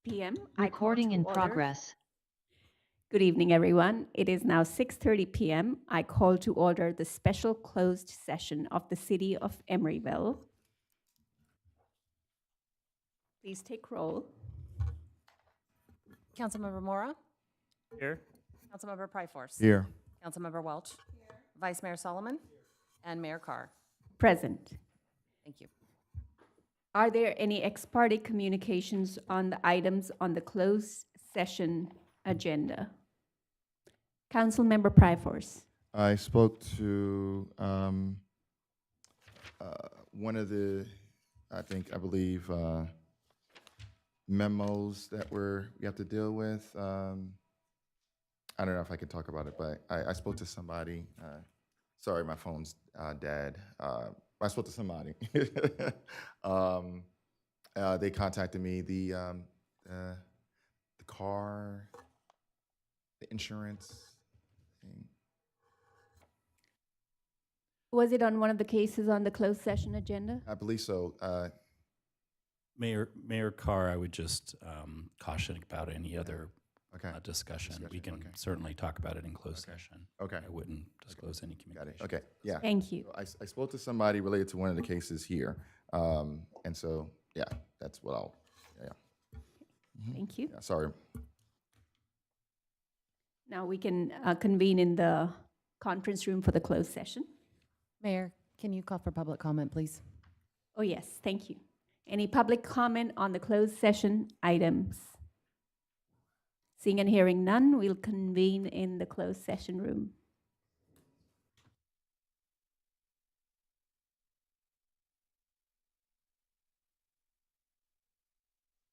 p.m. Recording in progress. Good evening, everyone. It is now 6:30 p.m. I call to order the special closed session of the City of Emeryville. Please take roll. Councilmember Mora, Here. Councilmember Pryforce, Here. Councilmember Welch, Vice Mayor Solomon, and Mayor Carr. Present. Thank you. Are there any ex parte communications on the items on the closed session agenda? Councilmember Pryforce. I spoke to one of the, I believe, memos that we have to deal with. I don't know if I could talk about it, but I spoke to somebody. Sorry, my phone's dead. I spoke to somebody. They contacted me. The car, the insurance thing. Was it on one of the cases on the closed session agenda? I believe so. Mayor Carr, I would just caution about any other Okay. discussion. We can okay. certainly talk about it in closed session. Okay. I wouldn't disclose any Got communication. it. Okay. Yeah. Thank you. So I spoke to somebody related to one of the cases here. And so, yeah, that's what I'll, Thank you. yeah, sorry. Now we can convene in the conference room for the closed session. Mayor, can you call for public comment, please? Oh, yes, thank you. Any public comment on the closed session items? Seeing and hearing none, we'll convene in the closed session room.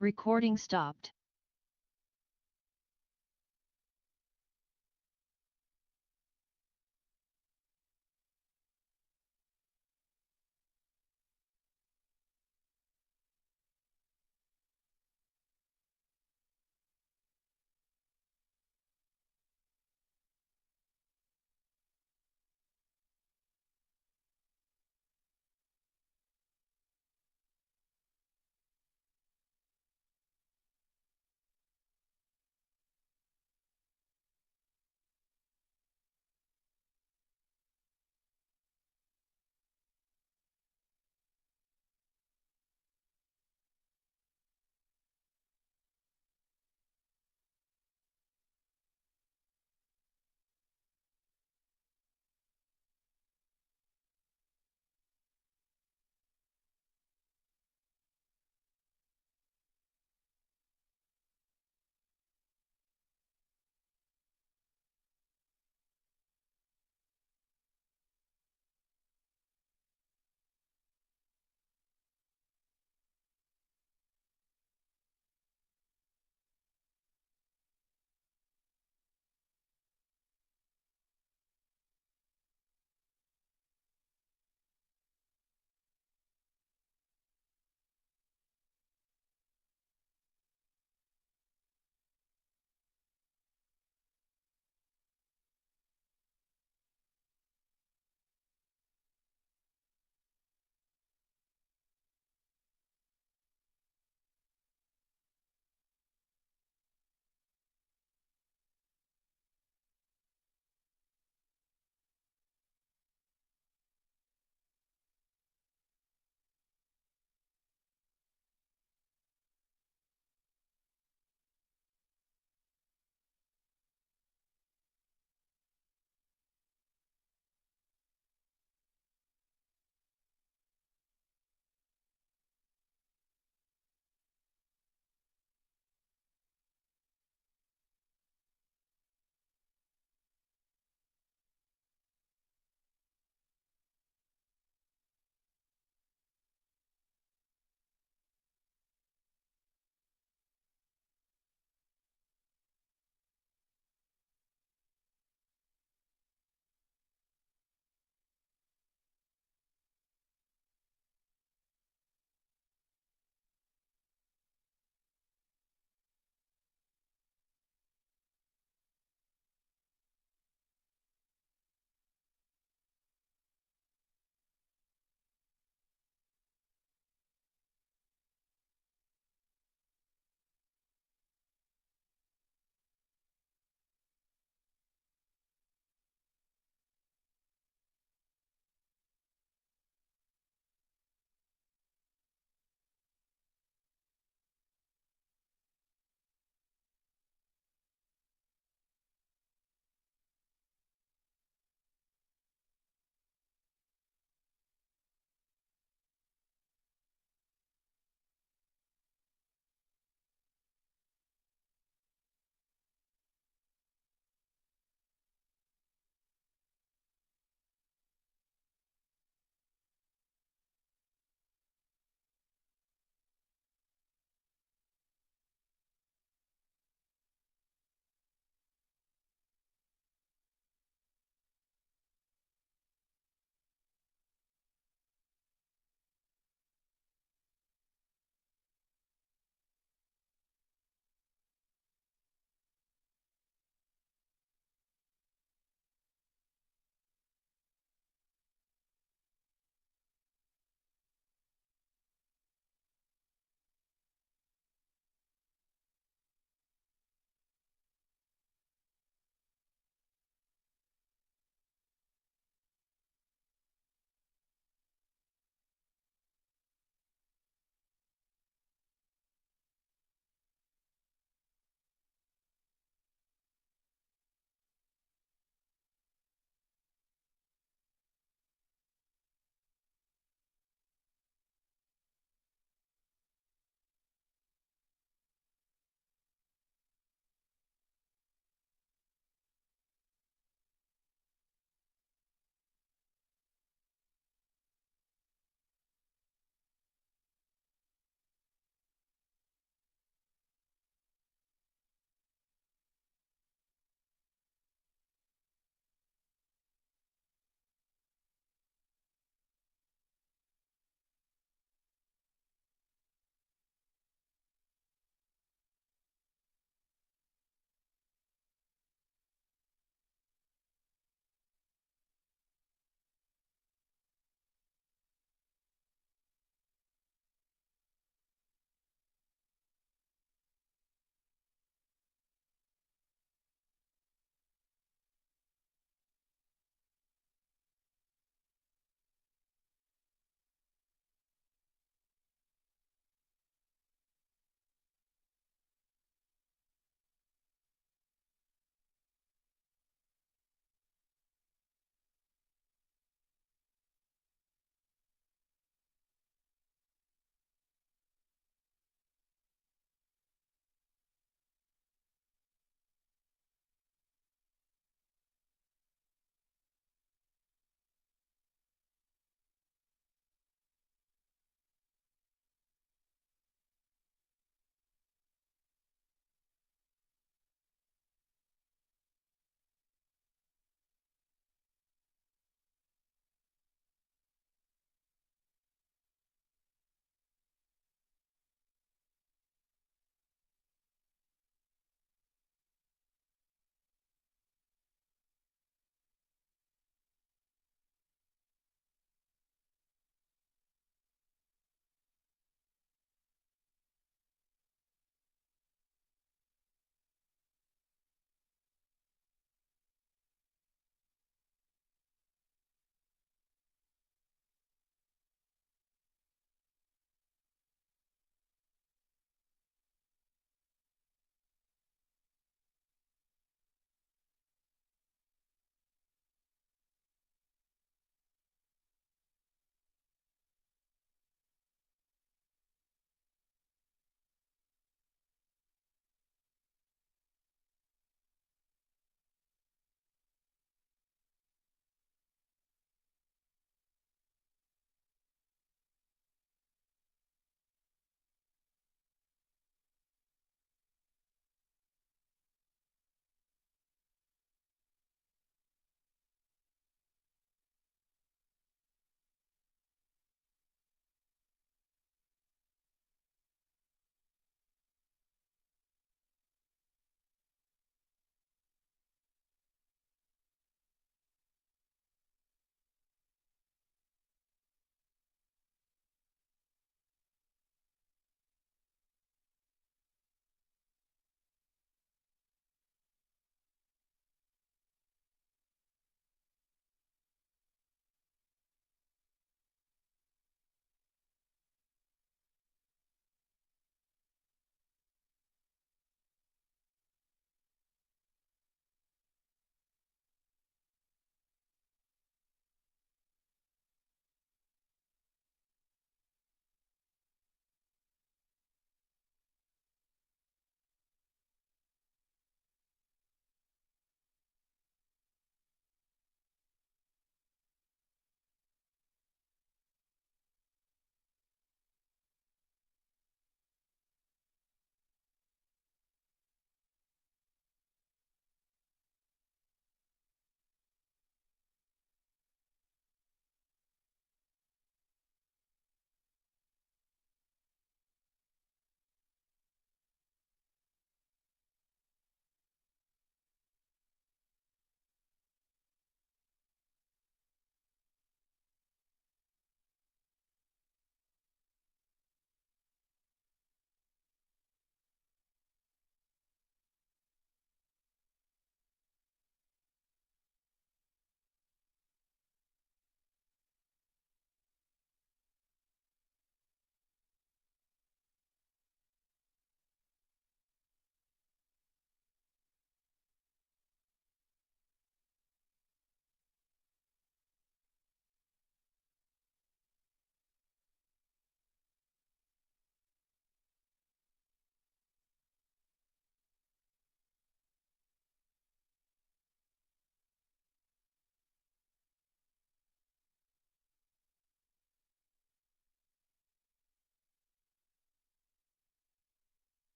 Recording stopped.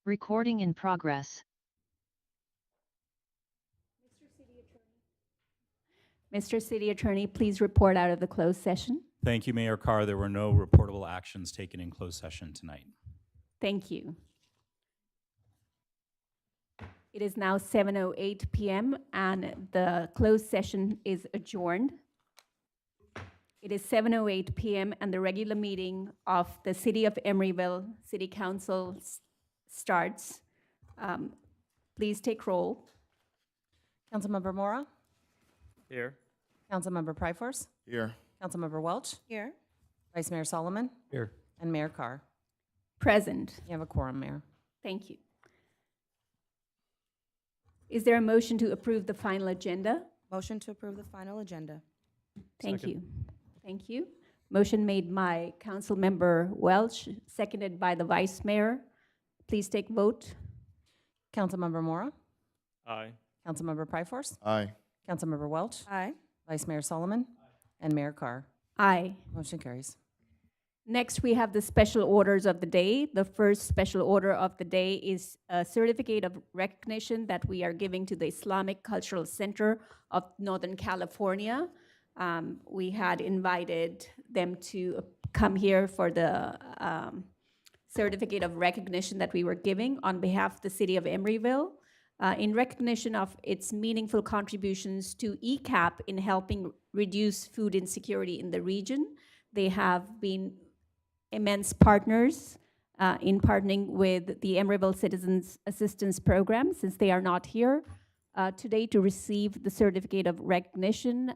Recording in progress. Mr. City Attorney, please report out of the closed session. Thank you, Mayor Carr. There were no reportable actions taken in closed session tonight. Thank you. It is now 7:08 p.m. and the closed session is adjourned. It is 7:08 p.m. and the regular meeting of the City of Emeryville City Council starts. Please take roll. Councilmember Mora, Here. Councilmember Pryforce, Here. Councilmember Welch. Here. Vice Mayor Solomon, Here. and Mayor Carr. Present. You have a quorum, Mayor. Thank you. Is there a motion to approve the final agenda? Motion to approve the final agenda. Thank Second. you. Thank you. Motion made by Councilmember Welch, seconded by the Vice Mayor. Please take vote. Councilmember Mora, Aye. Councilmember Pryforce, Aye. Councilmember Welch, Aye. Vice Mayor Solomon, and Mayor Carr. Aye. Motion carries. Next, we have the special orders of the day. The first special order of the day is a certificate of recognition that we are giving to the Islamic Cultural Center of Northern California. We had invited them to come here for the certificate of recognition that we were giving on behalf of the City of Emeryville in recognition of its meaningful contributions to ECAP in helping reduce food insecurity in the region. They have been immense partners in partnering with the Emeryville Citizens Assistance Program, since they are not here today to receive the certificate of recognition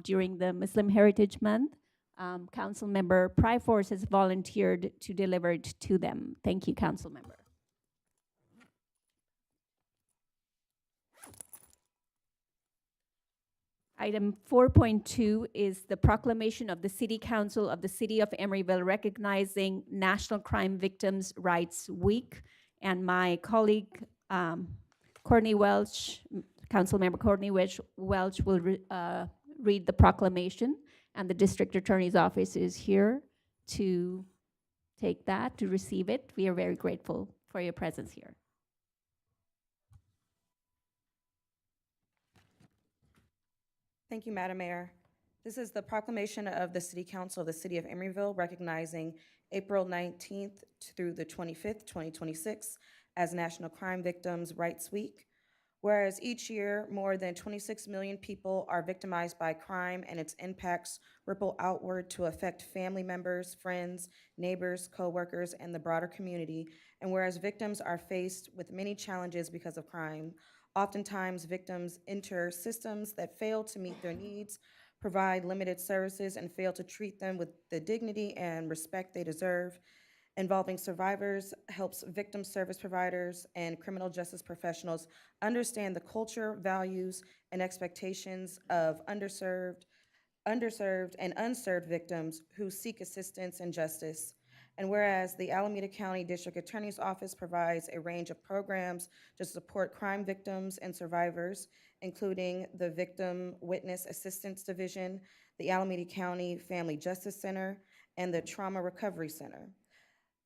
during the Muslim Heritage Month. Councilmember Pryforce has volunteered to deliver it to them. Thank you, Councilmember. Item 4.2 is the proclamation of the City Council of the City of Emeryville recognizing National Crime Victims' Rights Week. And my colleague, Courtney Welch, Councilmember Courtney Welch will read the proclamation, and the District Attorney's Office is here to take that, to receive it. We are very grateful for your presence here. Thank you, Madam Mayor. This is the proclamation of the City Council of the City of Emeryville recognizing April 19th through the 25th, 2026 as National Crime Victims' Rights Week. Whereas each year, more than 26 million people are victimized by crime and its impacts ripple outward to affect family members, friends, neighbors, co-workers, and the broader community. And whereas victims are faced with many challenges because of crime, oftentimes victims enter systems that fail to meet their needs, provide limited services, and fail to treat them with the dignity and respect they deserve. Involving survivors helps victim service providers and criminal justice professionals understand the culture, values, and expectations of underserved and unserved victims who seek assistance and justice. And whereas the Alameda County District Attorney's Office provides a range of programs to support crime victims and survivors, including the Victim Witness Assistance Division, the Alameda County Family Justice Center, and the Trauma Recovery Center.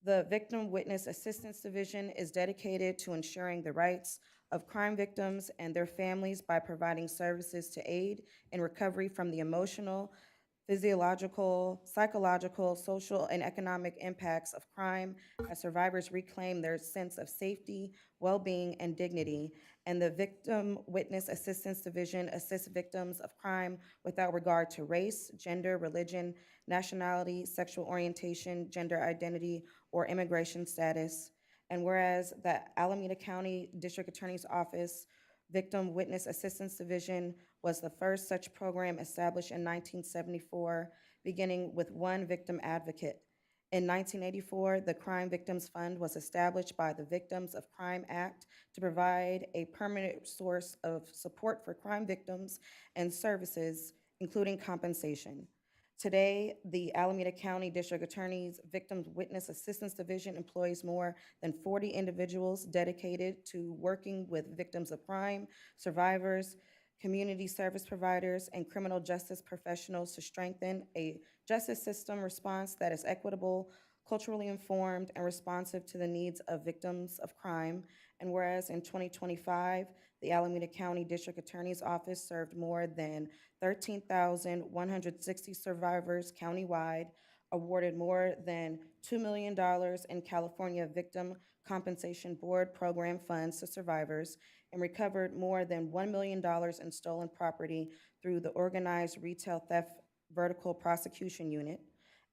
The Victim Witness Assistance Division is dedicated to ensuring the rights of crime victims and their families by providing services to aid in recovery from the emotional, physiological, psychological, social, and economic impacts of crime as survivors reclaim their sense of safety, well-being, and dignity. And the Victim Witness Assistance Division assists victims of crime without regard to race, gender, religion, nationality, sexual orientation, gender identity, or immigration status. And whereas the Alameda County District Attorney's Office Victim Witness Assistance Division was the first such program established in 1974, beginning with one victim advocate. In 1984, the Crime Victims Fund was established by the Victims of Crime Act to provide a permanent source of support for crime victims and services, including compensation. Today, the Alameda County District Attorney's Victims Witness Assistance Division employs more than 40 individuals dedicated to working with victims of crime, survivors, community service providers, and criminal justice professionals to strengthen a justice system response that is equitable, culturally informed, and responsive to the needs of victims of crime. And whereas in 2025, the Alameda County District Attorney's Office served more than 13,160 survivors countywide, awarded more than $2 million in California Victim Compensation Board program funds to survivors, and recovered more than $1 million in stolen property through the Organized Retail Theft Vertical Prosecution Unit.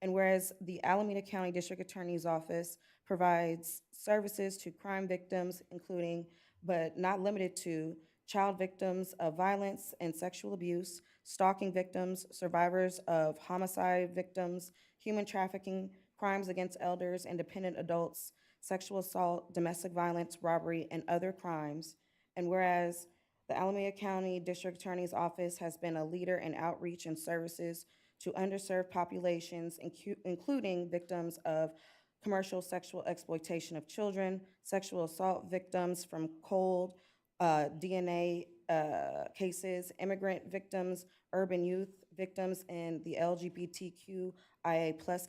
And whereas the Alameda County District Attorney's Office provides services to crime victims, including but not limited to child victims of violence and sexual abuse, stalking victims, survivors of homicide victims, human trafficking, crimes against elders and dependent adults, sexual assault, domestic violence, robbery, and other crimes. And whereas the Alameda County District Attorney's Office has been a leader in outreach and services to underserved populations, including victims of commercial sexual exploitation of children, sexual assault victims from cold DNA cases, immigrant victims, urban youth victims in the LGBTQIA+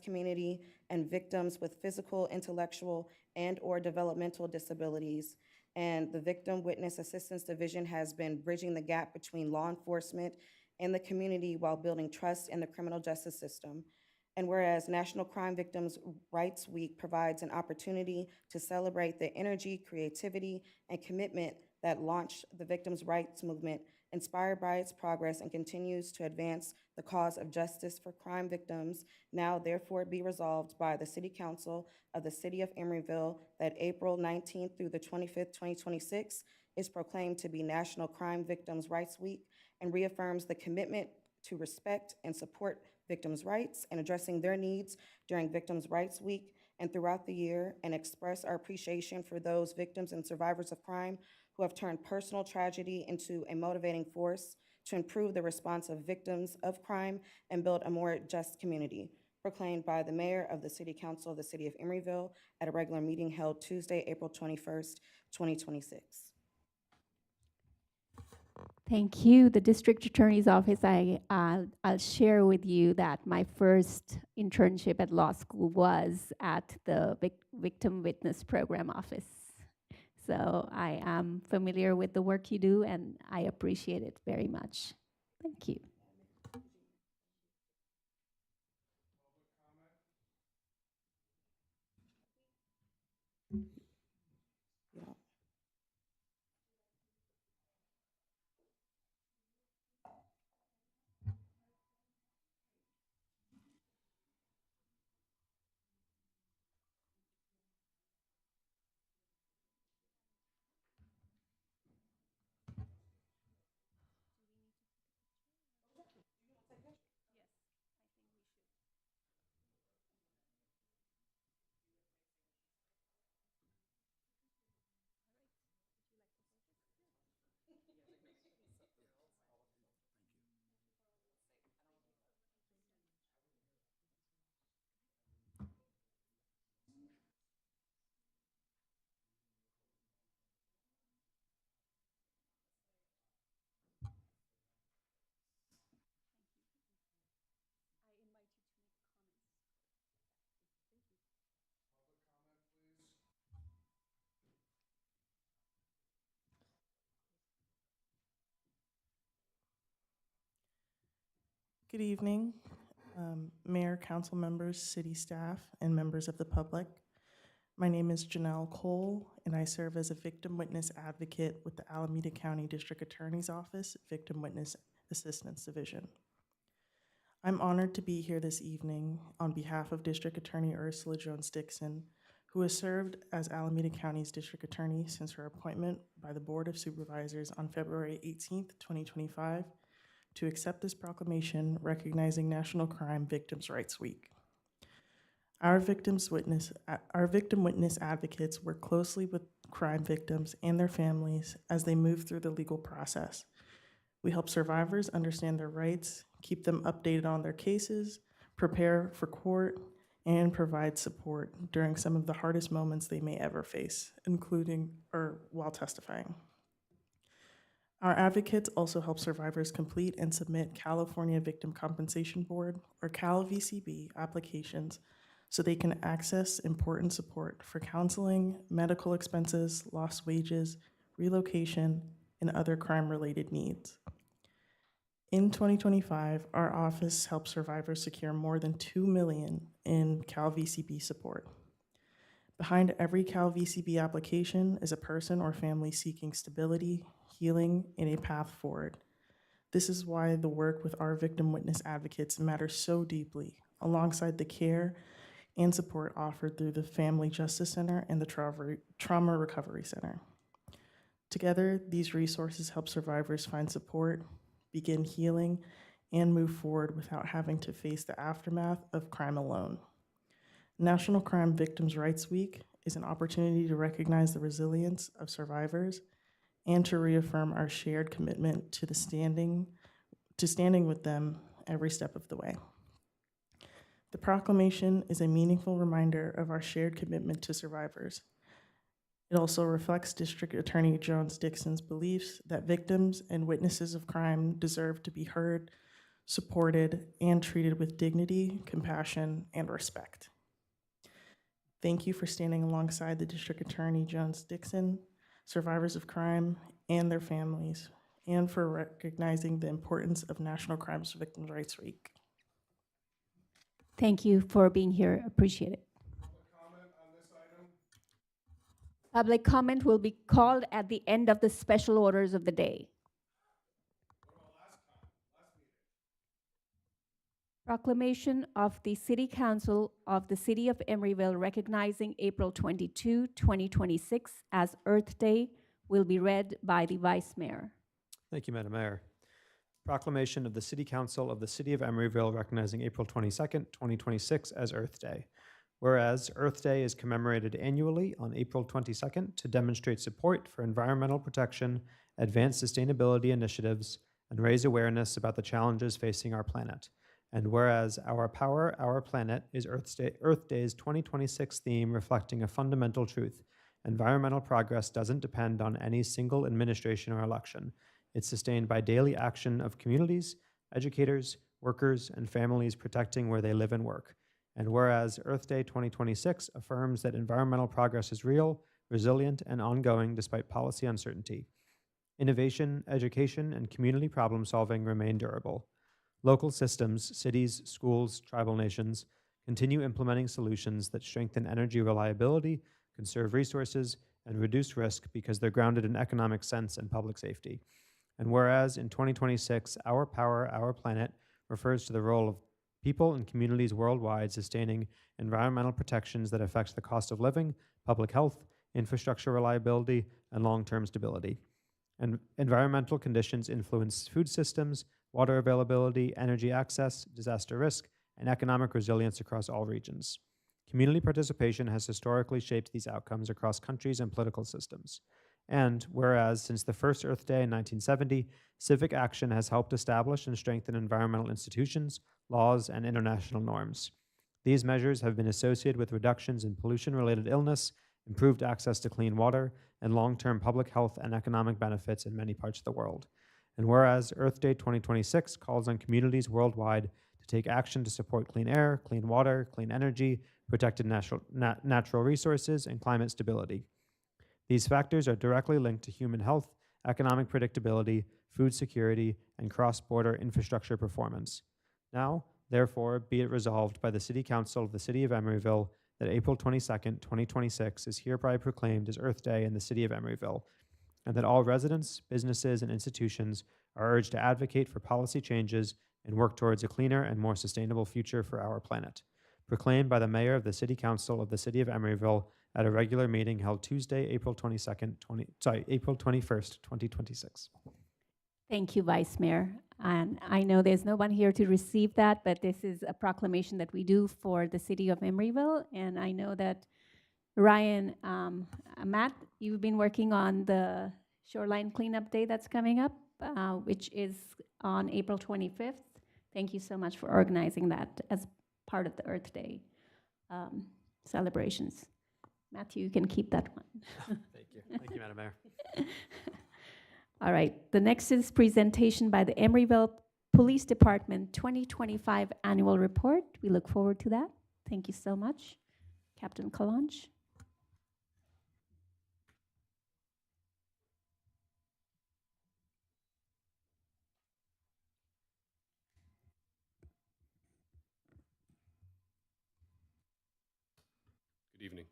community, and victims with physical, intellectual, and/or developmental disabilities. And the Victim Witness Assistance Division has been bridging the gap between law enforcement and the community while building trust in the criminal justice system. And whereas National Crime Victims' Rights Week provides an opportunity to celebrate the energy, creativity, and commitment that launched the victims' rights movement, inspired by its progress, and continues to advance the cause of justice for crime victims, now therefore be resolved by the City Council of the City of Emeryville that April 19th through the 25th, 2026 is proclaimed to be National Crime Victims' Rights Week, and reaffirms the commitment to respect and support victims' rights and addressing their needs during Victims' Rights Week and throughout the year, and express our appreciation for those victims and survivors of crime who have turned personal tragedy into a motivating force to improve the response of victims of crime and build a more just community. Proclaimed by the Mayor of the City Council of the City of Emeryville at a regular meeting held Tuesday, April 21st, 2026. Thank you. The District Attorney's Office, I'll share with you that my first internship at law school was at the Victim Witness Program Office. So I am familiar with the work you do, and I appreciate it very much. Thank you. Yeah. Good evening, Mayor, council members, city staff, and members of the public. My name is Janelle Cole, and I serve as a victim witness advocate with the Alameda County District Attorney's Office Victim Witness Assistance Division. I'm honored to be here this evening on behalf of District Attorney Ursula Jones-Dixon, who has served as Alameda County's District Attorney since her appointment by the Board of Supervisors on February 18th, 2025, to accept this proclamation recognizing National Crime Victims' Rights Week. Our victim witness advocates work closely with crime victims and their families as they move through the legal process. We help survivors understand their rights, keep them updated on their cases, prepare for court, and provide support during some of the hardest moments they may ever face, including or while testifying. Our advocates also help survivors complete and submit California Victim Compensation Board, or CalVCB, applications so they can access important support for counseling, medical expenses, lost wages, relocation, and other crime-related needs. In 2025, our office helped survivors secure more than $2 million in Cal VCB support. Behind every Cal VCB application is a person or family seeking stability, healing, and a path forward. This is why the work with our victim witness advocates matters so deeply, alongside the care and support offered through the Family Justice Center and the Trauma Recovery Center. Together, these resources help survivors find support, begin healing, and move forward without having to face the aftermath of crime alone. National Crime Victims' Rights Week is an opportunity to recognize the resilience of survivors and to reaffirm our shared commitment to standing with them every step of the way. The proclamation is a meaningful reminder of our shared commitment to survivors. It also reflects District Attorney Jones Dixon's beliefs that victims and witnesses of crime deserve to be heard, supported, and treated with dignity, compassion, and respect. Thank you for standing alongside the District Attorney Jones Dixon, survivors of crime, and their families, and for recognizing the importance of National Crime Victims' Rights Week. Thank you for being here. Appreciate it. Public comment will be called at the end of the special orders of the day. Proclamation of the City Council of the City of Emeryville recognizing April 22, 2026 as Earth Day will be read by the Vice Mayor. Thank you, Madam Mayor. Proclamation of the City Council of the City of Emeryville recognizing April 22nd, 2026 as Earth Day. Whereas Earth Day is commemorated annually on April 22nd to demonstrate support for environmental protection, advance sustainability initiatives, and raise awareness about the challenges facing our planet. And whereas Our Power, Our Planet is Earth Day's 2026 theme reflecting a fundamental truth. Environmental progress doesn't depend on any single administration or election. It's sustained by daily action of communities, educators, workers, and families protecting where they live and work. And whereas Earth Day 2026 affirms that environmental progress is real, resilient, and ongoing despite policy uncertainty. Innovation, education, and community problem solving remain durable. Local systems, cities, schools, tribal nations continue implementing solutions that strengthen energy reliability, conserve resources, and reduce risk because they're grounded in economic sense and public safety. And whereas in 2026, Our Power, Our Planet refers to the role of people and communities worldwide sustaining environmental protections that affect the cost of living, public health, infrastructure reliability, and long-term stability. And environmental conditions influence food systems, water availability, energy access, disaster risk, and economic resilience across all regions. Community participation has historically shaped these outcomes across countries and political systems. And whereas since the first Earth Day in 1970, civic action has helped establish and strengthen environmental institutions, laws, and international norms. These measures have been associated with reductions in pollution-related illness, improved access to clean water, and long-term public health and economic benefits in many parts of the world. And whereas Earth Day 2026 calls on communities worldwide to take action to support clean air, clean water, clean energy, protected natural resources, and climate stability. These factors are directly linked to human health, economic predictability, food security, and cross-border infrastructure performance. Now, therefore, be it resolved by the City Council of the City of Emeryville that April 22nd, 2026 is hereby proclaimed as Earth Day in the City of Emeryville, and that all residents, businesses, and institutions are urged to advocate for policy changes and work towards a cleaner and more sustainable future for our planet. Proclaimed by the Mayor of the City Council of the City of Emeryville at a regular meeting held Tuesday, April 21st, 2026. Thank you, Vice Mayor. And I know there's no one here to receive that, but this is a proclamation that we do for the City of Emeryville. And I know that Ryan, Matt, you've been working on the Shoreline Cleanup Day that's coming up, which is on April 25th. Thank you so much for organizing that as part of the Earth Day celebrations. Matthew, you can keep that one. Thank you. Thank you, Madam Mayor. All right, the next is presentation by the Emeryville Police Department 2025 Annual Report. We look forward to that. Thank you so much. Captain Kalanch. Good evening.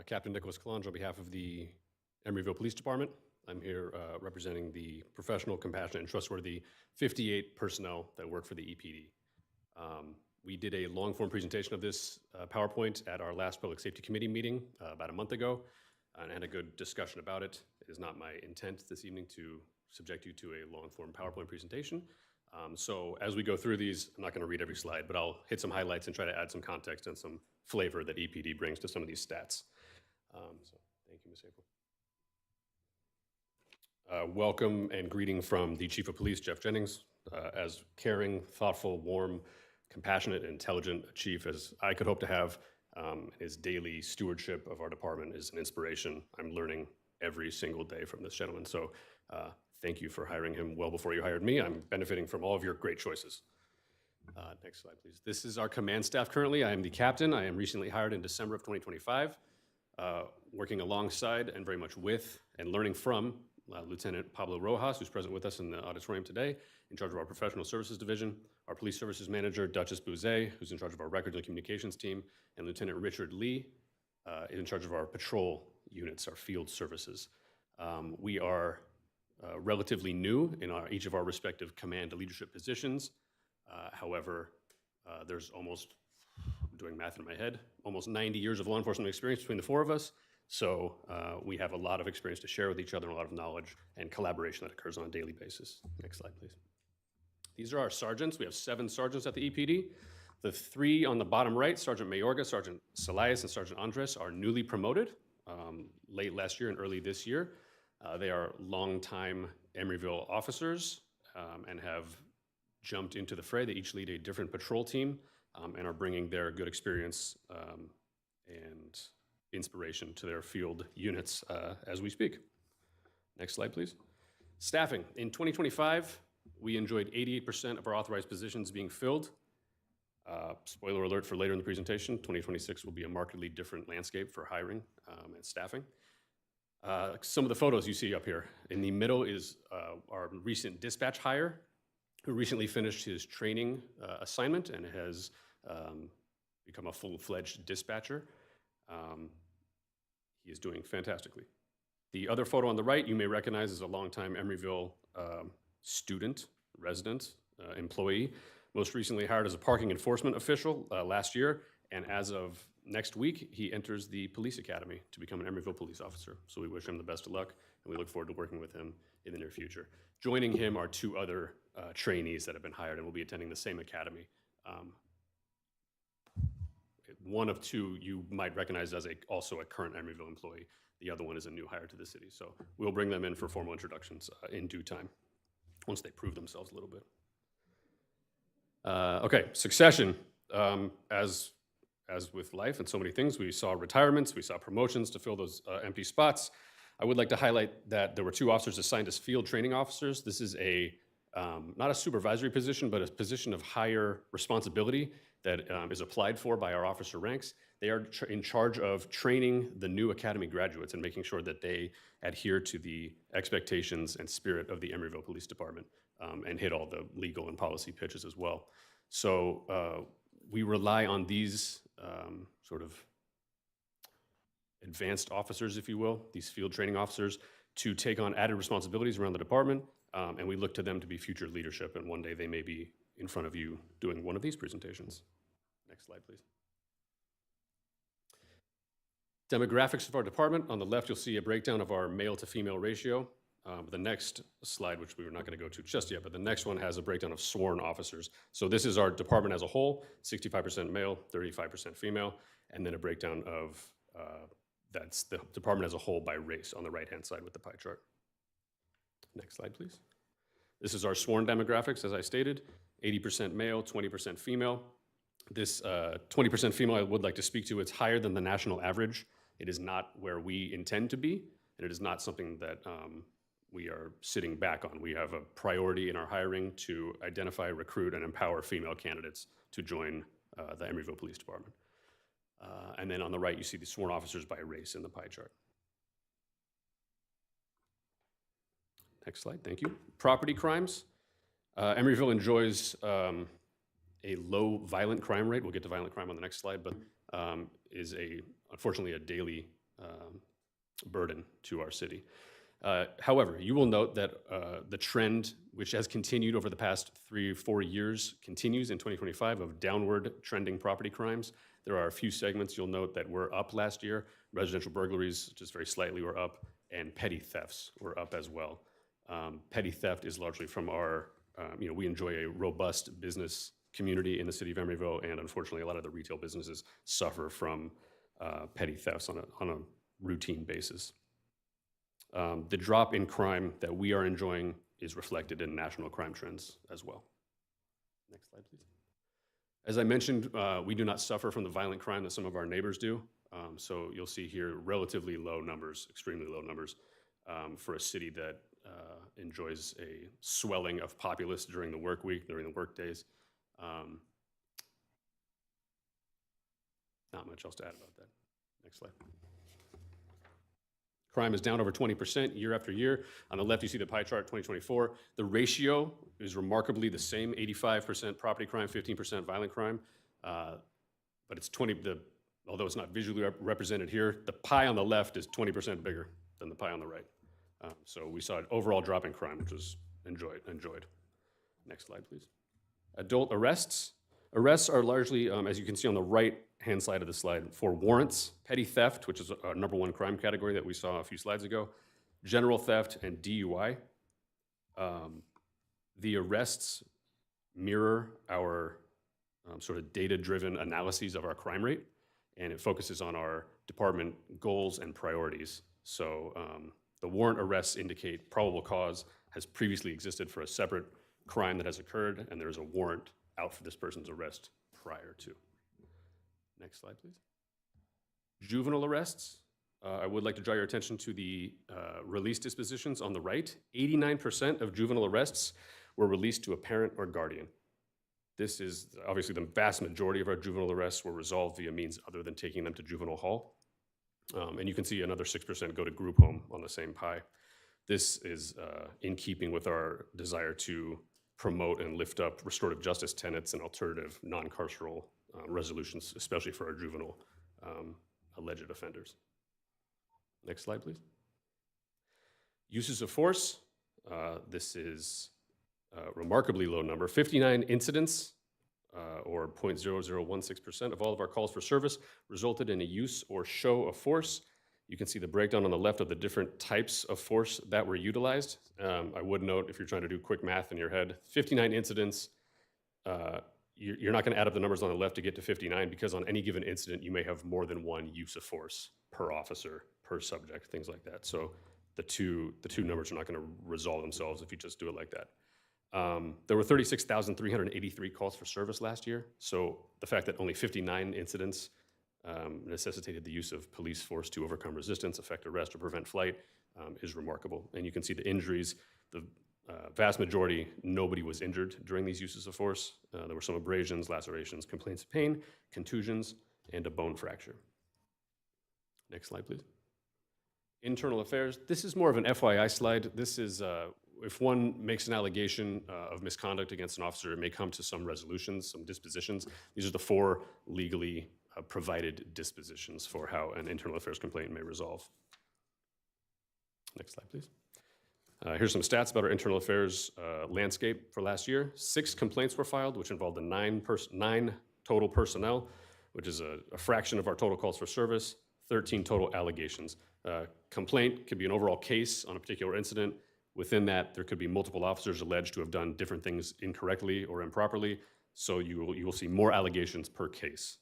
Captain Nicholas Kalange on behalf of the Emeryville Police Department. I'm here representing the professional, compassionate, and trustworthy 58 personnel that work for the EPD. We did a long-form presentation of this PowerPoint at our last Public Safety Committee meeting about a month ago, and had a good discussion about it. It is not my intent this evening to subject you to a long-form PowerPoint presentation. So as we go through these, I'm not going to read every slide, but I'll hit some highlights and try to add some context and some flavor that EPD brings to some of these stats. So thank you, Ms. April. Welcome and greeting from the Chief of Police, Jeff Jennings. As caring, thoughtful, warm, compassionate, and intelligent a chief as I could hope to have, his daily stewardship of our department is an inspiration. I'm learning every single day from this gentleman. So thank you for hiring him well before you hired me. I'm benefiting from all of your great choices. Next slide, please. This is our command staff currently. I am the captain. I am recently hired in December of 2025, working alongside and very much with and learning from Lieutenant Pablo Rojas, who's present with us in the auditorium today, in charge of our professional services division, our police services manager, Duchess Bouzet, who's in charge of our records and communications team, and Lieutenant Richard Lee, in charge of our patrol units, our field services. We are relatively new in each of our respective command leadership positions. However, there's almost, I'm doing math in my head, almost 90 years of law enforcement experience between the four of us. So we have a lot of experience to share with each other, a lot of knowledge and collaboration that occurs on a daily basis. Next slide, please. These are our sergeants. We have 7 sergeants at the EPD. The 3 on the bottom right, Sergeant Mayorga, Sergeant Celayas, and Sergeant Andres, are newly promoted late last year and early this year. They are longtime Emeryville officers and have jumped into the fray. They each lead a different patrol team and are bringing their good experience and inspiration to their field units as we speak. Next slide, please. Staffing. In 2025, we enjoyed 88% of our authorized positions being filled. Spoiler alert for later in the presentation, 2026 will be a markedly different landscape for hiring and staffing. Some of the photos you see up here. In the middle is our recent dispatch hire, who recently finished his training assignment and has become a full-fledged dispatcher. He is doing fantastically. The other photo on the right you may recognize as a longtime Emeryville student, resident, employee, most recently hired as a parking enforcement official last year, and as of next week, he enters the police academy to become an Emeryville police officer. So we wish him the best of luck, and we look forward to working with him in the near future. Joining him are 2 other trainees that have been hired and will be attending the same academy. One of 2 you might recognize as also a current Emeryville employee. The other one is a new hire to the city. So we'll bring them in for formal introductions in due time, once they prove themselves a little bit. Okay, succession. As with life and so many things, we saw retirements, we saw promotions to fill those empty spots. I would like to highlight that there were 2 officers assigned as field training officers. This is not a supervisory position, but a position of higher responsibility that is applied for by our officer ranks. They are in charge of training the new academy graduates and making sure that they adhere to the expectations and spirit of the Emeryville Police Department and hit all the legal and policy pitches as well. So we rely on these sort of advanced officers, if you will, these field training officers, to take on added responsibilities around the department, and we look to them to be future leadership, and one day they may be in front of you doing one of these presentations. Next slide, please. Demographics of our department. On the left, you'll see a breakdown of our male to female ratio. The next slide, which we were not going to go to just yet, but the next one has a breakdown of sworn officers. So this is our department as a whole, 65% male, 35% female, and then a breakdown of that's the department as a whole by race on the right-hand side with the pie chart. Next slide, please. This is our sworn demographics, as I stated, 80% male, 20% female. This 20% female I would like to speak to. It's higher than the national average. It is not where we intend to be, and it is not something that we are sitting back on. We have a priority in our hiring to identify, recruit, and empower female candidates to join the Emeryville Police Department. And then on the right, you see the sworn officers by race in the pie chart. Next slide, thank you. Property crimes. Emeryville enjoys a low violent crime rate. We'll get to violent crime on the next slide, but is unfortunately a daily burden to our city. However, you will note that the trend, which has continued over the past 3 or 4 years, continues in 2025 of downward trending property crimes. There are a few segments you'll note that were up last year. Residential burglaries, just very slightly, were up, and petty thefts were up as well. Petty theft is largely from our, we enjoy a robust business community in the city of Emeryville, and unfortunately, a lot of the retail businesses suffer from petty thefts on a routine basis. The drop in crime that we are enjoying is reflected in national crime trends as well. Next slide, please. As I mentioned, we do not suffer from the violent crime that some of our neighbors do. So you'll see here relatively low numbers, extremely low numbers, for a city that enjoys a swelling of populace during the work week, during the work days. Not much else to add about that. Next slide. Crime is down over 20% year after year. On the left, you see the pie chart, 2024. The ratio is remarkably the same, 85% property crime, 15% violent crime. But it's although it's not visually represented here, the pie on the left is 20% bigger than the pie on the right. So we saw an overall drop in crime, which was enjoyed. Next slide, please. Adult arrests. Arrests are largely, as you can see on the right-hand side of the slide, for warrants, petty theft, which is our #1 crime category that we saw a few slides ago, general theft, and DUI. The arrests mirror our sort of data-driven analyses of our crime rate, and it focuses on our department goals and priorities. So the warrant arrests indicate probable cause has previously existed for a separate crime that has occurred, and there's a warrant out for this person's arrest prior to. Next slide, please. Juvenile arrests. I would like to draw your attention to the release dispositions on the right. 89% of juvenile arrests were released to a parent or guardian. This is obviously the vast majority of our juvenile arrests were resolved via means other than taking them to juvenile hall. And you can see another 6% go to group home on the same pie. This is in keeping with our desire to promote and lift up restorative justice tenets and alternative non-carceral resolutions, especially for our juvenile alleged offenders. Next slide, please. Uses of force. This is a remarkably low number. 59 incidents, or 0.0016% of all of our calls for service, resulted in a use or show of force. You can see the breakdown on the left of the different types of force that were utilized. I would note, if you're trying to do quick math in your head, 59 incidents, you're not going to add up the numbers on the left to get to 59, because on any given incident, you may have more than one use of force per officer, per subject, things like that. So the two numbers are not going to resolve themselves if you just do it like that. There were 36,383 calls for service last year. So the fact that only 59 incidents necessitated the use of police force to overcome resistance, effect arrest, or prevent flight is remarkable. And you can see the injuries. The vast majority, nobody was injured during these uses of force. There were some abrasions, lacerations, complaints of pain, contusions, and a bone fracture. Next slide, please. Internal affairs. This is more of an FYI slide. This is, if one makes an allegation of misconduct against an officer, it may come to some resolutions, some dispositions. These are the 4 legally provided dispositions for how an internal affairs complaint may resolve. Next slide, please. Here's some stats about our internal affairs landscape for last year. 6 complaints were filed, which involved 9 total personnel, which is a fraction of our total calls for service, 13 total allegations. Complaint could be an overall case on a particular incident. Within that, there could be multiple officers alleged to have done different things incorrectly or improperly, so you will see more allegations per case.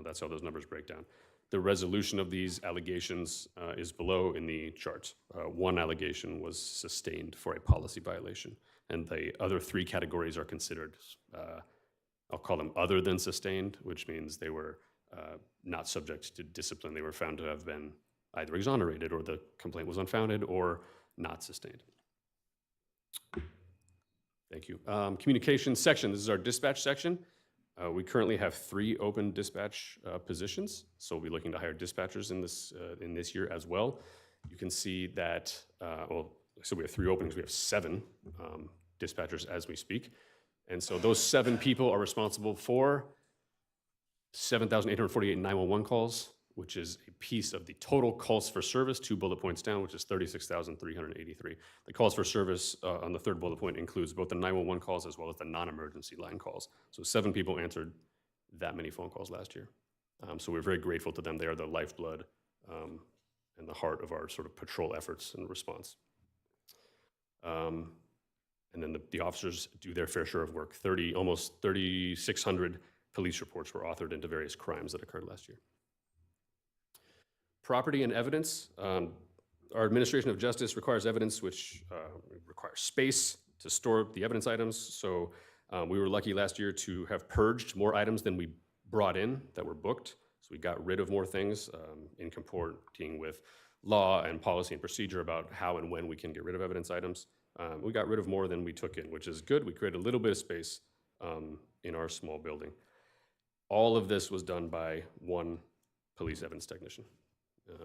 That's how those numbers break down. The resolution of these allegations is below in the chart. 1 allegation was sustained for a policy violation, and the other 3 categories are considered, I'll call them other than sustained, which means they were not subject to discipline. They were found to have been either exonerated, or the complaint was unfounded, or not sustained. Thank you. Communications section. This is our dispatch section. We currently have 3 open dispatch positions, so we'll be looking to hire dispatchers in this year as well. You can see that, so we have 3 openings, we have 7 dispatchers as we speak. And so those 7 people are responsible for 7,848 911 calls, which is a piece of the total calls for service, 2 bullet points down, which is 36,383. The calls for service on the 3rd bullet point includes both the 911 calls as well as the non-emergency line calls. So 7 people answered that many phone calls last year. So we're very grateful to them. They are the lifeblood and the heart of our sort of patrol efforts and response. And then the officers do their fair share of work. Almost 3,600 police reports were authored into various crimes that occurred last year. Property and evidence. Our administration of justice requires evidence which requires space to store the evidence items. So we were lucky last year to have purged more items than we brought in that were booked. So we got rid of more things in comporting with law and policy and procedure about how and when we can get rid of evidence items. We got rid of more than we took in, which is good. We created a little bit of space in our small building. All of this was done by one police evidence technician.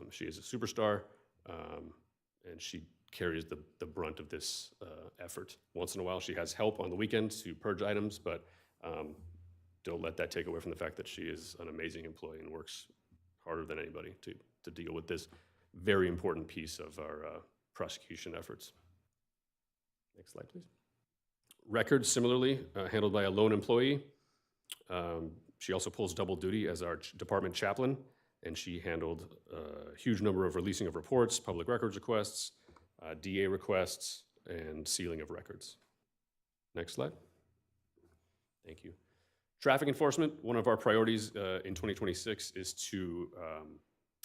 She is a superstar, and she carries the brunt of this effort. Once in a while, she has help on the weekends to purge items, but don't let that take away from the fact that she is an amazing employee and works harder than anybody to deal with this very important piece of our prosecution efforts. Next slide, please. Records, similarly, handled by a lone employee. She also pulls double duty as our department chaplain, and she handled a huge number of releasing of reports, public records requests, DA requests, and sealing of records. Next slide. Thank you. Traffic enforcement, one of our priorities in 2026 is to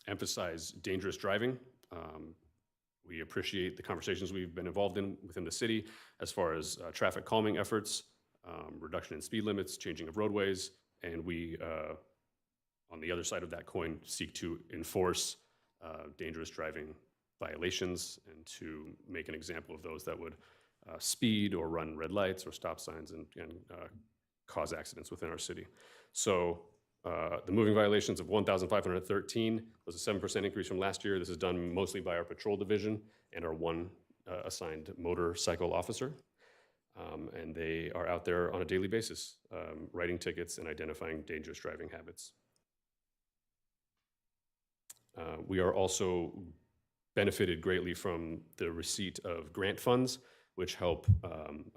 emphasize dangerous driving. We appreciate the conversations we've been involved in within the city as far as traffic calming efforts, reduction in speed limits, changing of roadways, and we, on the other side of that coin, seek to enforce dangerous driving violations and to make an example of those that would speed or run red lights or stop signs and cause accidents within our city. So the moving violations of 1,513 was a 7% increase from last year. This is done mostly by our patrol division and our one assigned motorcycle officer. And they are out there on a daily basis, writing tickets and identifying dangerous driving habits. We are also benefited greatly from the receipt of grant funds, which help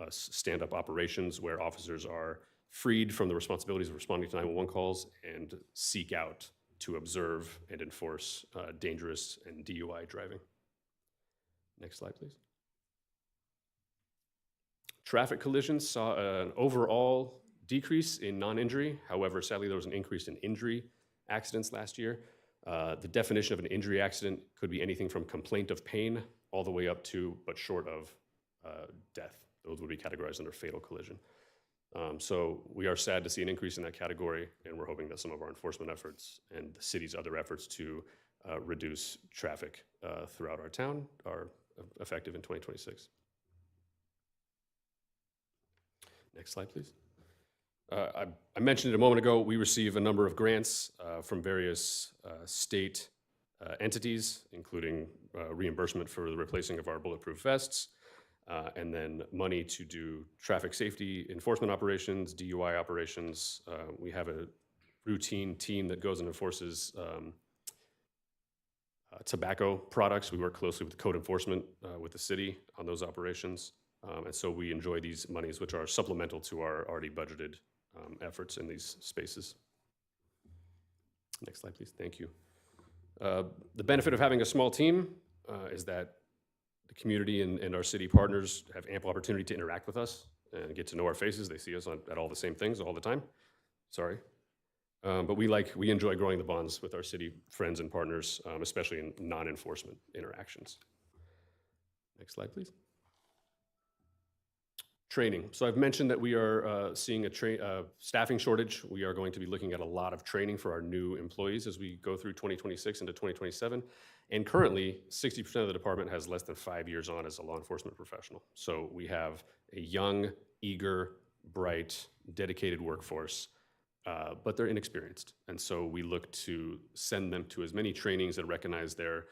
us stand up operations where officers are freed from the responsibilities of responding to 911 calls and seek out to observe and enforce dangerous and DUI driving. Next slide, please. Traffic collisions saw an overall decrease in non-injury. However, sadly, there was an increase in injury accidents last year. The definition of an injury accident could be anything from complaint of pain all the way up to, but short of, death. Those would be categorized under fatal collision. So we are sad to see an increase in that category, and we're hoping that some of our enforcement efforts and the city's other efforts to reduce traffic throughout our town are effective in 2026. Next slide, please. I mentioned it a moment ago, we receive a number of grants from various state entities, including reimbursement for the replacing of our bulletproof vests, and then money to do traffic safety enforcement operations, DUI operations. We have a routine team that goes and enforces tobacco products. We work closely with code enforcement with the city on those operations. And so we enjoy these monies, which are supplemental to our already budgeted efforts in these spaces. Next slide, please. Thank you. The benefit of having a small team is that the community and our city partners have ample opportunity to interact with us and get to know our faces. They see us at all the same things all the time. Sorry. But we enjoy growing the bonds with our city friends and partners, especially in non-enforcement interactions. Next slide, please. Training. So I've mentioned that we are seeing a staffing shortage. We are going to be looking at a lot of training for our new employees as we go through 2026 into 2027. And currently, 60% of the department has less than 5 years on as a law enforcement professional. So we have a young, eager, bright, dedicated workforce but they're inexperienced. And so we look to send them to as many trainings that recognize their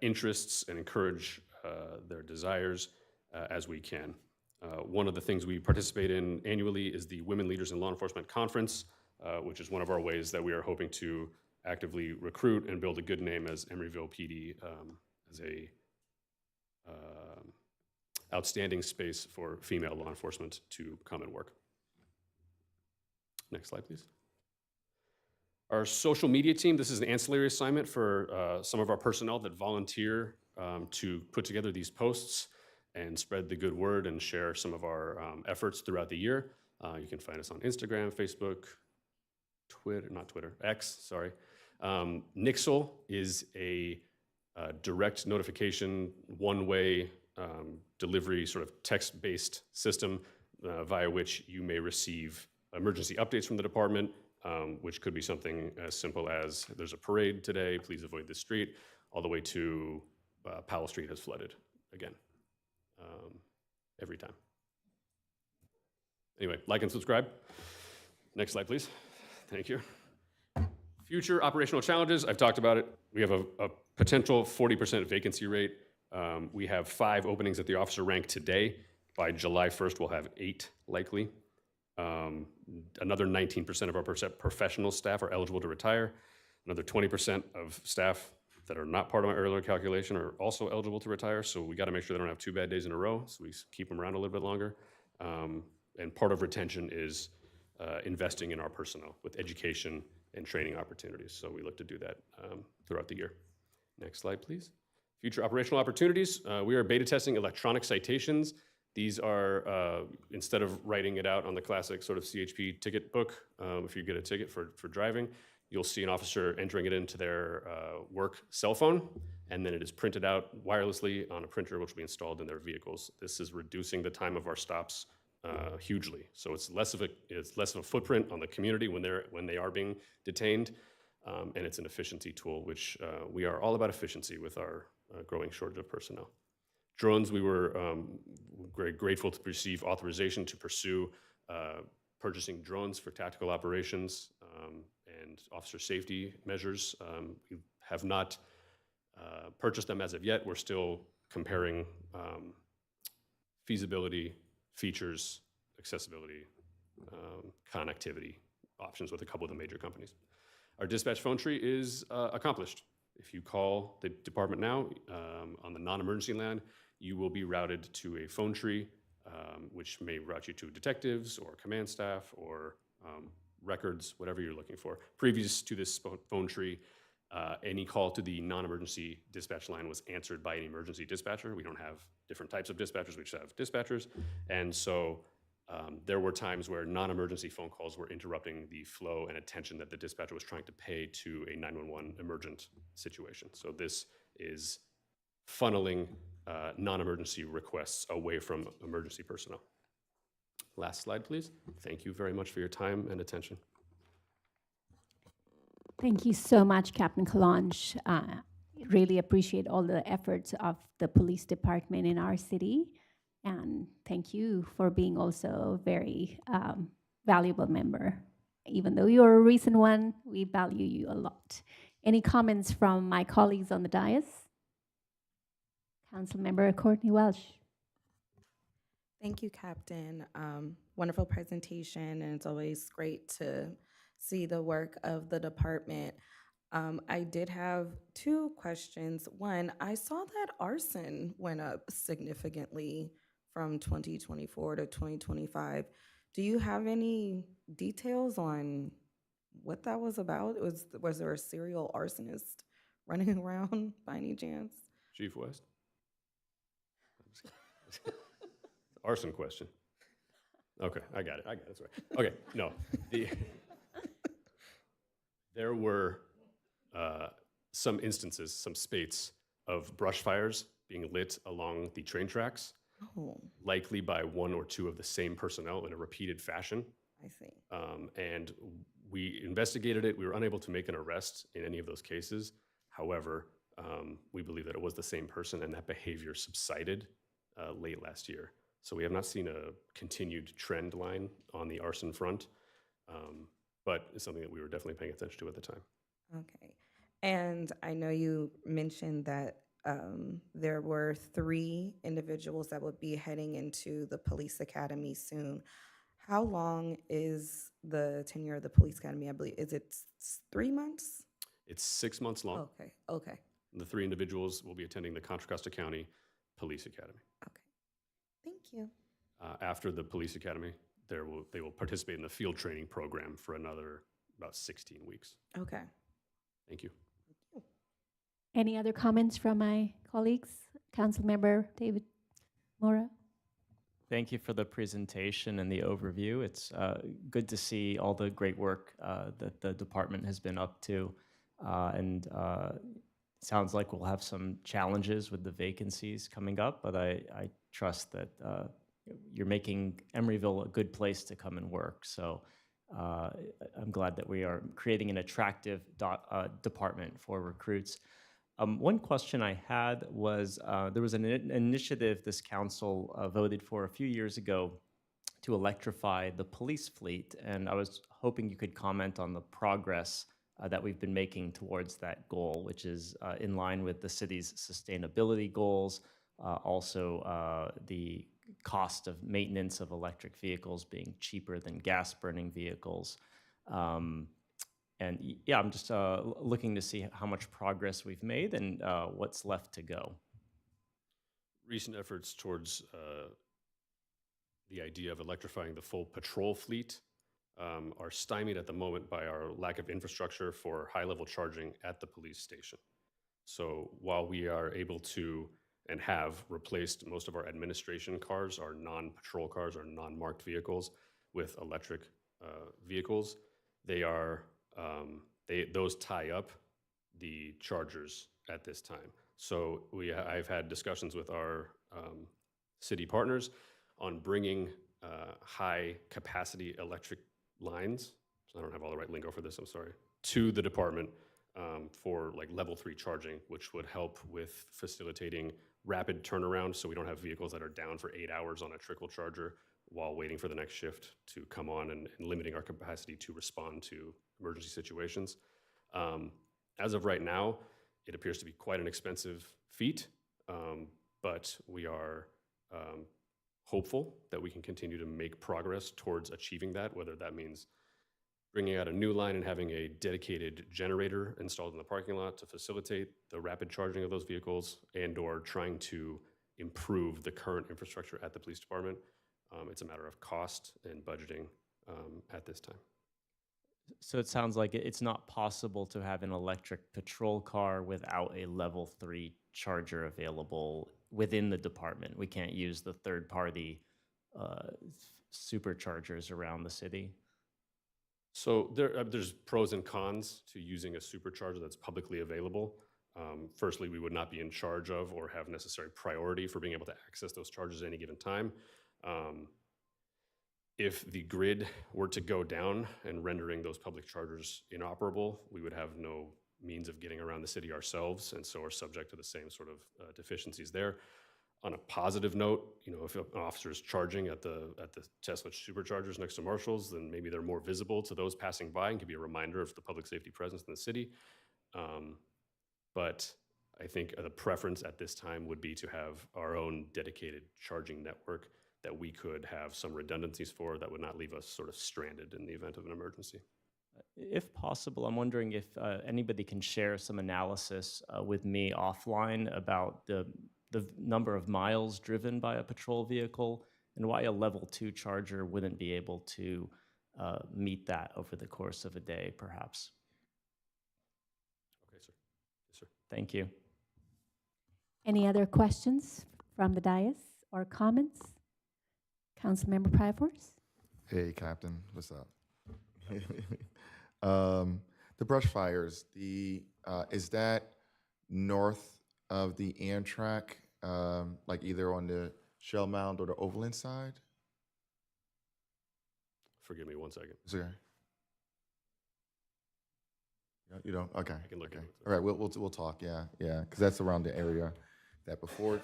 interests and encourage their desires as we can. One of the things we participate in annually is the Women Leaders in Law Enforcement Conference, which is one of our ways that we are hoping to actively recruit and build a good name as Emeryville PD as a outstanding space for female law enforcement to come and work. Next slide, please. Our social media team, this is an ancillary assignment for some of our personnel that volunteer to put together these posts and spread the good word and share some of our efforts throughout the year. You can find us on Instagram, Facebook, X, sorry. Nixle is a direct notification, one-way delivery, sort of text-based system via which you may receive emergency updates from the department, which could be something as simple as there's a parade today, please avoid this street, all the way to Powell Street has flooded again, every time. Anyway, like and subscribe. Next slide, please. Thank you. Future operational challenges, I've talked about it. We have a potential 40% vacancy rate. We have 5 openings at the officer rank today. By July 1st, we'll have 8 likely. Another 19% of our professional staff are eligible to retire. Another 20% of staff that are not part of my earlier calculation are also eligible to retire. So we got to make sure they don't have 2 bad days in a row. So we keep them around a little bit longer. And part of retention is investing in our personnel with education and training opportunities. So we look to do that throughout the year. Next slide, please. Future operational opportunities. We are beta testing electronic citations. These are, instead of writing it out on the classic sort of CHP ticket book, if you get a ticket for driving, you'll see an officer entering it into their work cell phone, and then it is printed out wirelessly on a printer which will be installed in their vehicles. This is reducing the time of our stops hugely. So it's less of a footprint on the community when they are being detained, and it's an efficiency tool, which we are all about efficiency with our growing shortage of personnel. Drones, we were very grateful to receive authorization to pursue purchasing drones for tactical operations and officer safety measures. We have not purchased them as of yet. We're still comparing feasibility, features, accessibility, connectivity options with a couple of the major companies. Our dispatch phone tree is accomplished. If you call the department now on the non-emergency line, you will be routed to a phone tree, which may route you to detectives or command staff or records, whatever you're looking for. Previous to this phone tree, any call to the non-emergency dispatch line was answered by an emergency dispatcher. We don't have different types of dispatchers, we just have dispatchers. And so there were times where non-emergency phone calls were interrupting the flow and attention that the dispatcher was trying to pay to a 911 emergent situation. So this is funneling non-emergency requests away from emergency personnel. Last slide, please. Thank you very much for your time and attention. Thank you so much, Captain Kalanch. Really appreciate all the efforts of the police department in our city. And thank you for being also a very valuable member. Even though you're a recent one, we value you a lot. Any comments from my colleagues on the dais? Councilmember Courtney Welsh. Thank you, Captain. Wonderful presentation, and it's always great to see the work of the department. I did have 2 questions. One, I saw that arson went up significantly from 2024 to 2025. Do you have any details on what that was about? Was there a serial arsonist running around by any chance? Chief West? Arson question. Okay, I got it, that's right. Okay, no. There were some instances, some spates of brush fires being lit along the train tracks, likely by 1 or 2 of the same personnel in a repeated fashion. I see. And we investigated it. We were unable to make an arrest in any of those cases. However, we believe that it was the same person, and that behavior subsided late last year. So we have not seen a continued trend line on the arson front. but it's something that we were definitely paying attention to at the time. Okay. And I know you mentioned that there were 3 individuals that would be heading into the police academy soon. How long is the tenure of the police academy? I believe, is it 3 months? It's 6 months long. Okay, okay, The 3 individuals will be attending the Contra Costa County Police Academy. okay. Thank you. After the police academy, they will participate in the field training program for another about 16 weeks. Okay. Thank you. Any other comments from my colleagues? Councilmember David Mora? Thank you for the presentation and the overview. It's good to see all the great work that the department has been up to. And it sounds like we'll have some challenges with the vacancies coming up, but I trust that you're making Emeryville a good place to come and work. So I'm glad that we are creating an attractive department for recruits. One question I had was there was an initiative this council voted for a few years ago to electrify the police fleet, and I was hoping you could comment on the progress that we've been making towards that goal, which is in line with the city's sustainability goals, also the cost of maintenance of electric vehicles being cheaper than gas-burning vehicles. And yeah, I'm just looking to see how much progress we've made and what's left to go. Recent efforts towards the idea of electrifying the full patrol fleet are stymied at the moment by our lack of infrastructure for high-level charging at the police station. So while we are able to and have replaced most of our administration cars, our non-patrol cars, our non-marked vehicles with electric vehicles, those tie up the chargers at this time. So I've had discussions with our city partners on bringing high capacity electric lines, so I don't have all the right lingo for this, I'm sorry, to the department for like level 3 charging, which would help with facilitating rapid turnaround so we don't have vehicles that are down for 8 hours on a trickle charger while waiting for the next shift to come on and limiting our capacity to respond to emergency situations. As of right now, it appears to be quite an expensive feat, but we are hopeful that we can continue to make progress towards achieving that, whether that means bringing out a new line and having a dedicated generator installed in the parking lot to facilitate the rapid charging of those vehicles, and or trying to improve the current infrastructure at the police department. It's a matter of cost and budgeting at this time. So it sounds like it's not possible to have an electric patrol car without a level 3 charger available within the department. We can't use the third-party superchargers around the city. So there's pros and cons to using a supercharger that's publicly available. Firstly, we would not be in charge of or have necessary priority for being able to access those chargers at any given time. If the grid were to go down and rendering those public chargers inoperable, we would have no means of getting around the city ourselves, and so are subject to the same sort of deficiencies there. On a positive note, if an officer is charging at the Tesla superchargers next to Marshall's, then maybe they're more visible to those passing by and can be a reminder of the public safety presence in the city. But I think the preference at this time would be to have our own dedicated charging network that we could have some redundancies for that would not leave us sort of stranded in the event of an emergency. If possible, I'm wondering if anybody can share some analysis with me offline about the number of miles driven by a patrol vehicle and why a level 2 charger wouldn't be able to meet that over the course of a day, perhaps. Okay, sir. Yes, sir. Thank you. Any other questions from the dais or comments? Councilmember Pryforce? Hey, Captain, what's up? The brush fires, is that north of the Amtrak, like either on the Shell Mound or the Overland side? Forgive me 1 second. Sir? You don't? Okay. I can look okay. into it. All right, we'll talk. Yeah, because that's around the area that before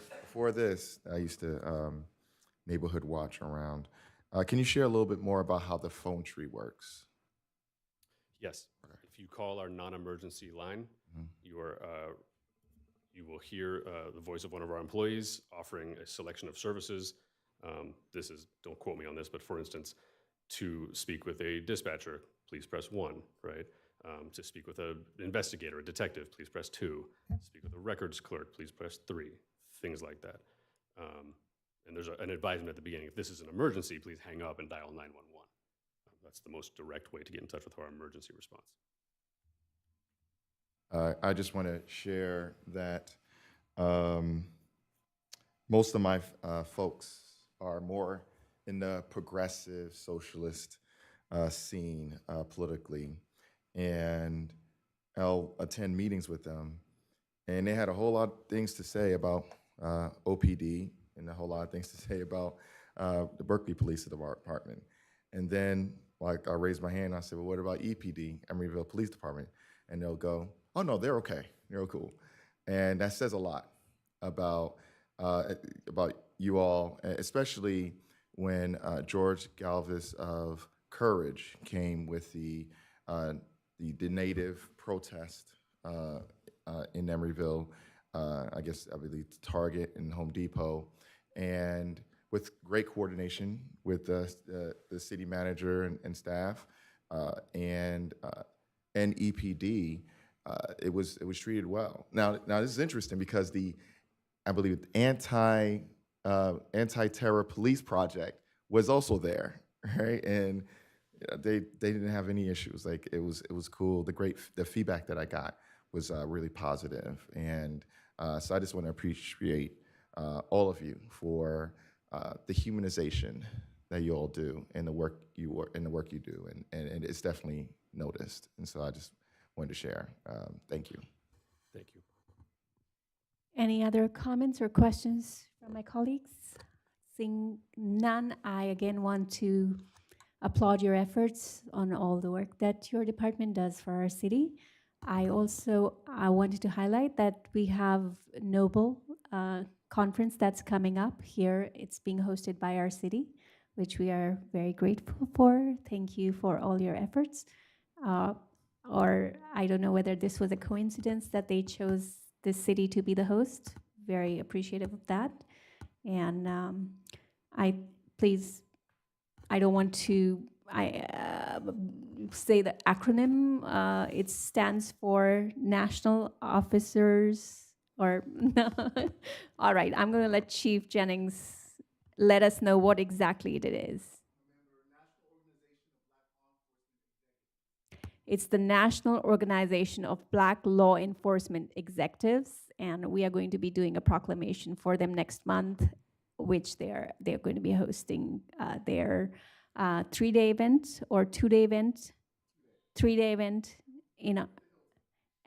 this, I used to neighborhood watch around. Can you share a little bit more about how the phone tree works? Yes. If you call our non-emergency line, you will hear the voice of one of our employees offering a selection of services. This is, don't quote me on this, but for instance, to speak with a dispatcher, please press 1, right? To speak with an investigator, a detective, please press 2. Speak with a records clerk, please press 3. Things like that. And there's an advisement at the beginning. If this is an emergency, please hang up and dial 911. That's the most direct way to get in touch with our emergency response. I just want to share that most of my folks are more in the progressive socialist scene politically, and I'll attend meetings with them, and they had a whole lot of things to say about OPD and a whole lot of things to say about the Berkeley Police Department. And then, like, I raised my hand and I said, well, what about EPD, Emeryville Police Department? And they'll go, oh, no, they're okay. They're cool. And that says a lot about you all, especially when George Galvis of Courage came with the native protest in Emeryville, I believe Target and Home Depot, and with great coordination with the city manager and staff and EPD, it was treated well. Now this is interesting because I believe anti-terror police project was also there, right? And they didn't have any issues. Like it was cool. The feedback that I got was really positive, and so I just want to appreciate all of you for the humanization that you all do and the work you do, and it's definitely noticed. And so I just wanted to share. Thank you. Thank you. Any other comments or questions from my colleagues? Seeing none, I again want to applaud your efforts on all the work that your department does for our city. I wanted to highlight that we have Noble conference that's coming up here. It's being hosted by our city, which we are very grateful for. Thank you for all your efforts. Or I don't know whether this was a coincidence that they chose this city to be the host. Very appreciative of that. And I don't want to say the acronym. It stands for National Officers, or no. All right, I'm going to let Chief Jennings let us know what exactly it is. It's the National Organization of Black Law Enforcement Executives, and we are going to be doing a proclamation for them next month, which they're going to be hosting their 3-day event or 2-day event, 3-day event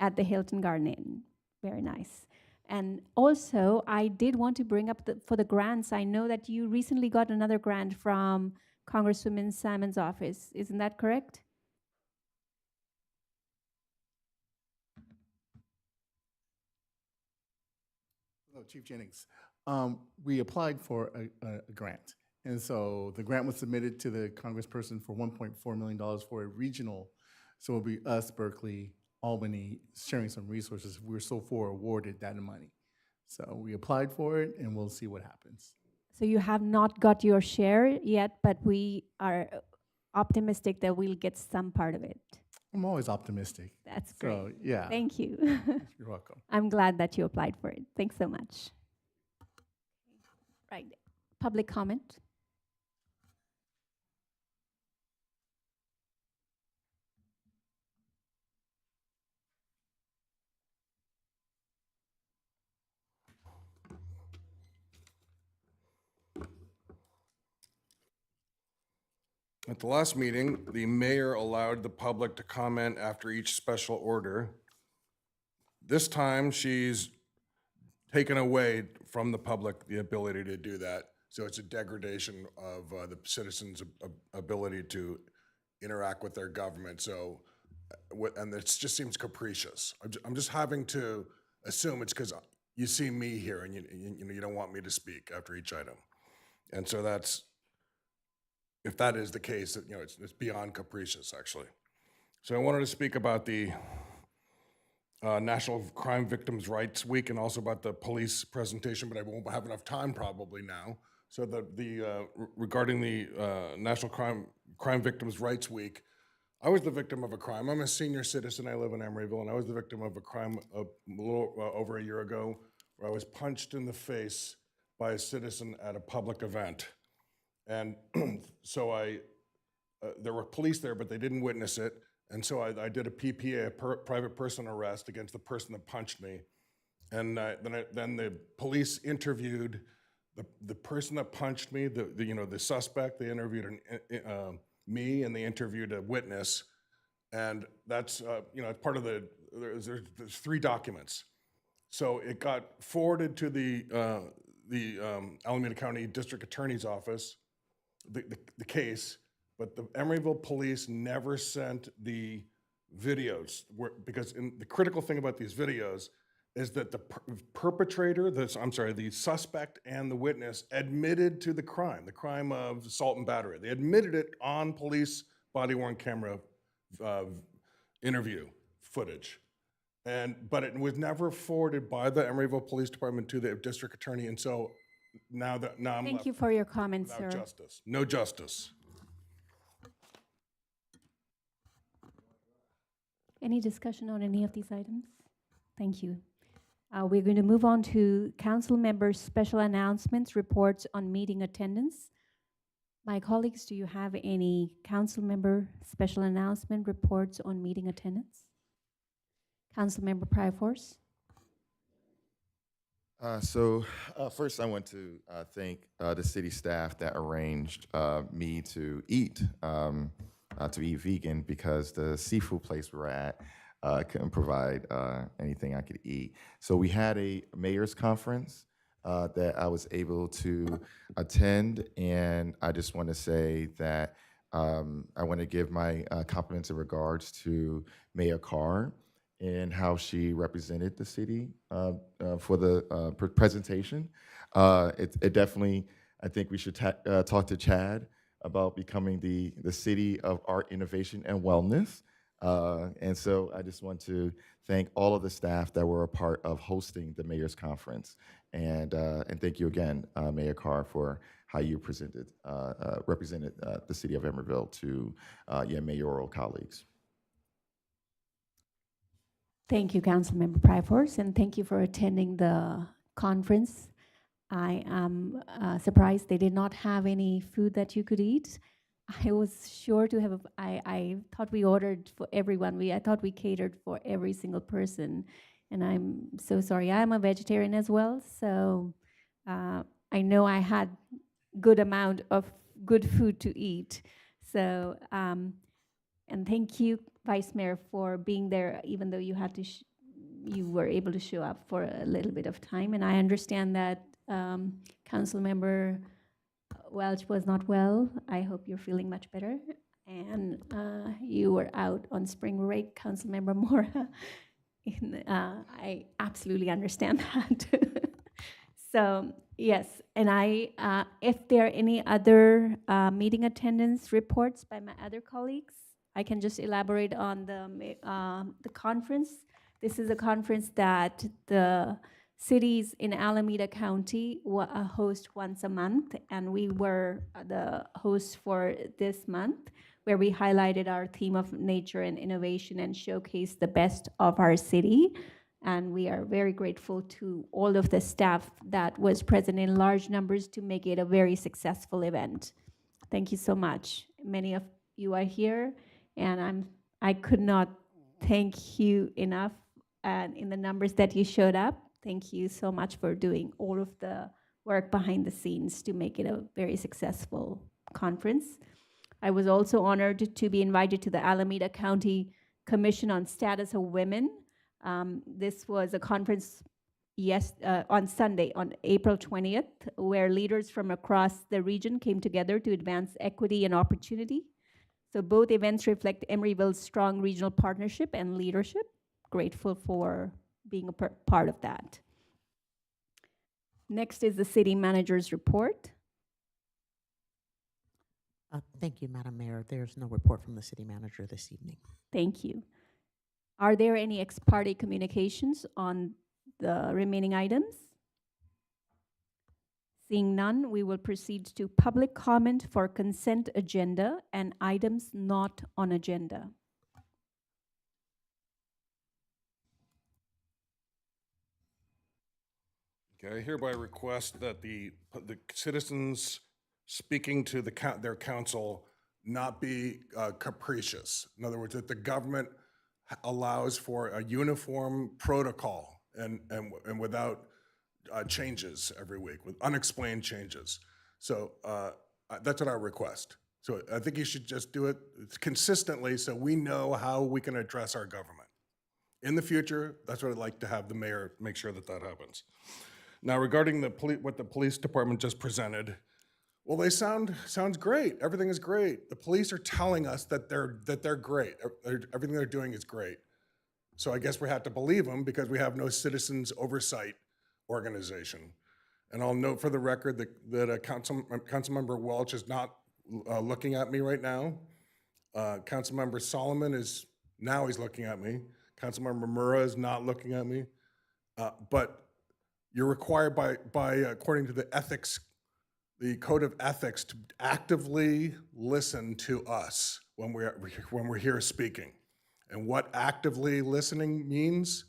at the Hilton Garden Inn. Very nice. And also, I did want to bring up for the grants. I know that you recently got another grant from Congresswoman Simon's office. Isn't that correct? Hello, Chief Jennings. We applied for a grant. And so the grant was submitted to the congressperson for $1.4 million for a regional. So it'll be us, Berkeley, Albany, sharing some resources. We're so far awarded that money. So we applied for it, and we'll see what happens. So you have not got your share yet, but we are optimistic that we'll get some part of it. I'm always optimistic. That's great. So, yeah. Thank you. You're welcome. I'm glad that you applied for it. Thanks so much. Right. Public comment. At the last meeting, the mayor allowed the public to comment after each special order. This time, she's taken away from the public the ability to do that. So it's a degradation of the citizens' ability to interact with their government. So, and it just seems capricious. I'm just having to assume it's because you see me here and you don't want me to speak after each item. And so that's, if that is the case, it's beyond capricious, actually. So I wanted to speak about the National Crime Victims' Rights Week and also about the police presentation, but I won't have enough time probably now. So regarding the National Crime Victims' Rights Week, I was the victim of a crime. I'm a senior citizen. I live in Emeryville, and I was the victim of a crime a little over a year ago where I was punched in the face by a citizen at a public event. And so there were police there, but they didn't witness it. And so I did a PPA, private person arrest, against the person that punched me. And then the police interviewed the person that punched me, the suspect. They interviewed me, and they interviewed a witness. And that's part of there's 3 documents. So it got forwarded to the Alameda County District Attorney's Office, the case. But the Emeryville police never sent the videos because the critical thing about these videos is that the perpetrator, the suspect and the witness admitted to the crime of assault and battery. They admitted it on police body-worn camera interview footage. But it was never forwarded by the Emeryville Police Department to the district attorney. And so now I'm Thank left you for your comments, without sir. justice. No justice. Any discussion on any of these items? Thank you. We're going to move on to council members' special announcements, reports on meeting attendance. My colleagues, do you have any council member special announcement reports on meeting attendance? Council member Pryforce. First, I want to thank the city staff that arranged me to eat vegan, because the seafood place we were at couldn't provide anything I could eat. So we had a mayor's conference that I was able to attend, and I just want to say that I want to give my compliments in regards to Mayor Carr and how she represented the city for the presentation. It definitely, I think we should talk to Chad about becoming the city of art, innovation, and wellness. And so I just want to thank all of the staff that were a part of hosting the mayor's conference. And thank you again, Mayor Carr, for how you represented the city of Emeryville to your mayoral colleagues. Thank you, Councilmember Pryforce, and thank you for attending the conference. I am surprised they did not have any food that you could eat. I was sure to have, I thought we ordered for everyone. I thought we catered for every single person. And I'm so sorry. I'm a vegetarian as well. So I know I had good amount of good food to eat. So, and thank you, Vice Mayor, for being there, even though you had to, you were able to show up for a little bit of time. And I understand that Councilmember Welch was not well. I hope you're feeling much better. And you were out on spring break, Councilmember Mora. I absolutely understand that. So yes, and if there are any other meeting attendance reports by my other colleagues, I can just elaborate on the conference. This is a conference that the cities in Alameda County host once a month, and we were the hosts for this month, where we highlighted our theme of nature and innovation and showcased the best of our city. And we are very grateful to all of the staff that was present in large numbers to make it a very successful event. Thank you so much. Many of you are here, and I could not thank you enough in the numbers that you showed up. Thank you so much for doing all of the work behind the scenes to make it a very successful conference. I was also honored to be invited to the Alameda County Commission on Status of Women. This was a conference on Sunday, on April 20th, where leaders from across the region came together to advance equity and opportunity. So both events reflect Emeryville's strong regional partnership and leadership. Grateful for being a part of that. Next is the city manager's report. Thank you, Madam Mayor. There's no report from the city manager this evening. Thank you. Are there any ex parte communications on the remaining items? Seeing none, we will proceed to public comment for consent agenda and items not on agenda. Okay, I hereby request that the citizens speaking to their council not be capricious. In other words, that the government allows for a uniform protocol and without changes every week, with unexplained changes. So that's what I request. So I think you should just do it consistently so we know how we can address our government. In the future, that's what I'd like to have the mayor make sure that that happens. Now, regarding what the police department just presented, well, they sounds great. Everything is great. The police are telling us that they're great. Everything they're doing is great. So I guess we have to believe them because we have no citizens oversight organization. And I'll note for the record that Councilmember Welch is not looking at me right now. Councilmember Solomon he's looking at me. Councilmember Murrah is not looking at me. But you're required by according to the code of ethics, to actively listen to us when we're here speaking. And what actively listening means,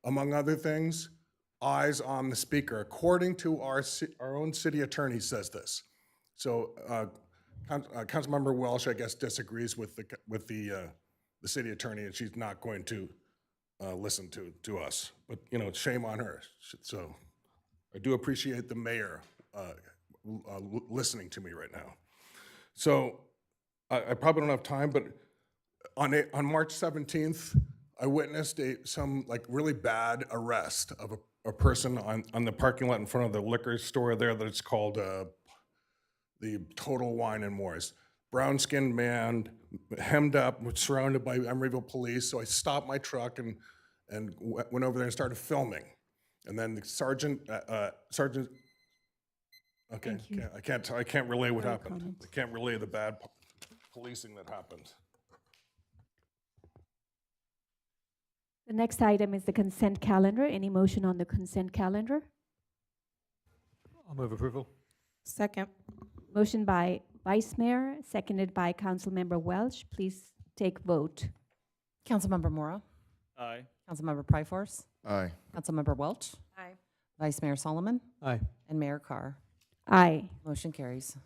among other things, eyes on the speaker. According to our own city attorney says this. So Councilmember Welsh, I guess, disagrees with the city attorney, and she's not going to listen to us. But shame on her. So I do appreciate the mayor listening to me right now. So I probably don't have time, but on March 17th, I witnessed some really bad arrest of a person on the parking lot in front of the liquor store there that's called the Total Wine and More's. Brown-skinned man, hemmed up, surrounded by Emeryville police. So I stopped my truck and went over there and started filming. And then the sergeant, okay, I can't relay what happened. I can't relay the bad policing that happened. The next item is the consent calendar. Any motion on the consent calendar? I'll move approval. Second. Motion by Vice Mayor, seconded by Councilmember Welch. Please take vote. Councilmember Mora, Aye. Councilmember Pryforce, Aye. Councilmember Welch, Aye. Vice Mayor Solomon, Aye. and Mayor Carr. Aye. Motion carries.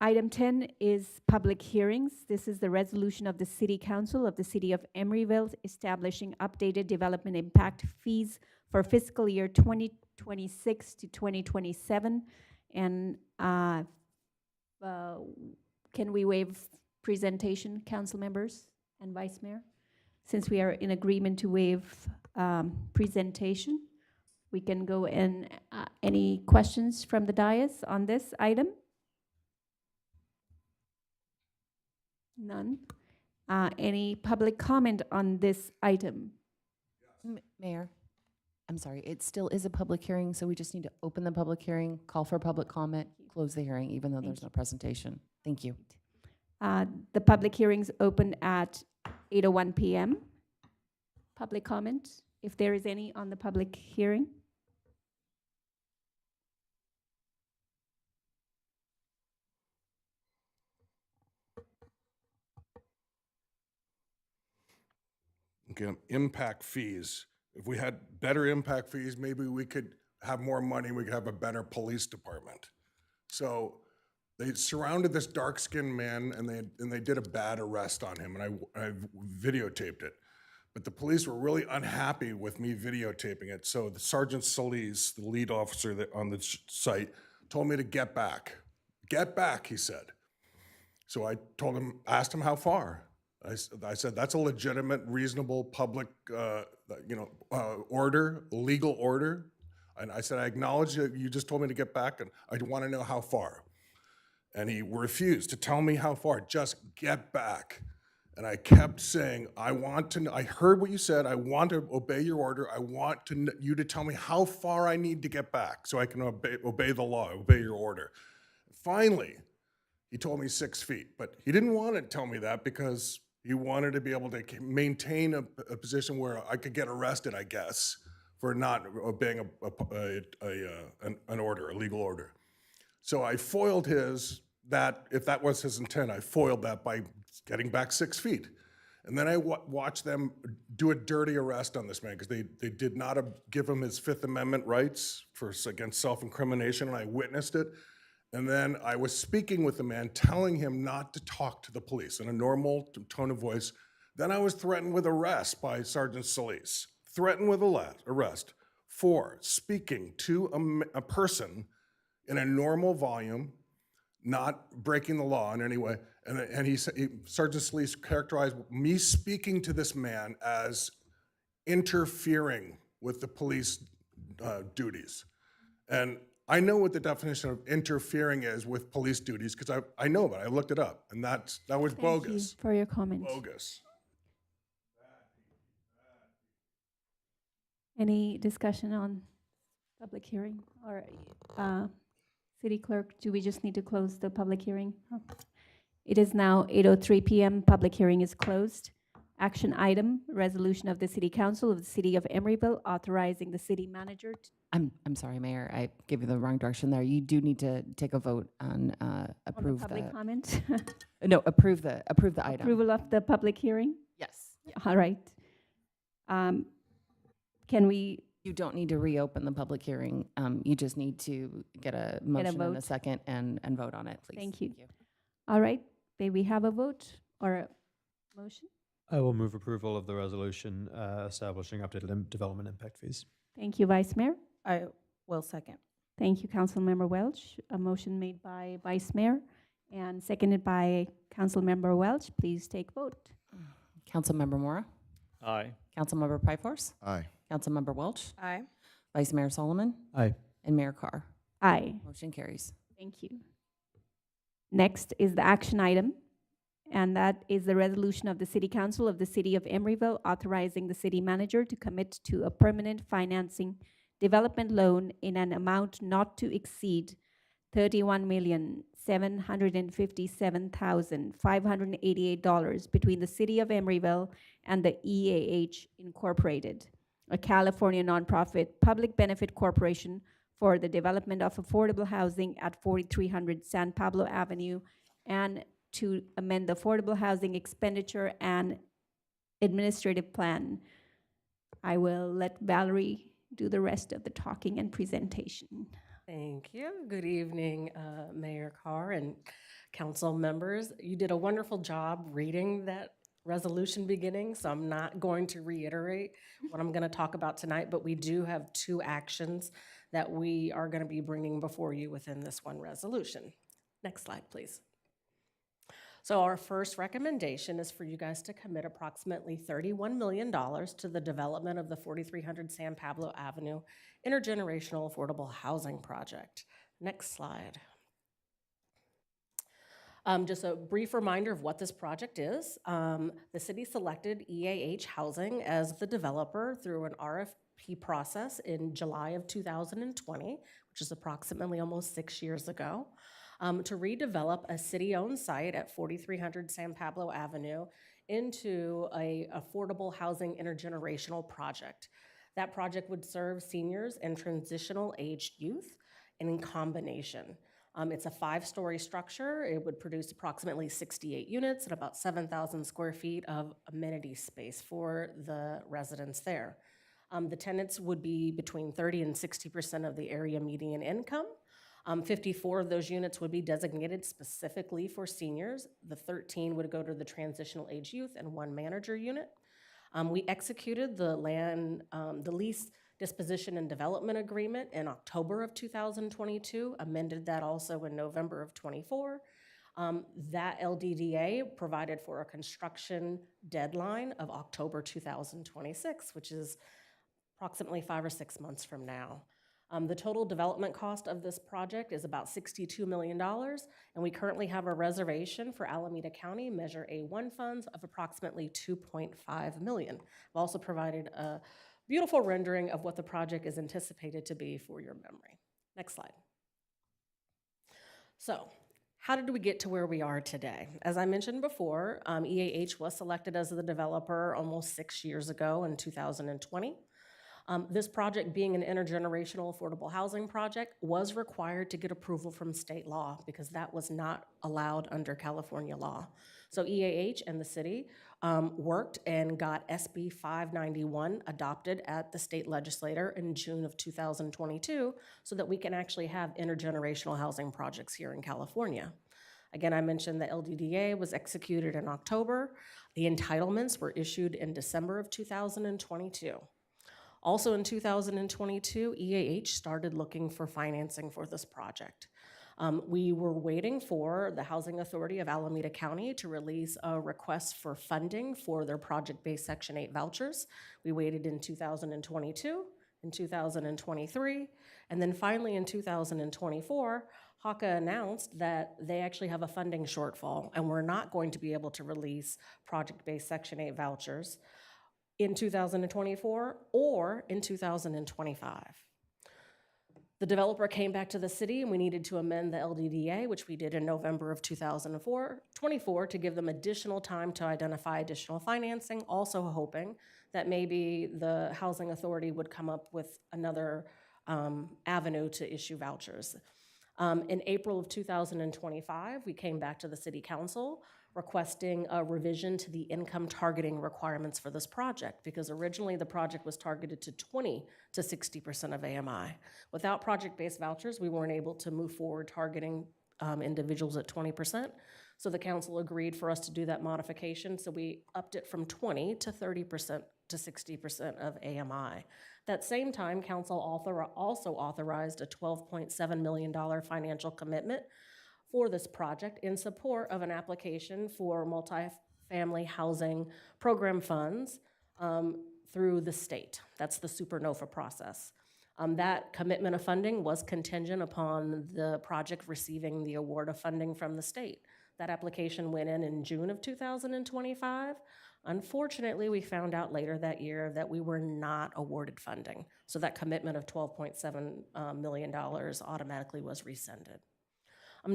Item 10 is public hearings. This is the resolution of the City Council of the City of Emeryville establishing updated development impact fees for fiscal year 2026 to 2027. And can we waive presentation, council members and Vice Mayor? Since we are in agreement to waive presentation, we can go in. Any questions from the dais on this item? None. Any public comment on this item? Mayor, I'm sorry, it still is a public hearing, so we just need to open the public hearing, call for public comment, close the hearing, even though there's no presentation. Thank you. The public hearings open at 8:01 p.m. Public comment, if there is any on the public hearing. Okay, impact fees. If we had better impact fees, maybe we could have more money, we could have a better police department. So they surrounded this dark-skinned man and they did a bad arrest on him, and I videotaped it. But the police were really unhappy with me videotaping it, so the Sergeant Solis, the lead officer on the site, told me to get back. Get back, he said. So I asked him how far. I said, that's a legitimate, reasonable public, order, legal order. And I said, I acknowledge that you just told me to get back, and I want to know how far. And he refused to tell me how far, just get back. And I kept saying, I heard what you said, I want to obey your order, I want you to tell me how far I need to get back so I can obey the law, obey your order. Finally, he told me 6 feet, but he didn't want to tell me that because he wanted to be able to maintain a position where I could get arrested, I guess, for not obeying an order, a legal order. So I foiled if that was his intent, I foiled that by getting back 6 feet. And then I watched them do a dirty arrest on this man because they did not give him his Fifth Amendment rights against self-incrimination, and I witnessed it. And then I was speaking with the man, telling him not to talk to the police in a normal tone of voice. Then I was threatened with arrest by Sergeant Solis, threatened with arrest for speaking to a person in a normal volume, not breaking the law in any way. And Sergeant Solis characterized me speaking to this man as interfering with the police duties. And I know what the definition of interfering is with police duties because I know it. I looked it up, and that was bogus. Thank you for your comment. Bogus. Any discussion on public hearing? Or City Clerk, do we just need to close the public hearing? Oh. It is now 8:03 p.m. Public hearing is closed. Action item, resolution of the City Council of the City of Emeryville authorizing the city manager to I'm sorry, Mayor, I gave you the wrong direction there. You do need to take a vote on approve public comment. no, approve the item. Approval of the public hearing? Yes. All right. Can we? You don't need to reopen the public hearing. You just need to get a motion and a vote. second and vote on it, please. Thank you. All right. May we have a vote or a motion? I will move approval of the resolution establishing updated development impact fees. Thank you, Vice Mayor. I will second. Thank you, Councilmember Welch. A motion made by Vice Mayor and seconded by Councilmember Welch. Please take vote. Councilmember Mora, Aye. Councilmember Pryforce, Aye. Councilmember Welch, Aye. Vice Mayor Solomon, Aye. and Mayor Carr. Aye. Motion carries. Thank you. Next is the action item, and that is the resolution of the City Council of the City of Emeryville authorizing the city manager to commit to a permanent financing development loan in an amount not to exceed $31,757,588 between the City of Emeryville and the EAH Incorporated, a California nonprofit public benefit corporation for the development of affordable housing at 4300 San Pablo Avenue, and to amend the affordable housing expenditure and administrative plan. I will let Valerie do the rest of the talking and presentation. Thank you. Good evening, Mayor Carr and council members. You did a wonderful job reading that resolution beginning, so I'm not going to reiterate what I'm going to talk about tonight, but we do have 2 actions that we are going to be bringing before you within this one resolution. Next slide, please. So our first recommendation is for you guys to commit approximately $31 million to the development of the 4300 San Pablo Avenue Intergenerational Affordable Housing Project. Next slide. Just a brief reminder of what this project is. The city selected EAH Housing as the developer through an RFP process in July of 2020, which is approximately almost 6 years ago. To redevelop a city-owned site at 4300 San Pablo Avenue into an affordable housing intergenerational project. That project would serve seniors and transitional aged youth in combination. It's a 5-story structure. It would produce approximately 68 units and about 7,000 square feet of amenity space for the residents there. The tenants would be between 30 and 60% of the area median income. 54 of those units would be designated specifically for seniors. The 13 would go to the transitional age youth and 1 manager unit. We executed the lease disposition and development agreement in October of 2022, amended that also in November of 24. That LDDA provided for a construction deadline of October 2026, which is approximately 5 or 6 months from now. The total development cost of this project is about $62 million, and we currently have a reservation for Alameda County Measure A1 funds of approximately $2.5 million. I've also provided a beautiful rendering of what the project is anticipated to be for your memory. Next slide. So, how did we get to where we are today? As I mentioned before, EAH was selected as the developer almost 6 years ago in 2020. This project, being an intergenerational affordable housing project, was required to get approval from state law because that was not allowed under California law. So EAH and the city worked and got SB 591 adopted at the state legislature in June of 2022 so that we can actually have intergenerational housing projects here in California. Again, I mentioned the LDDA was executed in October. The entitlements were issued in December of 2022. Also in 2022, EAH started looking for financing for this project. We were waiting for the Housing Authority of Alameda County to release a request for funding for their project-based Section 8 vouchers. We waited in 2022, in 2023, and then finally in 2024, HACA announced that they actually have a funding shortfall and we're not going to be able to release project-based Section 8 vouchers in 2024 or in 2025. The developer came back to the city and we needed to amend the LDDA, which we did in November of 2024 to give them additional time to identify additional financing, also hoping that maybe the Housing Authority would come up with another avenue to issue vouchers. In April of 2025, we came back to the City Council requesting a revision to the income targeting requirements for this project because originally the project was targeted to 20 to 60% of AMI. Without project-based vouchers, we weren't able to move forward targeting individuals at 20%. So the council agreed for us to do that modification. So we upped it from 20 to 30% to 60% of AMI. That same time, council also authorized a $12.7 million financial commitment for this project in support of an application for multifamily housing program funds through the state. That's the Supernova process. That commitment of funding was contingent upon the project receiving the award of funding from the state. That application went in June of 2025. Unfortunately, we found out later that year that we were not awarded funding. So that commitment of $12.7 million automatically was rescinded.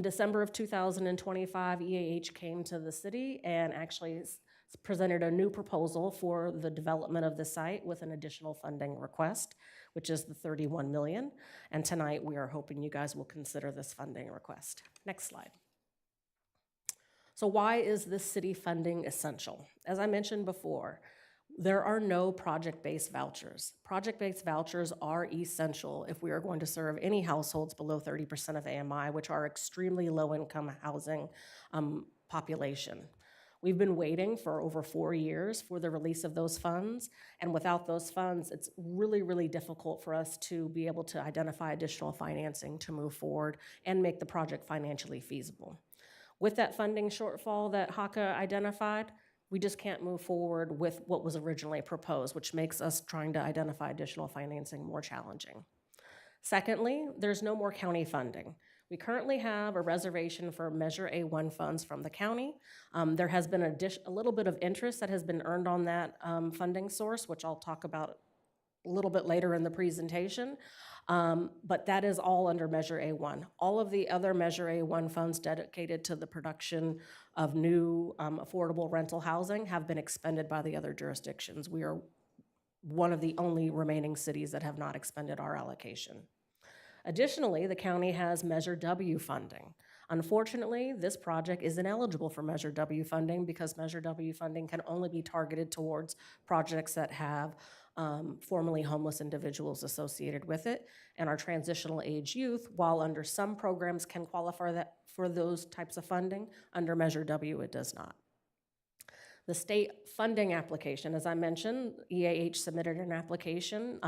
December of 2025, EAH came to the city and actually presented a new proposal for the development of the site with an additional funding request, which is the $31 million. And tonight we are hoping you guys will consider this funding request. Next slide. So why is this city funding essential? As I mentioned before, there are no project-based vouchers. Project-based vouchers are essential if we are going to serve any households below 30% of AMI, which are extremely low-income housing population. We've been waiting for over 4 years for the release of those funds, and without those funds, it's really, really difficult for us to be able to identify additional financing to move forward and make the project financially feasible. With that funding shortfall that HACA identified, we just can't move forward with what was originally proposed, which makes us trying to identify additional financing more challenging. Secondly, there's no more county funding. We currently have a reservation for Measure A1 funds from the county. There has been a little bit of interest that has been earned on that funding source, which I'll talk about a little bit later in the presentation. But that is all under Measure A1. All of the other Measure A1 funds dedicated to the production of new affordable rental housing have been expended by the other jurisdictions. We are one of the only remaining cities that have not expended our allocation. Additionally, the county has Measure W funding. Unfortunately, this project isn't eligible for Measure W funding because Measure W funding can only be targeted towards projects that have formerly homeless individuals associated with it, and our transitional age youth, while under some programs can qualify for those types of funding, under Measure W it does not. The state funding application, as I mentioned, EAH submitted an application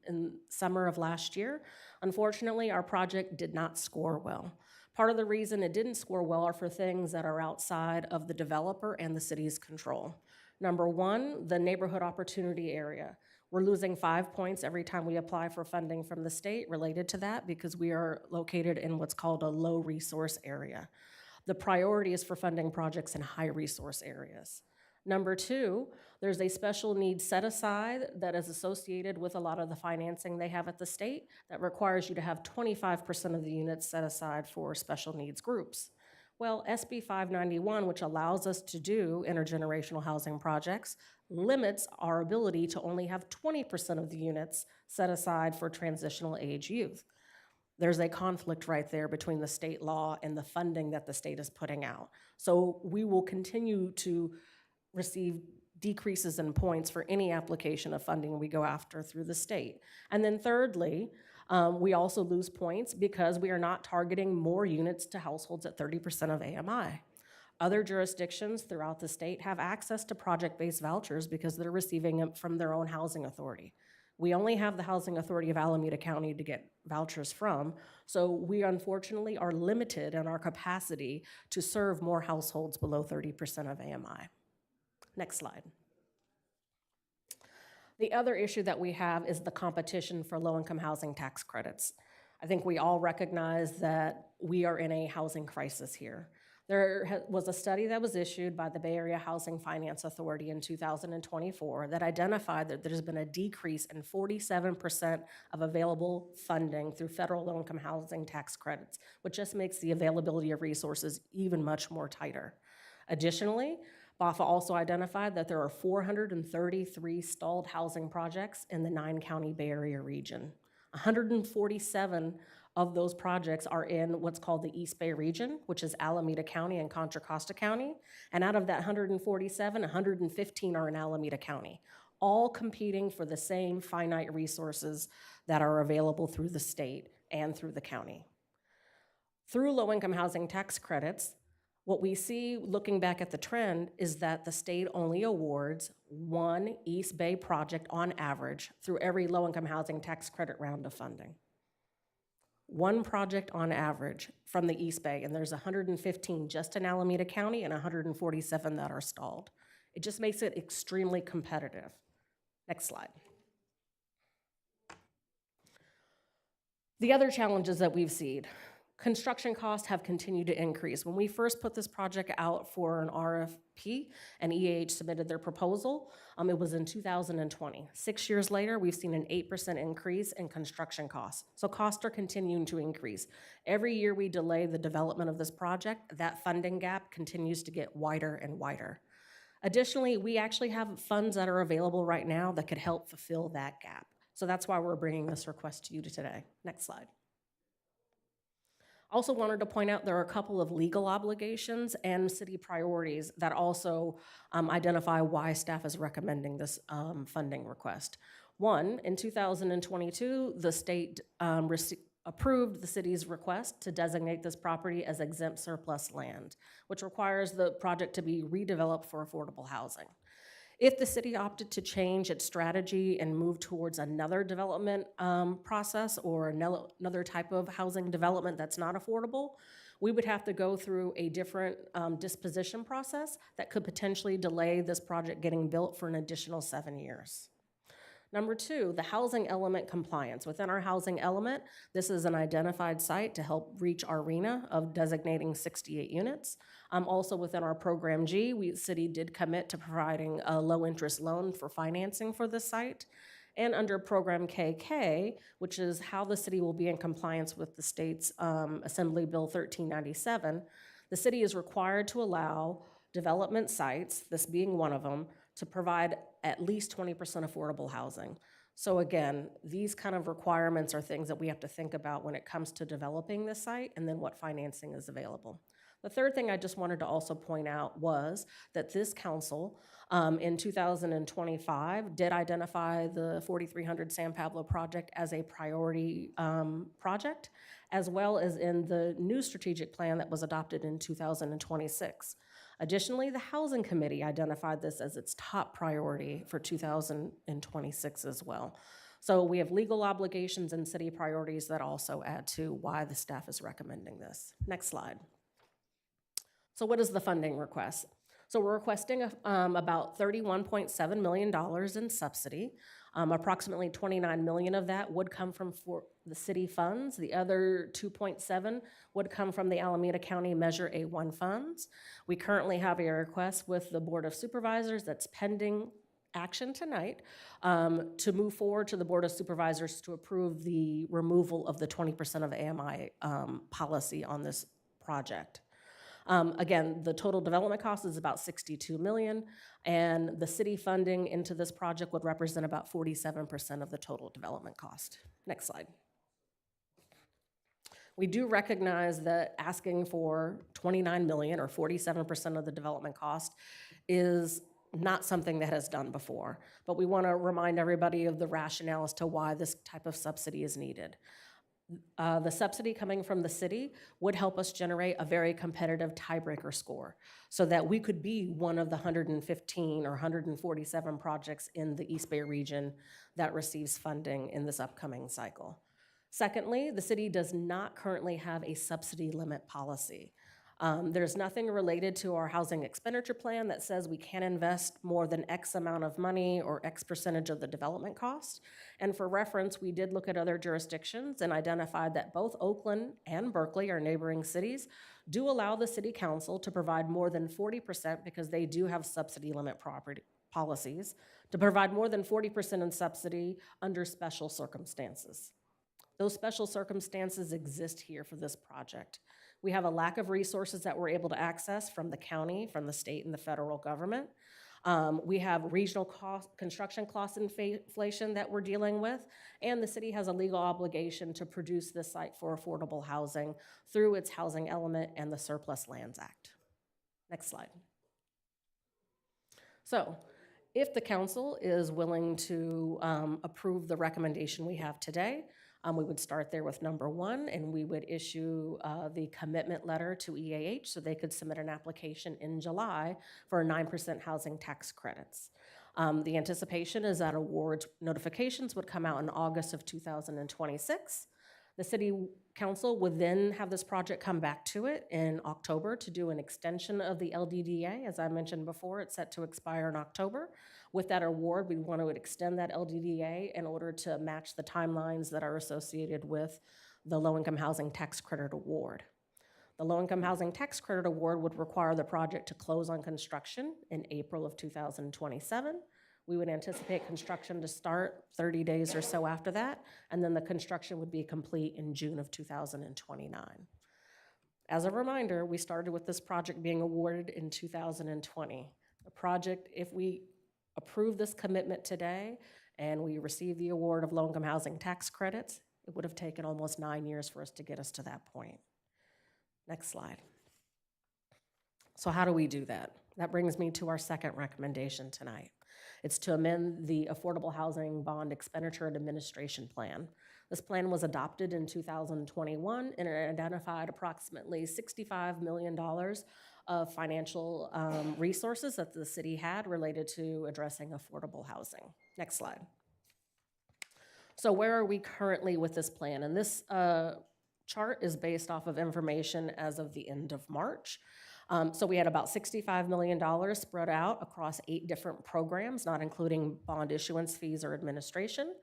in summer of last year. Unfortunately, our project did not score well. Part of the reason it didn't score well are for things that are outside of the developer and the city's control. Number one, the neighborhood opportunity area. We're losing 5 points every time we apply for funding from the state related to that because we are located in what's called a low resource area. The priority is for funding projects in high resource areas. Number two, there's a special needs set aside that is associated with a lot of the financing they have at the state that requires you to have 25% of the units set aside for special needs groups. Well, SB 591, which allows us to do intergenerational housing projects, limits our ability to only have 20% of the units set aside for transitional age youth. There's a conflict right there between the state law and the funding that the state is putting out. So we will continue to receive decreases in points for any application of funding we go after through the state. And then thirdly, we also lose points because we are not targeting more units to households at 30% of AMI. Other jurisdictions throughout the state have access to project-based vouchers because they're receiving them from their own housing authority. We only have the Housing Authority of Alameda County to get vouchers from, so we unfortunately are limited in our capacity to serve more households below 30% of AMI. Next slide. The other issue that we have is the competition for low-income housing tax credits. I think we all recognize that we are in a housing crisis here. There was a study that was issued by the Bay Area Housing Finance Authority in 2024 that identified that there's been a decrease in 47% of available funding through federal low-income housing tax credits, which just makes the availability of resources even much more tighter. Additionally, BAFA also identified that there are 433 stalled housing projects in the 9-county Bay Area region. 147 of those projects are in what's called the East Bay region, which is Alameda County and Contra Costa County. And out of that 147, 115 are in Alameda County, all competing for the same finite resources that are available through the state and through the county. Through low-income housing tax credits, what we see looking back at the trend is that the state only awards one East Bay project on average through every low-income housing tax credit round of funding. One project on average from the East Bay, and there's 115 just in Alameda County and 147 that are stalled. It just makes it extremely competitive. Next slide. The other challenges that we've seen. Construction costs have continued to increase. When we first put this project out for an RFP and EAH submitted their proposal, it was in 2020. 6 years later, we've seen an 8% increase in construction costs. So costs are continuing to increase. Every year we delay the development of this project, that funding gap continues to get wider and wider. Additionally, we actually have funds that are available right now that could help fulfill that gap. So that's why we're bringing this request to you today. Next slide. Also wanted to point out there are a couple of legal obligations and city priorities that also identify why staff is recommending this funding request. One, in 2022, the state approved the city's request to designate this property as exempt surplus land, which requires the project to be redeveloped for affordable housing. If the city opted to change its strategy and move towards another development process or another type of housing development that's not affordable, we would have to go through a different disposition process that could potentially delay this project getting built for an additional 7 years. Number two, the housing element compliance. Within our housing element, this is an identified site to help reach our RENA of designating 68 units. Also within our Program G, the city did commit to providing a low interest loan for financing for this site. And under Program KK, which is how the city will be in compliance with the state's Assembly Bill 1397, the city is required to allow development sites, this being one of them, to provide at least 20% affordable housing. So again, these kind of requirements are things that we have to think about when it comes to developing this site and then what financing is available. The third thing I just wanted to also point out was that this council in 2025 did identify the 4300 San Pablo project as a priority project, as well as in the new strategic plan that was adopted in 2026. Additionally, the Housing Committee identified this as its top priority for 2026 as well. So we have legal obligations and city priorities that also add to why the staff is recommending this. Next slide. So what is the funding request? So we're requesting about $31.7 million in subsidy. Approximately 29 million of that would come from the city funds. The other 2.7 would come from the Alameda County Measure A1 funds. We currently have a request with the Board of Supervisors that's pending action tonight to move forward to the Board of Supervisors to approve the removal of the 20% of AMI policy on this project. Again, the total development cost is about 62 million, and the city funding into this project would represent about 47% of the total development cost. Next slide. We do recognize that asking for 29 million or 47% of the development cost is not something that has done before, but we want to remind everybody of the rationale as to why this type of subsidy is needed. The subsidy coming from the city would help us generate a very competitive tiebreaker score so that we could be one of the 115 or 147 projects in the East Bay region that receives funding in this upcoming cycle. Secondly, the city does not currently have a subsidy limit policy. There's nothing related to our housing expenditure plan that says we can invest more than X amount of money or X percentage of the development cost. And for reference, we did look at other jurisdictions and identified that both Oakland and Berkeley, our neighboring cities, do allow the city council to provide more than 40% because they do have subsidy limit property policies, to provide more than 40% in subsidy under special circumstances. Those special circumstances exist here for this project. We have a lack of resources that we're able to access from the county, from the state, and the federal government. We have regional construction cost inflation that we're dealing with, and the city has a legal obligation to produce this site for affordable housing through its housing element and the Surplus Lands Act. Next slide. So, if the council is willing to approve the recommendation we have today, we would start there with number 1, and we would issue the commitment letter to EAH so they could submit an application in July for 9% housing tax credits. The anticipation is that award notifications would come out in August of 2026. The city council would then have this project come back to it in October to do an extension of the LDDA. As I mentioned before, it's set to expire in October. With that award, we want to extend that LDDA in order to match the timelines that are associated with the low-income housing tax credit award. The low-income housing tax credit award would require the project to close on construction in April of 2027. We would anticipate construction to start 30 days or so after that, and then the construction would be complete in June of 2029. As a reminder, we started with this project being awarded in 2020. The project, if we approve this commitment today and we receive the award of low-income housing tax credits, it would have taken almost 9 years for us to get us to that point. Next slide. So how do we do that? That brings me to our second recommendation tonight. It's to amend the Affordable Housing Bond Expenditure and Administration Plan. This plan was adopted in 2021 and it identified approximately $65 million of financial resources that the city had related to addressing affordable housing. Next slide. So where are we currently with this plan? And this chart is based off of information as of the end of March. So we had about $65 million spread out across 8 different programs, not including bond issuance fees or administration.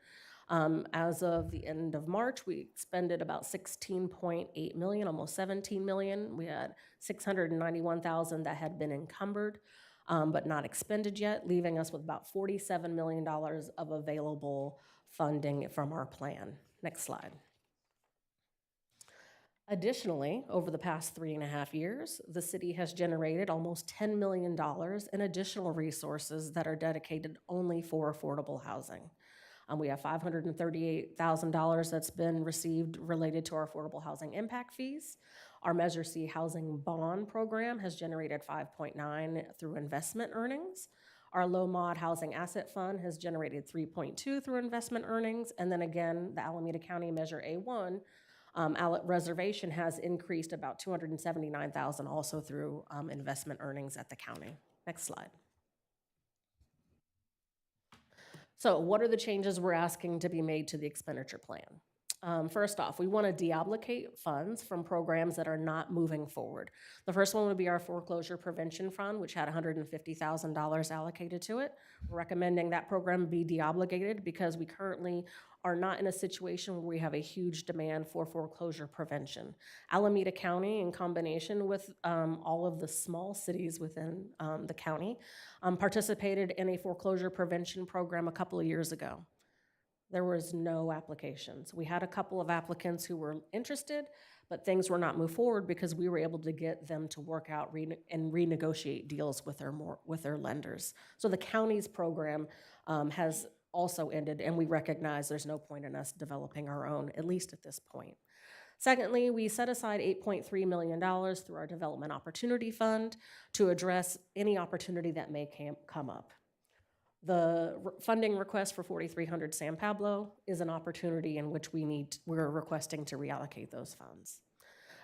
As of the end of March, we expended about $16.8 million, almost $17 million. We had $691,000 that had been encumbered, but not expended yet, leaving us with about $47 million of available funding from our plan. Next slide. Additionally, over the past 3.5 years, the city has generated almost $10 million in additional resources that are dedicated only for affordable housing. We have $538,000 that's been received related to our affordable housing impact fees. Our Measure C housing bond program has generated 5.9 through investment earnings. Our low mod housing asset fund has generated 3.2 through investment earnings. And then again, the Alameda County Measure A1 reservation has increased about $279,000 also through investment earnings at the county. Next slide. So what are the changes we're asking to be made to the expenditure plan? First off, we want to deobligate funds from programs that are not moving forward. The first one would be our foreclosure prevention fund, which had $150,000 allocated to it. We're recommending that program be deobligated because we currently are not in a situation where we have a huge demand for foreclosure prevention. Alameda County, in combination with all of the small cities within the county, participated in a foreclosure prevention program a couple of years ago. There was no applications. We had a couple of applicants who were interested, but things were not moved forward because we were able to get them to work out and renegotiate deals with their lenders. So the county's program has also ended, and we recognize there's no point in us developing our own, at least at this point. Secondly, we set aside $8.3 million through our Development Opportunity Fund to address any opportunity that may come up. The funding request for 4300 San Pablo is an opportunity in which we're requesting to reallocate those funds.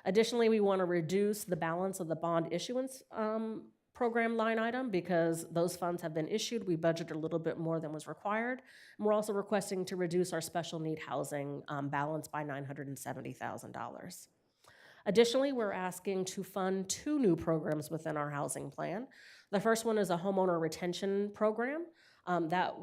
Additionally, we want to reduce the balance of the bond issuance program line item because those funds have been issued. We budgeted a little bit more than was required. And we're also requesting to reduce our special need housing balance by $970,000. Additionally, we're asking to fund 2 new programs within our housing plan. The first one is a homeowner retention program that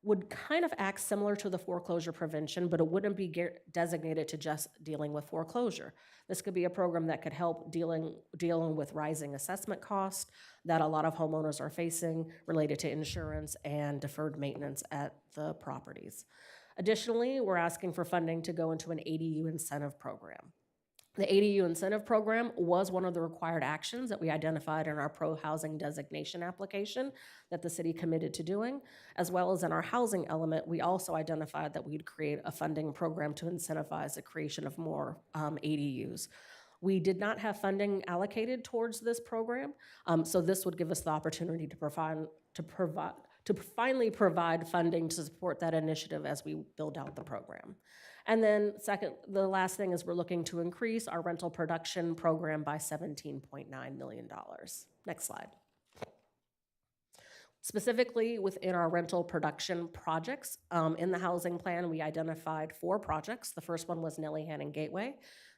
would kind of act similar to the foreclosure prevention, but it wouldn't be designated to just dealing with foreclosure. This could be a program that could help dealing with rising assessment costs that a lot of homeowners are facing related to insurance and deferred maintenance at the properties. Additionally, we're asking for funding to go into an ADU incentive program. The ADU incentive program was one of the required actions that we identified in our pro-housing designation application that the city committed to doing, as well as in our housing element, we also identified that we'd create a funding program to incentivize the creation of more ADUs. We did not have funding allocated towards this program, so this would give us the opportunity to finally provide funding to support that initiative as we build out the program. And then second, the last thing is we're looking to increase our rental production program by $17.9 million. Next slide. Specifically within our rental production projects, in the housing plan, we identified 4 projects. The first one was Nellie Hannon Gateway.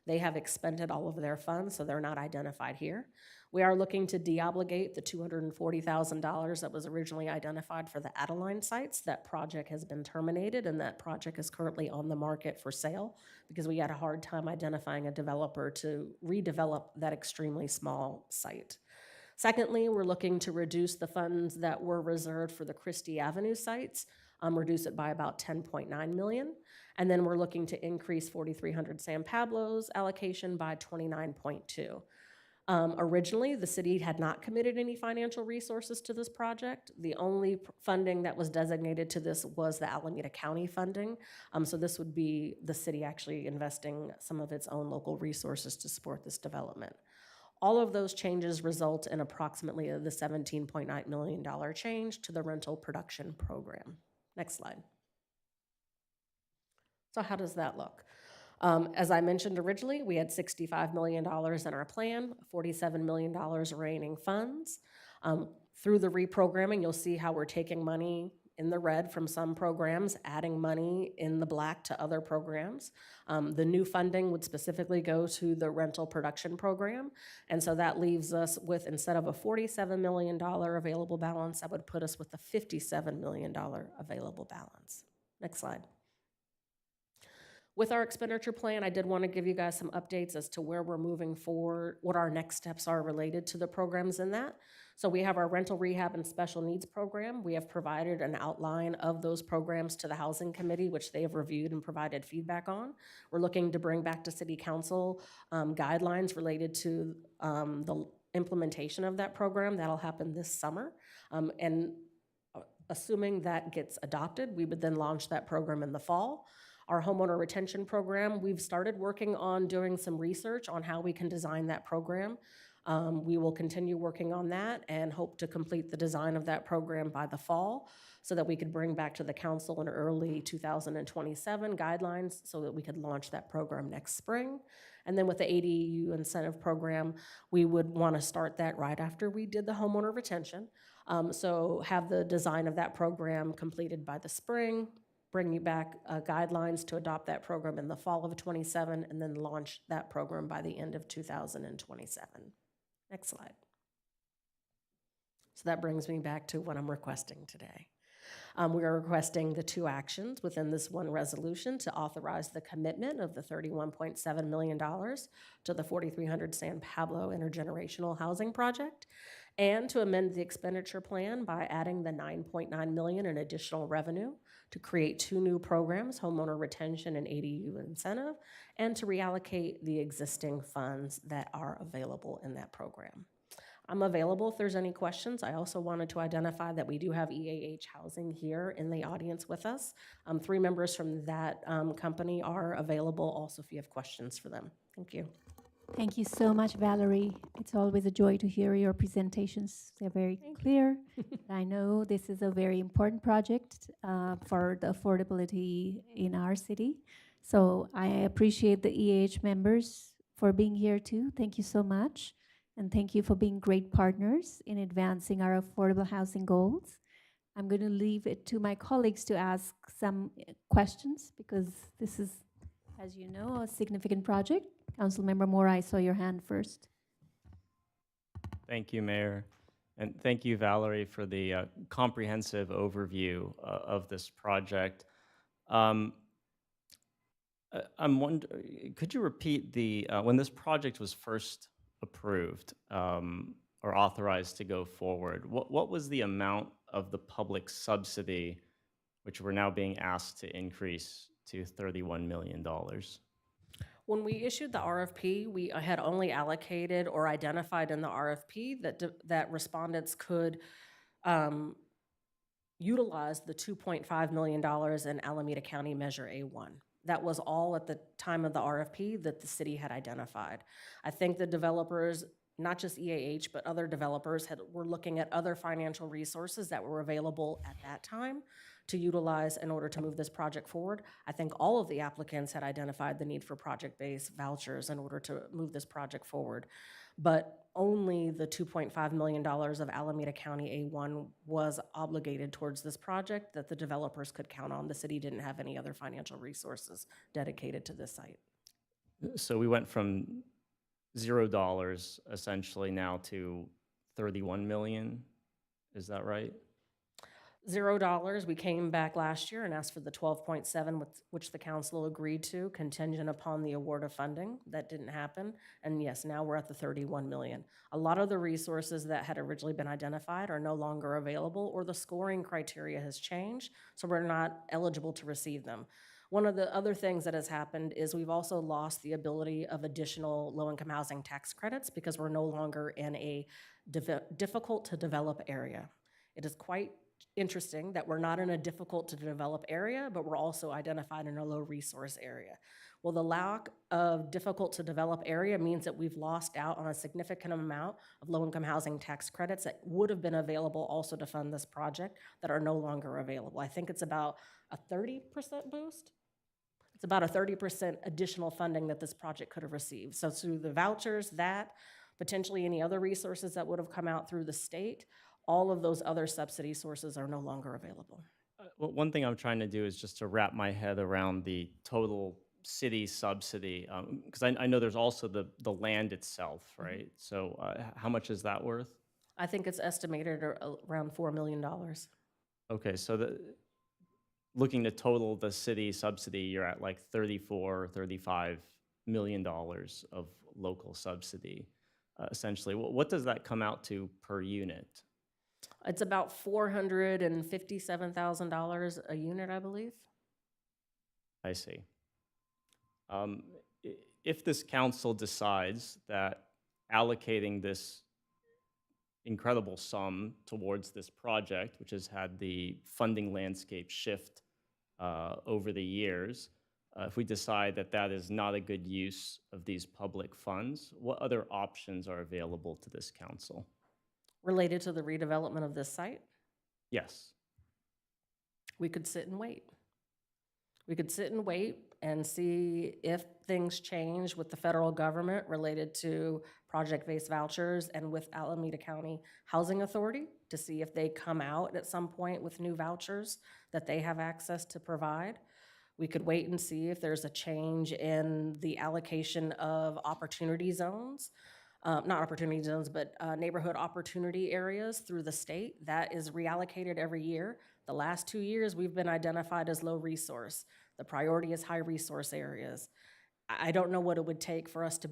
They have expended all of their funds, so they're not identified here. We are looking to deobligate the $240,000 that was originally identified for the Adeline sites. That project has been terminated, and that project is currently on the market for sale because we had a hard time identifying a developer to redevelop that extremely small site. Secondly, we're looking to reduce the funds that were reserved for the Christie Avenue sites, reduce it by about $10.9 million. And then we're looking to increase 4300 San Pablo's allocation by $29.2. Originally, the city had not committed any financial resources to this project. The only funding that was designated to this was the Alameda County funding. So this would be the city actually investing some of its own local resources to support this development. All of those changes result in approximately the $17.9 million change to the rental production program. Next slide. So how does that look? As I mentioned originally, we had $65 million in our plan, $47 million remaining funds. Through the reprogramming, you'll see how we're taking money in the red from some programs, adding money in the black to other programs. The new funding would specifically go to the rental production program. And so that leaves us with, instead of a $47 million available balance, that would put us with a $57 million available balance. Next slide. With our expenditure plan, I did want to give you guys some updates as to where we're moving forward, what our next steps are related to the programs in that. So we have our rental rehab and special needs program. We have provided an outline of those programs to the Housing Committee, which they have reviewed and provided feedback on. We're looking to bring back to City Council guidelines related to the implementation of that program. That'll happen this summer. And assuming that gets adopted, we would then launch that program in the fall. Our homeowner retention program, we've started working on doing some research on how we can design that program. We will continue working on that and hope to complete the design of that program by the fall so that we could bring back to the council in early 2027 guidelines so that we could launch that program next spring. And then with the ADU incentive program, we would want to start that right after we did the homeowner retention. So have the design of that program completed by the spring, bring you back guidelines to adopt that program in the fall of '27, and then launch that program by the end of 2027. Next slide. So that brings me back to what I'm requesting today. We are requesting the two actions within this one resolution to authorize the commitment of the $31.7 million to the 4300 San Pablo Intergenerational Housing Project, and to amend the expenditure plan by adding the $9.9 million in additional revenue to create two new programs, homeowner retention and ADU incentive, and to reallocate the existing funds that are available in that program. I'm available if there's any questions. I also wanted to identify that we do have EAH Housing here in the audience with us. 3 members from that company are available also if you have questions for them. Thank you. Thank you so much, Valerie. It's always a joy to hear your presentations. They're very clear. I know this is a very important project for the affordability in our city. So I appreciate the EAH members for being here too. Thank you so much. And thank you for being great partners in advancing our affordable housing goals. I'm going to leave it to my colleagues to ask some questions because this is, as you know, a significant project. Councilmember Moore, I saw your hand first. Thank you, Mayor. And thank you, Valerie, for the comprehensive overview of this project. I'm wondering, could you repeat when this project was first approved or authorized to go forward, what was the amount of the public subsidy, which we're now being asked to increase to $31 million? When we issued the RFP, we had only allocated or identified in the RFP that respondents could utilize the $2.5 million in Alameda County Measure A1. That was all at the time of the RFP that the city had identified. I think the developers, not just EAH, but other developers were looking at other financial resources that were available at that time to utilize in order to move this project forward. I think all of the applicants had identified the need for project-based vouchers in order to move this project forward. But only the $2.5 million of Alameda County A1 was obligated towards this project that the developers could count on. The city didn't have any other financial resources dedicated to this site. So we went from $0 essentially now to 31 million. Is that right? $0. We came back last year and asked for the 12.7, which the council agreed to, contingent upon the award of funding. That didn't happen. And yes, now we're at the 31 million. A lot of the resources that had originally been identified are no longer available, or the scoring criteria has changed, so we're not eligible to receive them. One of the other things that has happened is we've also lost the ability of additional low-income housing tax credits because we're no longer in a difficult to develop area. It is quite interesting that we're not in a difficult to develop area, but we're also identified in a low resource area. Well, the lack of difficult to develop area means that we've lost out on a significant amount of low-income housing tax credits that would have been available also to fund this project that are no longer available. I think it's about a 30% boost. It's about a 30% additional funding that this project could have received. So through the vouchers, that, potentially any other resources that would have come out through the state, all of those other subsidy sources are no longer available. Well, one thing I'm trying to do is just to wrap my head around the total city subsidy, because I know there's also the land itself, right? So how much is that worth? I think it's estimated around $4 million. Okay, so looking to total the city subsidy, you're at like $35 million of local subsidy, essentially. What does that come out to per unit? It's about $457,000 a unit, I believe. I see. If this council decides that allocating this incredible sum towards this project, which has had the funding landscape shift over the years, if we decide that that is not a good use of these public funds, what other options are available to this council? Related to the redevelopment of this site? Yes. We could sit and wait. We could sit and wait and see if things change with the federal government related to project-based vouchers and with Alameda County Housing Authority to see if they come out at some point with new vouchers that they have access to provide. We could wait and see if there's a change in the allocation of opportunity zones, not opportunity zones, but neighborhood opportunity areas through the state. That is reallocated every year. The last 2 years, we've been identified as low resource. The priority is high resource areas. I don't know what it would take for us to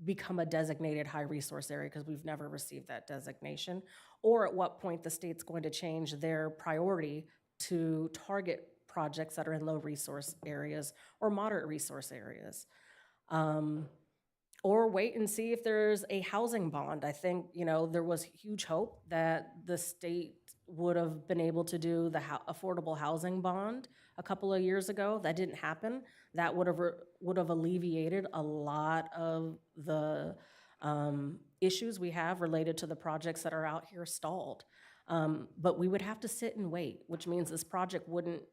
become a designated high resource area because we've never received that designation, or at what point the state's going to change their priority to target projects that are in low resource areas or moderate resource areas. Or wait and see if there's a housing bond. I think, there was huge hope that the state would have been able to do the affordable housing bond a couple of years ago. That didn't happen. That would have alleviated a lot of the issues we have related to the projects that are out here stalled. But we would have to sit and wait, which means this project wouldn't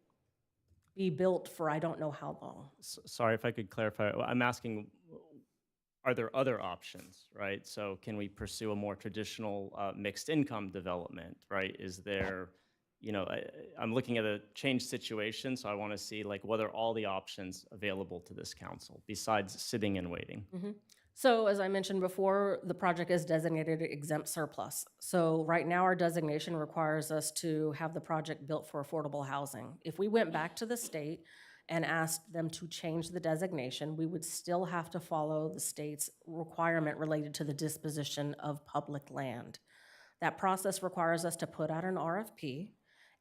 be built for I don't know how long. Sorry if I could clarify. I'm asking, are there other options, right? So can we pursue a more traditional mixed income development, right? Is there, I'm looking at a changed situation, so I want to see what are all the options available to this council besides sitting and waiting? So as I mentioned before, the project is designated exempt surplus. So right now our designation requires us to have the project built for affordable housing. If we went back to the state and asked them to change the designation, we would still have to follow the state's requirement related to the disposition of public land. That process requires us to put out an RFP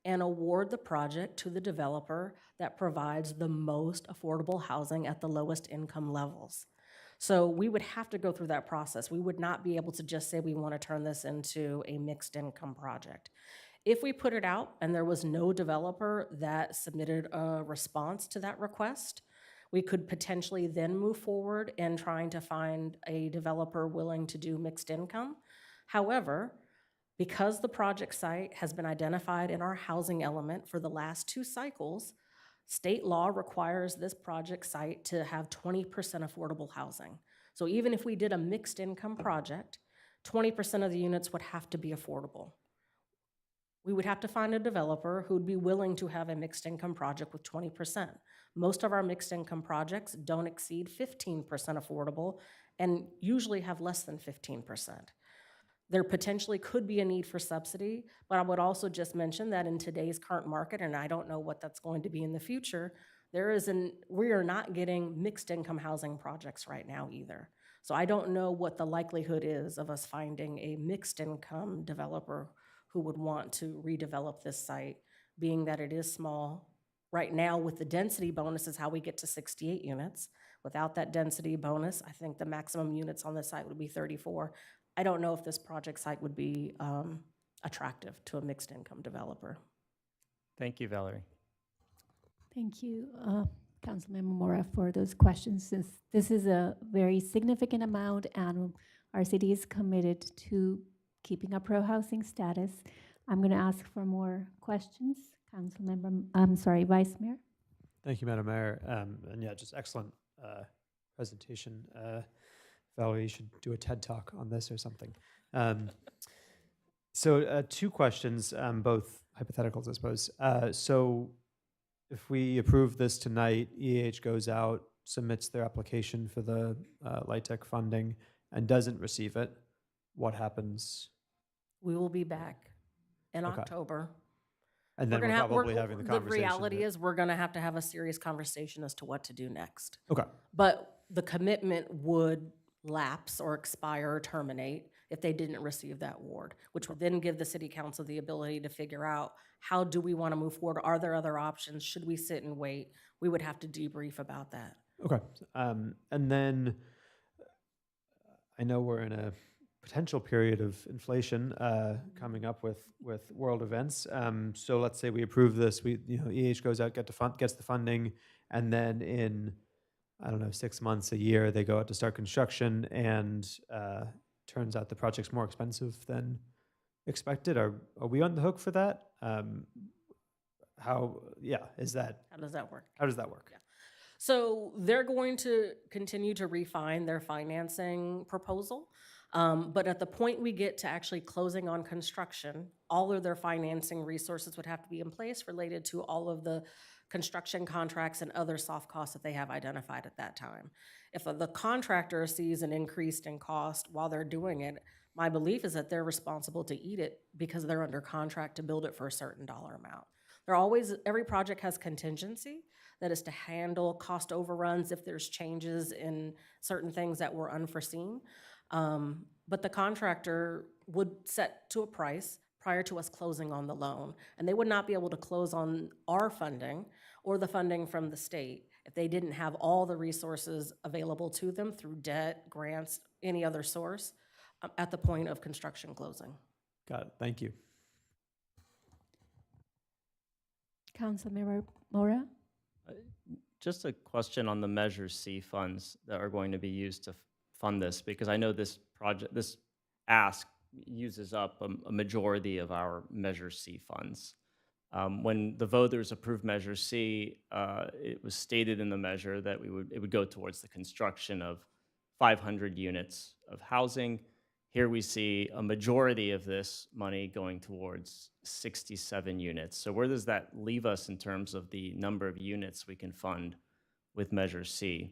and award the project to the developer that provides the most affordable housing at the lowest income levels. So we would have to go through that process. We would not be able to just say we want to turn this into a mixed income project. If we put it out and there was no developer that submitted a response to that request, we could potentially then move forward in trying to find a developer willing to do mixed income. However, because the project site has been identified in our housing element for the last 2 cycles, state law requires this project site to have 20% affordable housing. So even if we did a mixed income project, 20% of the units would have to be affordable. We would have to find a developer who would be willing to have a mixed income project with 20%. Most of our mixed income projects don't exceed 15% affordable and usually have less than 15%. There potentially could be a need for subsidy, but I would also just mention that in today's current market, and I don't know what that's going to be in the future, we are not getting mixed income housing projects right now either. So I don't know what the likelihood is of us finding a mixed income developer who would want to redevelop this site, being that it is small. Right now, with the density bonus is how we get to 68 units. Without that density bonus, I think the maximum units on this site would be 34. I don't know if this project site would be attractive to a mixed income developer. Thank you, Valerie. Thank you, Councilmember Mora, for those questions. Since this is a very significant amount and our city is committed to keeping a pro-housing status, I'm going to ask for more questions. Vice Mayor. Thank you, Madam Mayor. And yeah, just excellent presentation. Valerie, you should do a TED Talk on this or something. So 2 questions, both hypotheticals, I suppose. So if we approve this tonight, EAH goes out, submits their application for the LIHTC funding, and doesn't receive it. What happens? We will be back in Okay. October. And then we're probably having the conversation. The reality is we're going to have a serious conversation as to what to do next. Okay. But the commitment would lapse or expire or terminate if they didn't receive that award, which would then give the city council the ability to figure out how do we want to move forward? Are there other options? Should we sit and wait? We would have to debrief about that. Okay. And then I know we're in a potential period of inflation coming up with world events. So let's say we approve this, EH goes out, gets the funding, and then in, 6 months, a year, they go out to start construction, and turns out the project's more expensive than expected. Are we on the hook for that? How does that work? How does that work? Yeah. So they're going to continue to refine their financing proposal. But at the point we get to actually closing on construction, all of their financing resources would have to be in place related to all of the construction contracts and other soft costs that they have identified at that time. If the contractor sees an increase in cost while they're doing it, my belief is that they're responsible to eat it because they're under contract to build it for a certain dollar amount. Every project has contingency that is to handle cost overruns if there's changes in certain things that were unforeseen. But the contractor would set to a price prior to us closing on the loan. And they would not be able to close on our funding or the funding from the state if they didn't have all the resources available to them through debt, grants, any other source at the point of construction closing. Got it. Thank you. Councilmember Mora? Just a question on the Measure C funds that are going to be used to fund this, because I know this project, this ask uses up a majority of our Measure C funds. When the voters approved Measure C, it was stated in the measure that it would go towards the construction of 500 units of housing. Here we see a majority of this money going towards 67 units. So where does that leave us in terms of the number of units we can fund with Measure C?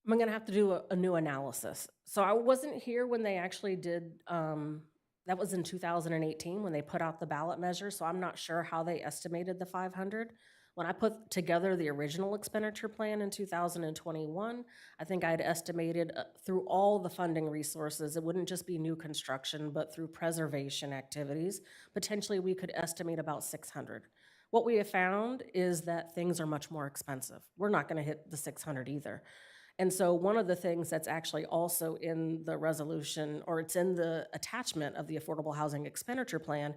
I'm gonna have to do a new analysis. So I wasn't here when they actually did, that was in 2018 when they put out the ballot measure, so I'm not sure how they estimated the 500. When I put together the original expenditure plan in 2021, I think I'd estimated through all the funding resources, it wouldn't just be new construction, but through preservation activities, potentially we could estimate about 600. What we have found is that things are much more expensive. We're not gonna hit the 600 either. And so one of the things that's actually also in the resolution, or it's in the attachment of the Affordable Housing Expenditure Plan,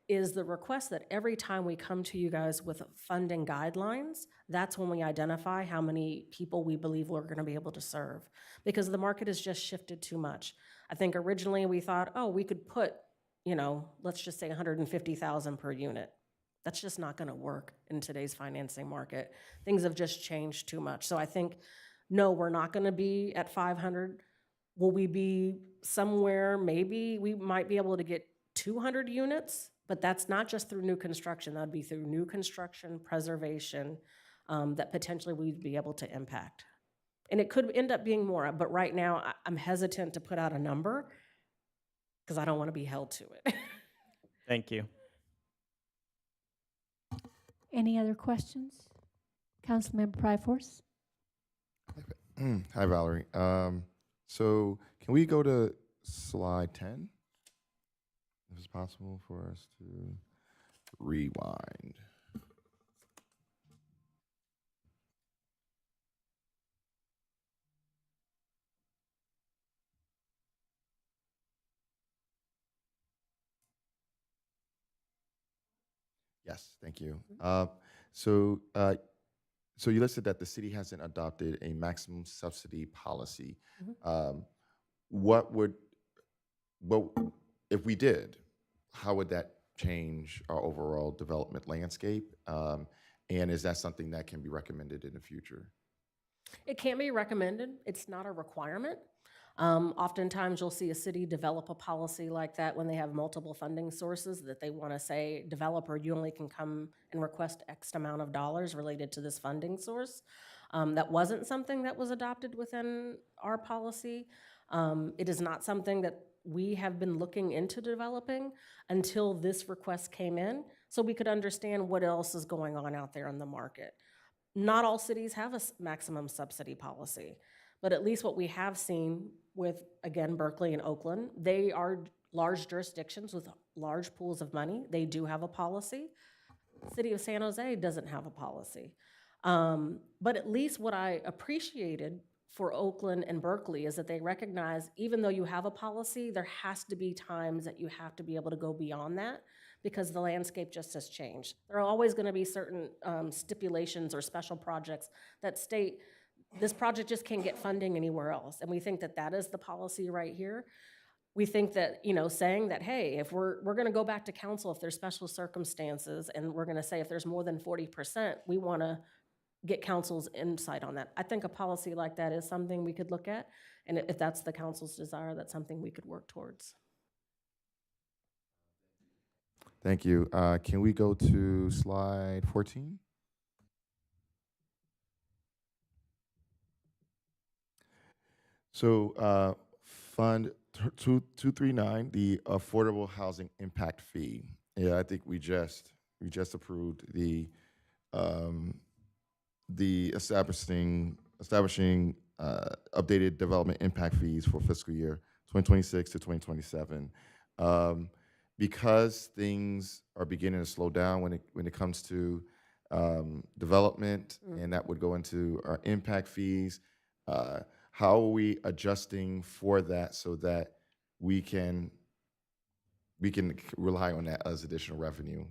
is the request that every time we come to you guys with funding guidelines, that's when we identify how many people we believe we're gonna be able to serve. Because the market has just shifted too much. I think originally we thought, oh, we could put, let's just say 150,000 per unit. That's just not gonna work in today's financing market. Things have just changed too much. So I think, no, we're not gonna be at 500. Will we be somewhere, maybe we might be able to get 200 units? But that's not just through new construction, that'd be through new construction, preservation, that potentially we'd be able to impact. And it could end up being more, but right now I'm hesitant to put out a number because I don't want to be held to it. Thank you. Any other questions? Councilmember Pryforce? Hi, Valerie. So can we go to slide 10? If it's possible for us to rewind. Yes, thank you. So you listed that the city hasn't adopted a maximum subsidy policy. What if we did? How would that change our overall development landscape? And is that something that can be recommended in the future? It can be recommended. It's not a requirement. Oftentimes, you'll see a city develop a policy like that when they have multiple funding sources that they want to say, developer, you only can come and request X amount of dollars related to this funding source. That wasn't something that was adopted within our policy. It is not something that we have been looking into developing until this request came in, so we could understand what else is going on out there in the market. Not all cities have a maximum subsidy policy, but at least what we have seen with, again, Berkeley and Oakland, they are large jurisdictions with large pools of money. They do have a policy. The city of San Jose doesn't have a policy. But at least what I appreciated for Oakland and Berkeley is that they recognize, even though you have a policy, there has to be times that you have to be able to go beyond that because the landscape just has changed. There are always gonna be certain stipulations or special projects that state this project just can't get funding anywhere else. And we think that that is the policy right here. We think that, saying that, hey, if we're gonna go back to council if there's special circumstances and we're gonna say if there's more than 40%, we wanna get council's insight on that. I think a policy like that is something we could look at, and if that's the council's desire, that's something we could work towards. Thank you. Can we go to slide 14? So, Fund 239, the Affordable Housing Impact Fee. Yeah, I think we just approved the establishing updated development impact fees for fiscal year 2026 to 2027. Because things are beginning to slow down when it comes to development, and that would go into our impact fees. How are we adjusting for that so that we can rely on that as additional revenue?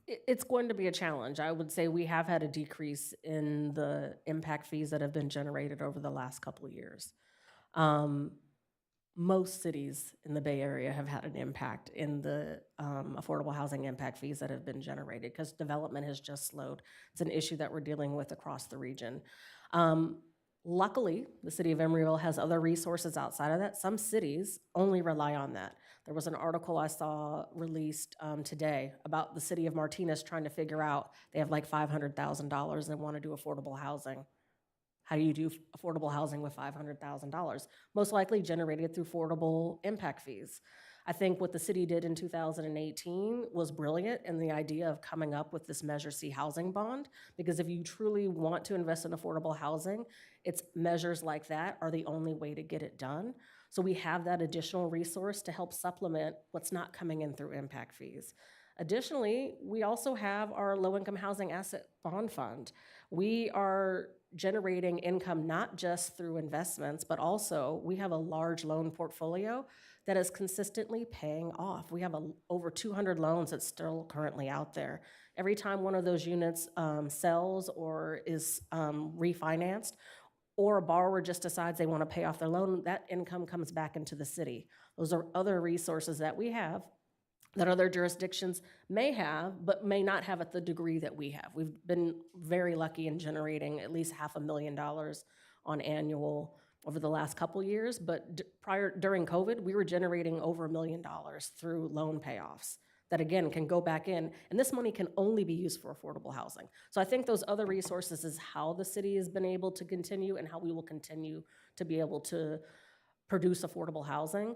It's going to be a challenge. I would say we have had a decrease in the impact fees that have been generated over the last couple of years. Most cities in the Bay Area have had an impact in the affordable housing impact fees that have been generated because development has just slowed. It's an issue that we're dealing with across the region. Luckily, the city of Emeryville has other resources outside of that. Some cities only rely on that. There was an article I saw released today about the city of Martinez trying to figure out, they have like $500,000 and want to do affordable housing. How do you do affordable housing with $500,000? Most likely generated through affordable impact fees. I think what the city did in 2018 was brilliant in the idea of coming up with this Measure C housing bond, because if you truly want to invest in affordable housing, it's measures like that are the only way to get it done. So we have that additional resource to help supplement what's not coming in through impact fees. Additionally, we also have our low-income housing asset bond fund. We are generating income not just through investments, but also we have a large loan portfolio that is consistently paying off. We have over 200 loans that's still currently out there. Every time one of those units sells or is refinanced, or a borrower just decides they want to pay off their loan, that income comes back into the city. Those are other resources that we have that other jurisdictions may have, but may not have at the degree that we have. We've been very lucky in generating at least $500,000 on annual over the last couple years, but during COVID, we were generating over $1 million through loan payoffs that again can go back in, and this money can only be used for affordable housing. So I think those other resources is how the city has been able to continue and how we will continue to be able to produce affordable housing.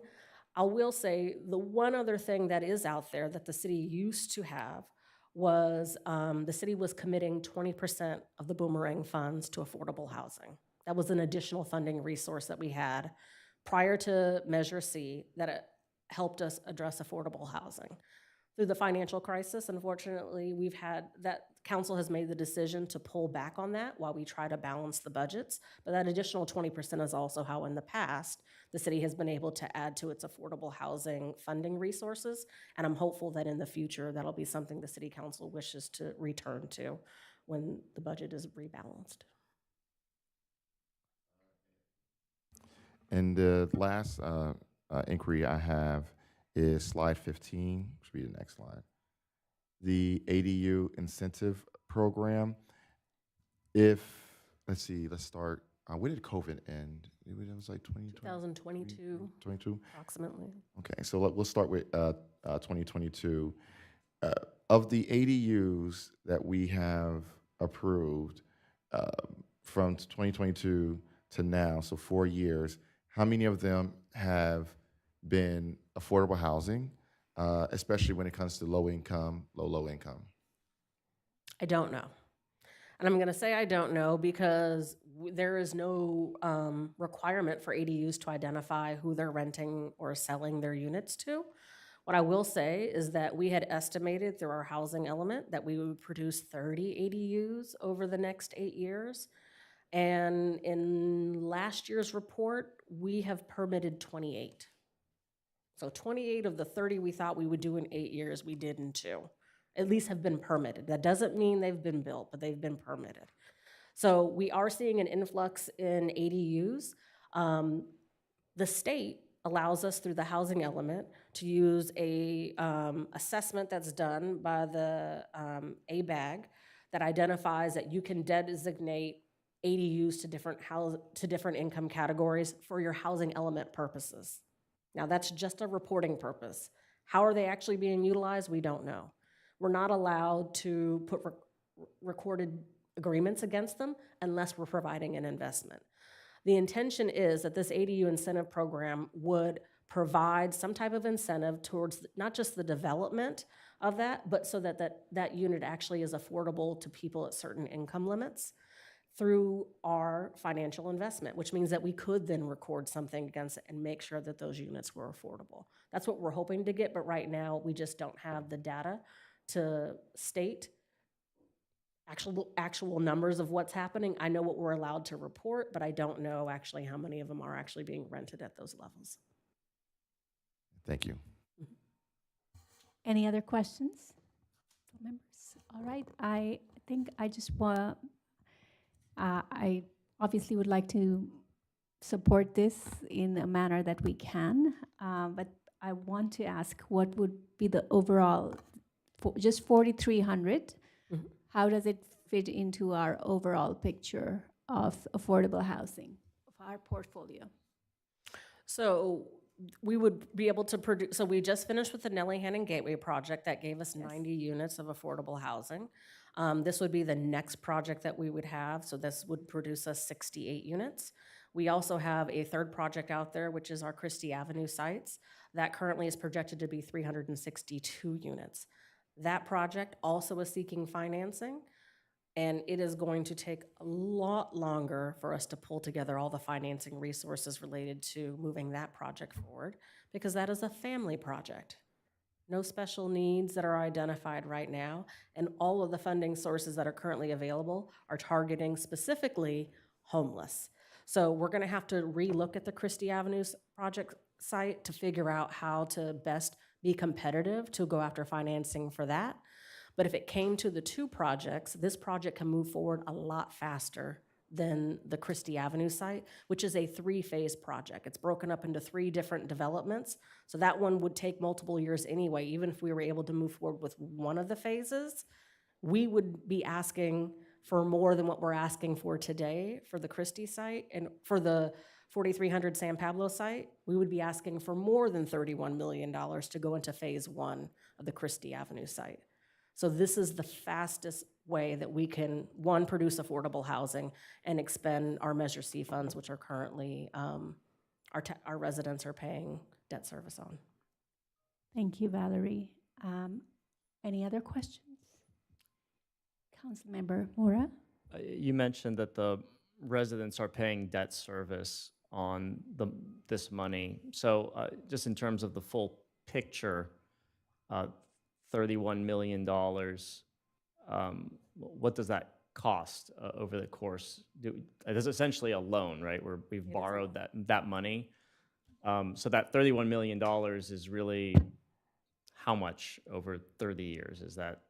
I will say the one other thing that is out there that the city used to have was the city was committing 20% of the boomerang funds to affordable housing. That was an additional funding resource that we had prior to Measure C that helped us address affordable housing. Through the financial crisis, unfortunately, we've had that council has made the decision to pull back on that while we try to balance the budgets. But that additional 20% is also how in the past, the city has been able to add to its affordable housing funding resources. And I'm hopeful that in the future, that'll be something the city council wishes to return to when the budget is rebalanced. And the last inquiry I have is slide 15, should be the next slide. The ADU incentive program. Let's start, when did COVID end? It was like 2022. 22? Approximately. Okay, so we'll start with 2022. Of the ADUs that we have approved from 2022 to now, so 4 years, how many of them have been affordable housing, especially when it comes to low income? I don't know. And I'm going to say I don't know because there is no requirement for ADUs to identify who they're renting or selling their units to. What I will say is that we had estimated through our housing element that we would produce 30 ADUs over the next 8 years. And in last year's report, we have permitted 28. So 28 of the 30 we thought we would do in 8 years, we did in 2. At least have been permitted. That doesn't mean they've been built, but they've been permitted. So we are seeing an influx in ADUs. The state allows us through the housing element to use a assessment that's done by the ABAG that identifies that you can designate ADUs to different income categories for your housing element purposes. Now, that's just a reporting purpose. How are they actually being utilized? We don't know. We're not allowed to put recorded agreements against them unless we're providing an investment. The intention is that this ADU incentive program would provide some type of incentive towards not just the development of that, but so that that unit actually is affordable to people at certain income limits through our financial investment, which means that we could then record something against it and make sure that those units were affordable. That's what we're hoping to get, but right now we just don't have the data to state actual numbers of what's happening. I know what we're allowed to report, but I don't know actually how many of them are actually being rented at those levels. Thank you. Any other questions from members? All right, I think I just want, I obviously would like to support this in a manner that we can, but I want to ask what would be the overall, just 4,300, how does it fit into our overall picture of affordable housing, of our portfolio? So we would be able to produce, so we just finished with the Nellie Hannon Gateway project that gave us 90 units of affordable housing. This would be the next project that we would have, so this would produce us 68 units. We also have a third project out there, which is our Christie Avenue sites. That currently is projected to be 362 units. That project also is seeking financing, and it is going to take a lot longer for us to pull together all the financing resources related to moving that project forward, because that is a family project. No special needs that are identified right now, and all of the funding sources that are currently available are targeting specifically homeless. So we're gonna have to relook at the Christie Avenue project site to figure out how to best be competitive to go after financing for that. But if it came to the two projects, this project can move forward a lot faster than the Christie Avenue site, which is a 3-phase project. It's broken up into 3 different developments. So that one would take multiple years anyway. Even if we were able to move forward with one of the phases, we would be asking for more than what we're asking for today for the Christie site. And for the 4300 San Pablo site, we would be asking for more than $31 million to go into phase 1 of the Christie Avenue site. So this is the fastest way that we can, one, produce affordable housing and expend our Measure C funds, which are currently, our residents are paying debt service on. Thank you, Valerie. Any other questions? Councilmember Mora? You mentioned that the residents are paying debt service on this money. So just in terms of the full picture, $31 million, what does that cost over the course? It is essentially a loan, right? Where we've borrowed that money. So that $31 million is really how much over 30 years? Is that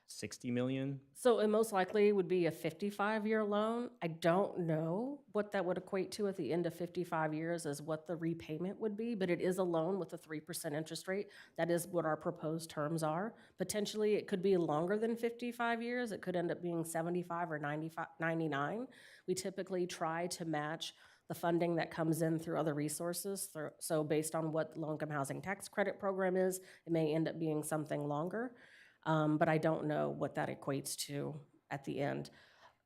60 million? So it most likely would be a 55-year loan. I don't know what that would equate to at the end of 55 years as what the repayment would be, but it is a loan with a 3% interest rate. That is what our proposed terms are. Potentially, it could be longer than 55 years. It could end up being 75 or 99. We typically try to match the funding that comes in through other resources. So based on what the low-income housing tax credit program is, it may end up being something longer. But I don't know what that equates to at the end.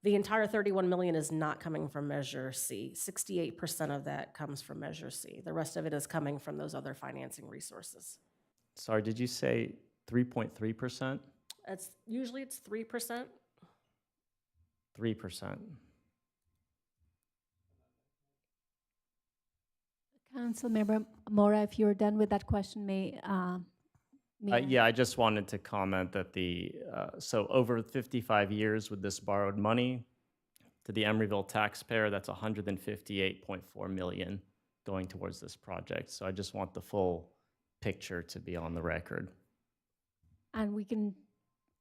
The entire $31 million is not coming from Measure C. 68% of that comes from Measure C. The rest of it is coming from those other financing resources. Sorry, did you say 3.3%? Usually it's 3%. 3%. Councilmember Mora, if you're done with that question, yeah, I just wanted to comment that so over 55 years with this borrowed money to the Emeryville taxpayer, that's $158.4 million going towards this project. So I just want the full picture to be on the record. And we can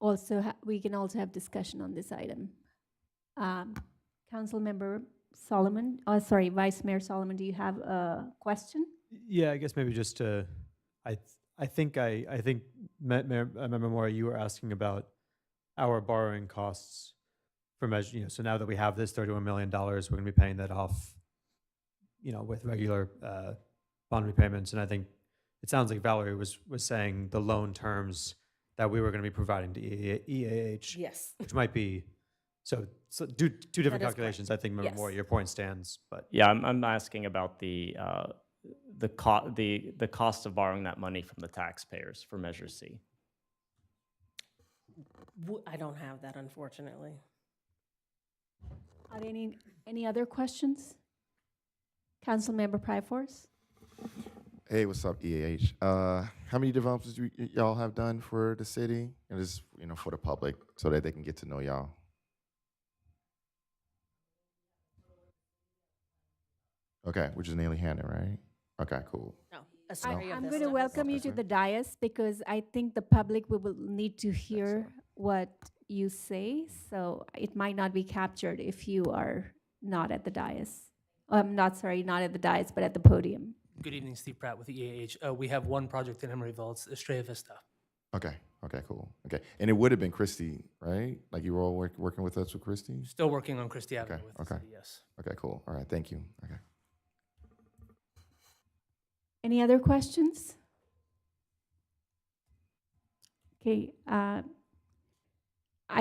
also have discussion on this item. Councilmember Solomon, Vice Mayor Solomon, do you have a question? Yeah, I guess maybe just to, I think Member Mora, you were asking about our borrowing costs for measure, so now that we have this $31 million, we're going to be paying that off, with regular bond repayments. And I think it sounds like Valerie was saying the loan terms that we were going to be providing to EAH, Yes. which might be, so do two different That is calculations. I think Yes. more your point stands, but Yeah, I'm asking about the cost of borrowing that money from the taxpayers for Measure C. I don't have that, unfortunately. Are any other questions? Councilmember Pryforce? Hey, what's up, EAH? How many developments do y'all have done for the city? And just, for the public, so that they can get to know y'all. Okay, which is Neely Hannon, right? Okay, cool. No, Astoria I'm Vista. going to welcome you Okay. to the dais because I think the public will need to hear what you say. So it might not be captured if you are not at the dais. Not at the dais, but at the podium. Good evening, Steve Pratt with the EAH. We have one project in Emeryville. It's Estrella Vista. Okay, cool. Okay, and it would have been Christie, right? Like you were all working with us with Christie? Still working on Christie Avenue Okay, with the okay. city, yes. Okay, cool. All right, thank you. Okay. Any other questions? Okay, I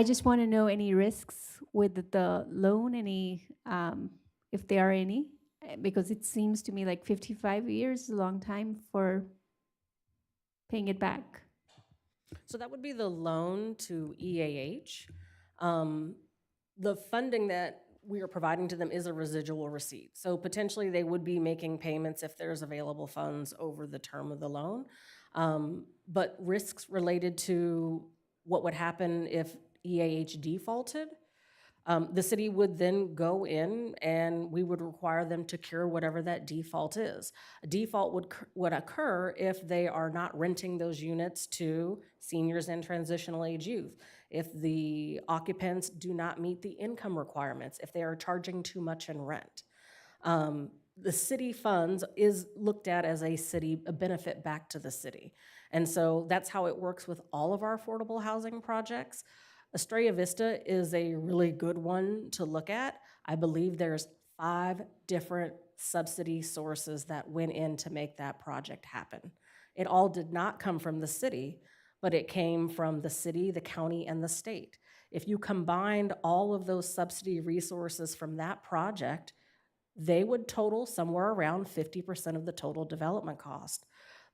just want to know any risks with the loan, if there are any, because it seems to me like 55 years is a long time for paying it back. So that would be the loan to EAH. The funding that we are providing to them is a residual receipt. So potentially they would be making payments if there's available funds over the term of the loan. But risks related to what would happen if EAH defaulted, the city would then go in and we would require them to cure whatever that default is. A default would occur if they are not renting those units to seniors and transitional age youth, if the occupants do not meet the income requirements, if they are charging too much in rent. The city funds is looked at as a benefit back to the city. And so that's how it works with all of our affordable housing projects. Estrella Vista is a really good one to look at. I believe there's 5 different subsidy sources that went in to make that project happen. It all did not come from the city, but it came from the city, the county, and the state. If you combined all of those subsidy resources from that project, they would total somewhere around 50% of the total development cost.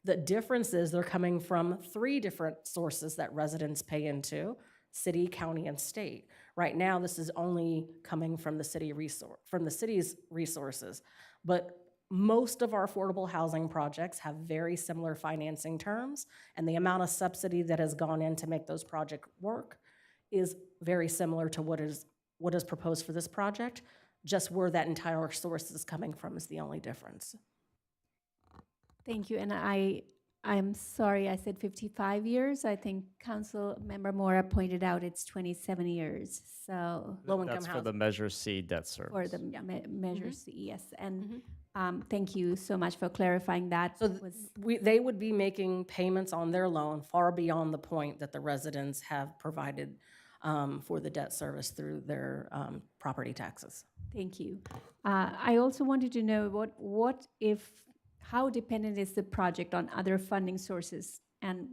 The difference is they're coming from 3 different sources that residents pay into: city, county, and state. Right now, this is only coming from the city's resources. But most of our affordable housing projects have very similar financing terms, and the amount of subsidy that has gone in to make those projects work is very similar to what is proposed for this project. Just where that entire source is coming from is the only difference. Thank you, and I'm sorry I said 55 years. I think Council Member Mora pointed out it's 27 years, so. Low-income That's for housing. the Measure C debt service. For the Measure C, yes, and thank you so much for clarifying that. So they would be making payments on their loan far beyond the point that the residents have provided for the debt service through their property taxes. Thank you. I also wanted to know how dependent is the project on other funding sources? And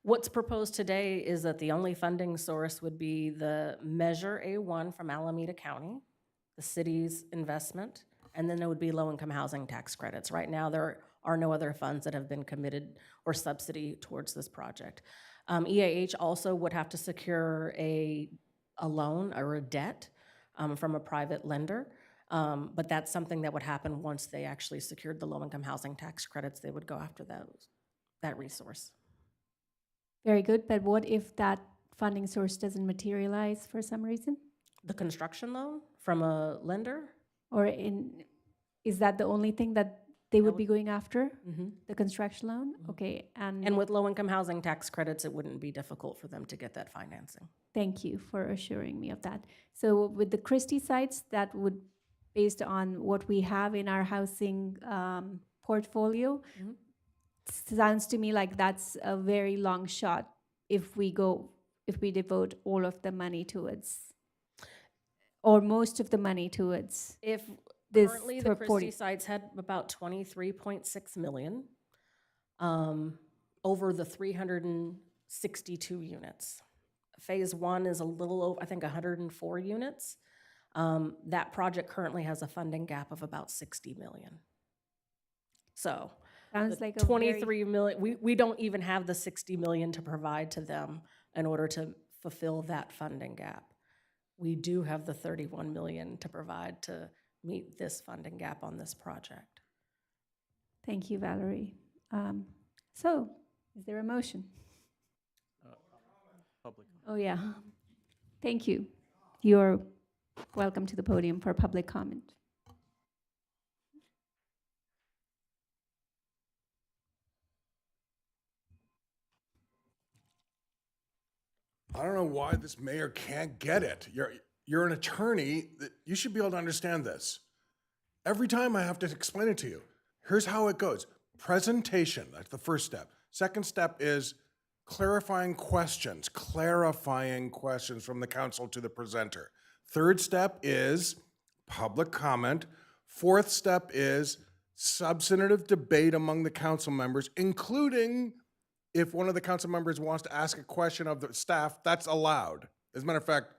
What's proposed today is that the only funding source would be the Measure A1 from Alameda County, the city's investment, and then there would be low-income housing tax credits. Right now, there are no other funds that have been committed or subsidy towards this project. EAH also would have to secure a loan or a debt from a private lender, but that's something that would happen once they actually secured the low-income housing tax credits. They would go after that resource. very good, but what if that funding source doesn't materialize for some reason? The construction loan from a lender? Or is that the only thing that they would be going after? The construction loan? Okay, And with low-income housing tax credits, it wouldn't be difficult for them to get that financing. thank you for assuring me of that. So with the Christie sites, that would, based on what we have in our housing portfolio, sounds to me like that's a very long shot if we go if we devote all of the money towards, or most of the money towards If this currently the for Christie 40? sites had about 23.6 million over the 362 units. Phase one is a little over, I think, 104 units. That project currently has a funding gap of about 60 million. So Sounds the like a very, 23 million, we don't even have the 60 million to provide to them in order to fulfill that funding gap. We do have the 31 million to provide to meet this funding gap on this project. thank you, Valerie. So, is there a motion? Public. Oh, yeah. Thank you. You're welcome to the podium for public comment. I don't know why this mayor can't get it. You're an attorney. You should be able to understand this. Every time I have to explain it to you. Here's how it goes. Presentation, that's the first step. Second step is clarifying questions from the council to the presenter. Third step is public comment. Fourth step is substantive debate among the council members, including if one of the council members wants to ask a question of the staff, that's allowed. As a matter of fact,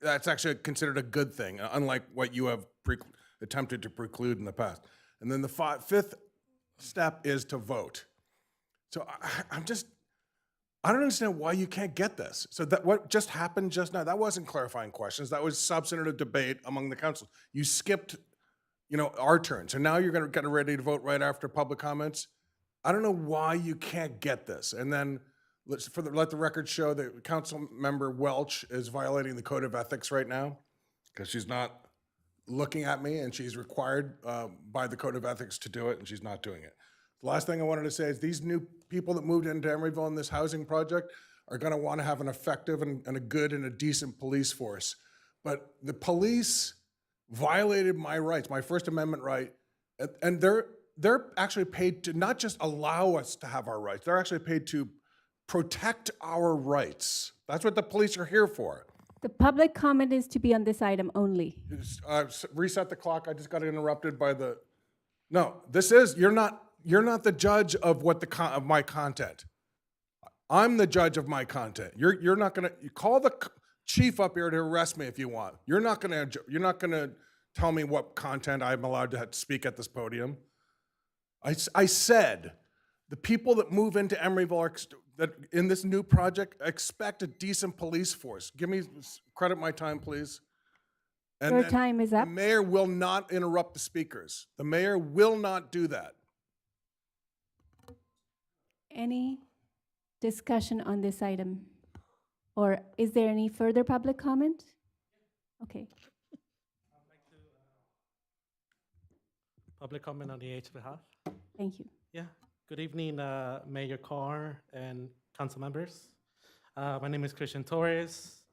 that's actually considered a good thing, unlike what you have attempted to preclude in the past. And then the fifth step is to vote. So I don't understand why you can't get this. So that what just happened just now, that wasn't clarifying questions. That was substantive debate among the council. You skipped, our turn. So now you're going to get ready to vote right after public comments. I don't know why you can't get this. And then let the record show that Council Member Welch is violating the Code of Ethics right now because she's not looking at me and she's required by the Code of Ethics to do it and she's not doing it. The last thing I wanted to say is these new people that moved into Emeryville in this housing project are going to want to have an effective and a good and a decent police force. But the police violated my rights, my First Amendment right, and they're actually paid to not just allow us to have our rights, they're actually paid to protect our rights. That's what the police are here for. The public comment is to be on this item only. Reset the clock. I just got interrupted by the. No, you're not the judge of of my content. I'm the judge of my content. You're not gonna call the chief up here to arrest me if you want. You're not gonna tell me what content I'm allowed to speak at this podium. I said the people that move into Emeryville that in this new project expect a decent police force. Give me credit my time, please. And Your then time is up. The mayor will not interrupt the speakers. The mayor will not do that. Any discussion on this item? Or is there any further public comment? Okay. Public comment on the AH behalf. Thank you. Yeah. Good evening, Mayor Carr and council members. My name is Christian Torres,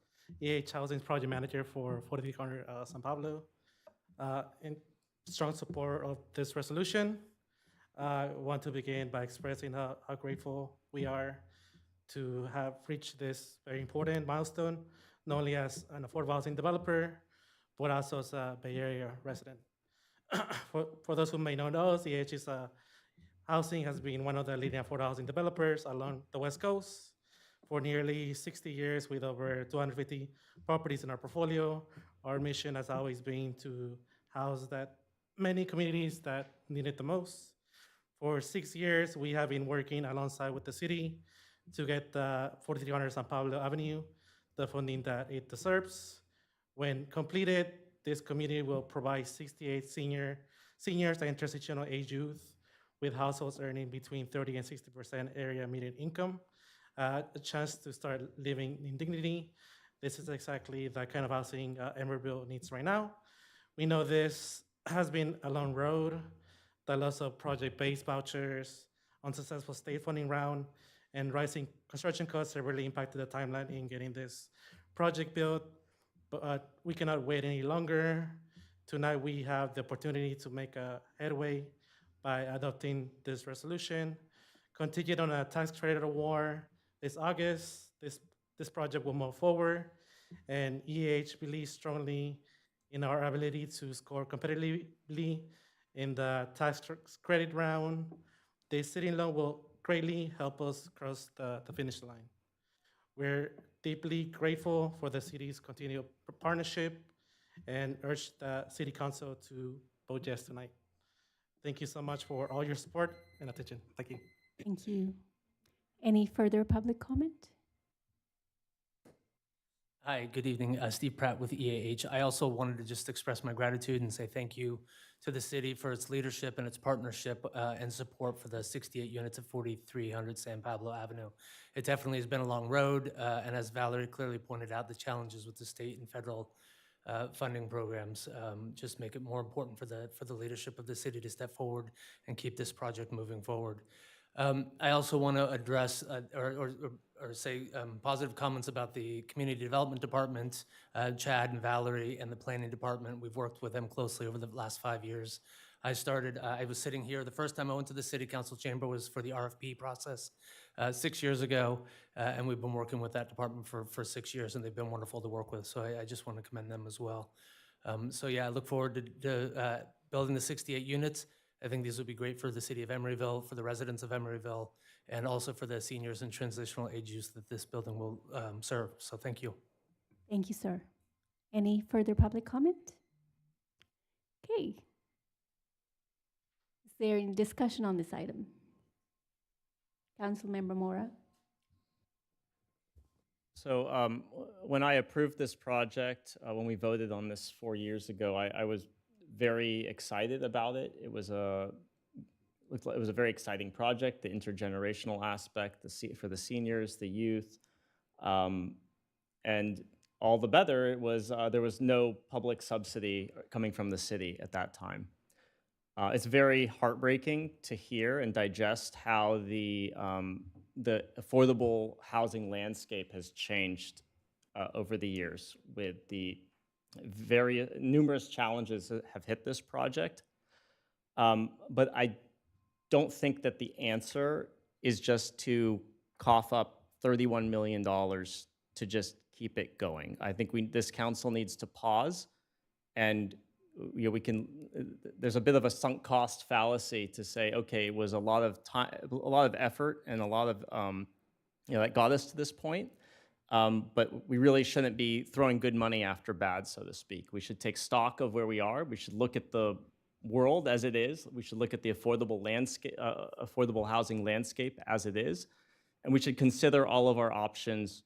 EH Housing Project Manager for 4300 San Pablo. In strong support of this resolution, I want to begin by expressing how grateful we are to have reached this very important milestone, not only as an affordable housing developer, but also as a Bay Area resident. For those who may not know, EH is housing has been one of the leading affordable housing developers along the West Coast for nearly 60 years with over 250 properties in our portfolio. Our mission has always been to house that many communities that need it the most. For 6 years, we have been working alongside with the city to get the 4300 San Pablo Avenue the funding that it deserves. When completed, this community will provide 68 seniors and transitional age youth with households earning between 30 and 60% area median income, a chance to start living in dignity. This is exactly the kind of housing Emeryville needs right now. We know this has been a long road. The loss of project-based vouchers, unsuccessful state funding round, and rising construction costs have really impacted the timeline in getting this project built. But we cannot wait any longer. Tonight we have the opportunity to make a headway by adopting this resolution. Contingent on a tax credit award this August, this project will move forward. And EAH believes strongly in our ability to score competitively in the tax credit round. The city loan will greatly help us cross the finish line. We're deeply grateful for the city's continued partnership and urge the city council to vote yes tonight. Thank you so much for all your support and attention. Thank you. Thank you. Any further public comment? Hi, good evening. Steve Pratt with EAH. I also wanted to just express my gratitude and say thank you to the city for its leadership and its partnership and support for the 68 units at 4300 San Pablo Avenue. It definitely has been a long road, and as Valerie clearly pointed out, the challenges with the state and federal funding programs just make it more important for the leadership of the city to step forward and keep this project moving forward. I also want to address or say positive comments about the Community Development Department, Chad and Valerie, and the Planning Department. We've worked with them closely over the last 5 years. I was sitting here, the first time I went to the City Council chamber was for the RFP process 6 years ago, and we've been working with that department for 6 years, and they've been wonderful to work with, so I just want to commend them as well. So yeah, I look forward to building the 68 units. I think these would be great for the city of Emeryville, for the residents of Emeryville, and also for the seniors and transitional age youth that this building will serve. So thank you. Thank you, sir. Any further public comment? Okay. Is there any discussion on this item? Councilmember Mora? So when I approved this project, when we voted on this 4 years ago, I was very excited about it. It was a very exciting project, the intergenerational aspect, for the seniors, the youth, and all the better it was there was no public subsidy coming from the city at that time. It's very heartbreaking to hear and digest how the affordable housing landscape has changed over the years with the numerous challenges that have hit this project. But I don't think that the answer is just to cough up $31 million to just keep it going. I think this council needs to pause, and there's a bit of a sunk cost fallacy to say, okay, it was a lot of time, a lot of effort, and a lot of that got us to this point. But we really shouldn't be throwing good money after bad, so to speak. We should take stock of where we are. We should look at the world as it is. We should look at the affordable housing landscape as it is, and we should consider all of our options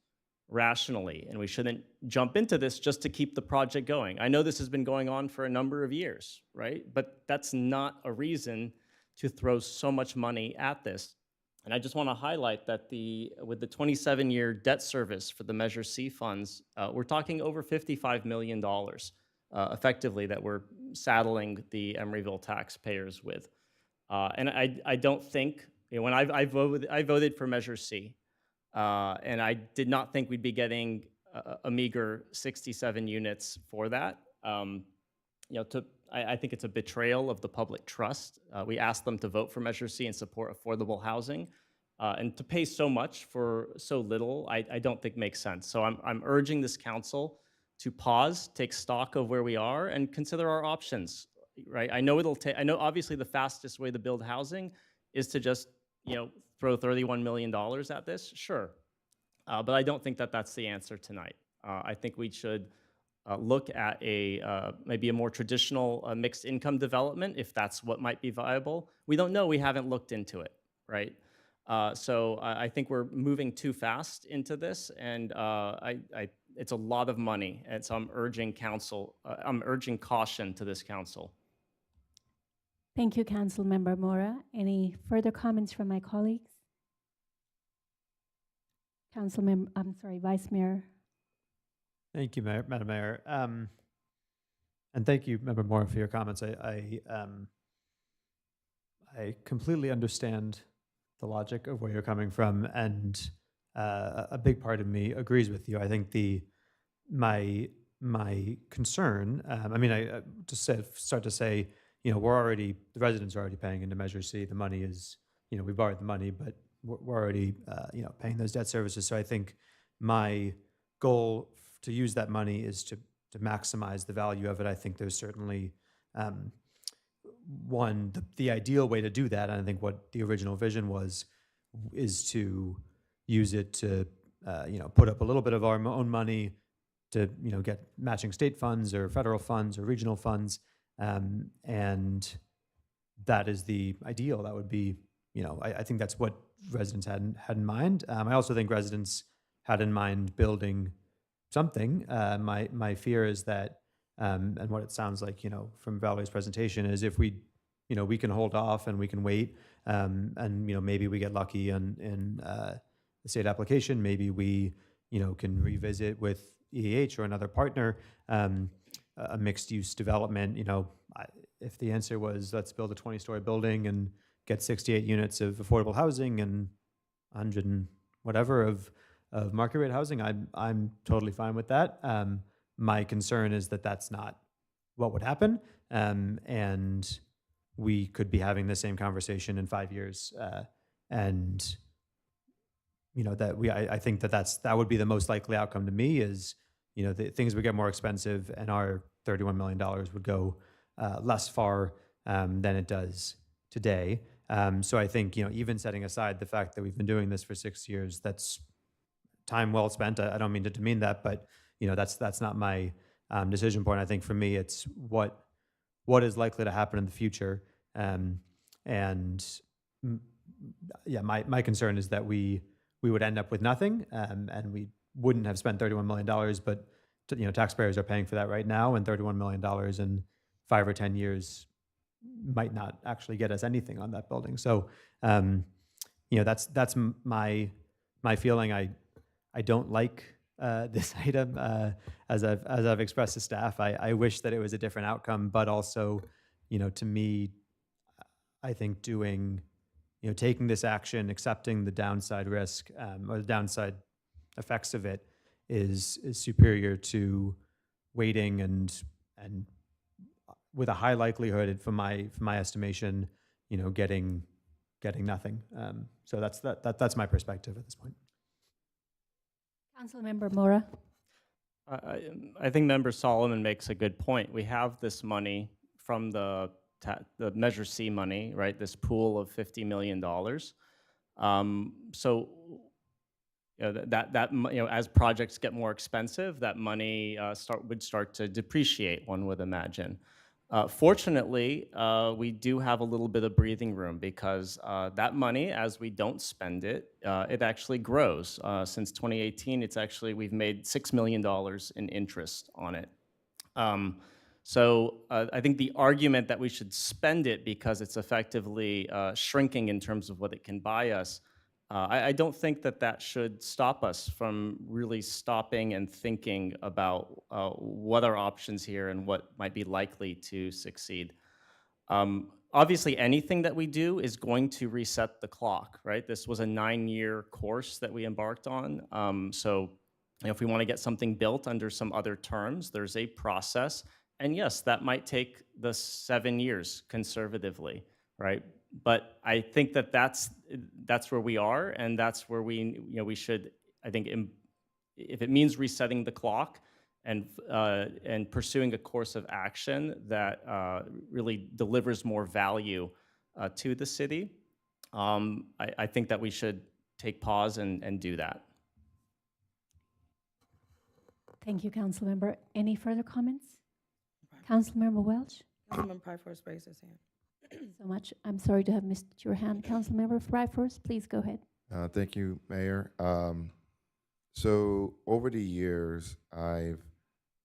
rationally. And we shouldn't jump into this just to keep the project going. I know this has been going on for a number of years, right? But that's not a reason to throw so much money at this. And I just want to highlight that with the 27-year debt service for the Measure C funds, we're talking over $55 million effectively that we're saddling the Emeryville taxpayers with. And I don't think, when I voted for Measure C, and I did not think we'd be getting a meager 67 units for that. I think it's a betrayal of the public trust. We asked them to vote for Measure C and support affordable housing. And to pay so much for so little, I don't think makes sense. So I'm urging this council to pause, take stock of where we are, and consider our options, right? I know obviously the fastest way to build housing is to just, throw $31 million at this, sure. But I don't think that that's the answer tonight. I think we should look at maybe a more traditional mixed income development, if that's what might be viable. We don't know, we haven't looked into it, right? So I think we're moving too fast into this, and it's a lot of money, and so I'm urging caution to this council. Thank you, Councilmember Mora. Any further comments from my colleagues? Vice Mayor. Thank you, Madam Mayor. And thank you, Member Mora, for your comments. I completely understand the logic of where you're coming from, and a big part of me agrees with you. I think my concern, I just start to say, the residents are already paying into Measure C. The money is, we borrowed the money, but we're already, paying those debt services. So I think my goal to use that money is to maximize the value of it. I think there's certainly the ideal way to do that, and I think what the original vision was, is to use it to put up a little bit of our own money to get matching state funds or federal funds or regional funds, and that is the ideal. That would be, I think that's what residents had in mind. I also think residents had in mind building something. My fear is that, and what it sounds like, from Valerie's presentation, is if we can hold off and we can wait, and maybe we get lucky in the state application, maybe we can revisit with EAH or another partner a mixed use development. If the answer was let's build a 20-story building and get 68 units of affordable housing and 100 and whatever of market rate housing, I'm totally fine with that. My concern is that that's not what would happen, and we could be having the same conversation in 5 years, and I think that would be the most likely outcome to me, is things would get more expensive and our $31 million would go less far than it does today. So I think, even setting aside the fact that we've been doing this for 6 years, that's time well spent. I don't mean to demean that, but that's not my decision point. I think for me, it's what is likely to happen in the future. My concern is that we would end up with nothing, and we wouldn't have spent $31 million, but taxpayers are paying for that right now, and $31 million in 5 or 10 years might not actually get us anything on that building. So, that's my feeling. I don't like this item, as I've expressed to staff. I wish that it was a different outcome, but also, to me, I think taking this action, accepting the downside risk, or the downside effects of it, is superior to waiting and with a high likelihood, from my estimation, getting nothing. So that's my perspective at this point. Councilmember Mora. I think Member Solomon makes a good point. We have this money from the Measure C money, right? This pool of $50 million. So as projects get more expensive, that money would start to depreciate, one would imagine. Fortunately, we do have a little bit of breathing room, because that money, as we don't spend it, it actually grows. Since 2018, we've made $6 million in interest on it. So I think the argument that we should spend it because it's effectively shrinking in terms of what it can buy us, I don't think that should stop us from really stopping and thinking about what are options here and what might be likely to succeed. Obviously, anything that we do is going to reset the clock, right? This was a 9-year course that we embarked on. So if we want to get something built under some other terms, there's a process. And yes, that might take the 7 years conservatively, right? But I think that's where we are, and that's where we should, I think, if it means resetting the clock and pursuing a course of action that really delivers more value to the city, I think that we should take pause and do that. Thank you, Councilmember. Any further comments? Councilmember Welch? Councilmember Pryforce raised his hand. So much. I'm sorry to have missed your hand. Councilmember Pryforce, please go ahead. Thank you, Mayor. So over the years, I've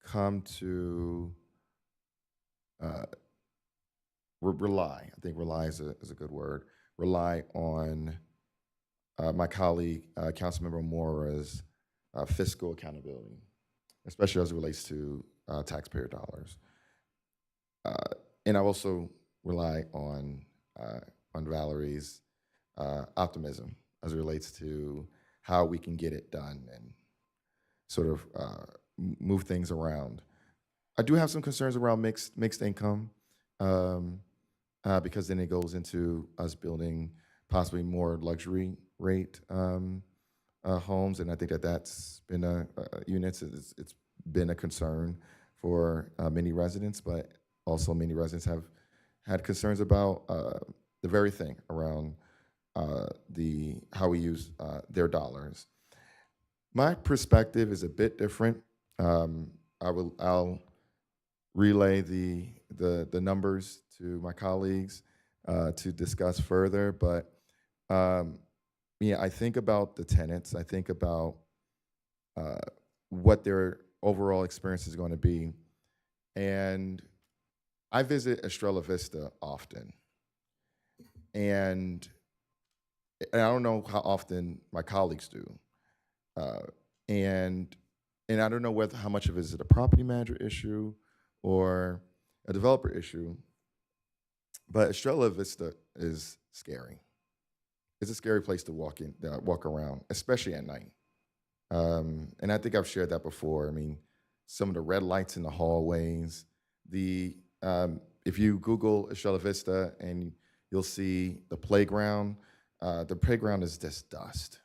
come to rely, I think rely is a good word, rely on my colleague, Councilmember Mora's fiscal accountability, especially as it relates to taxpayer dollars. And I also rely on Valerie's optimism as it relates to how we can get it done and sort of move things around. I do have some concerns around mixed income, because then it goes into us building possibly more luxury rate homes, and I think that that's been units. It's been a concern for many residents, but also many residents have had concerns about the very thing around the how we use their dollars. My perspective is a bit different. I'll relay the numbers to my colleagues to discuss further, but yeah, I think about the tenants. I think about what their overall experience is going to be, and I visit Estrella Vista often, and I don't know how often my colleagues do, uh, and and I don't know whether how much of it is it a property manager issue or a developer issue, but Estrella Vista is scary. It's a scary place to walk around, especially at night. And I think I've shared that before. I mean, some of the red lights in the hallways. If you Google Estrella Vista and you'll see the playground. The playground is just dust.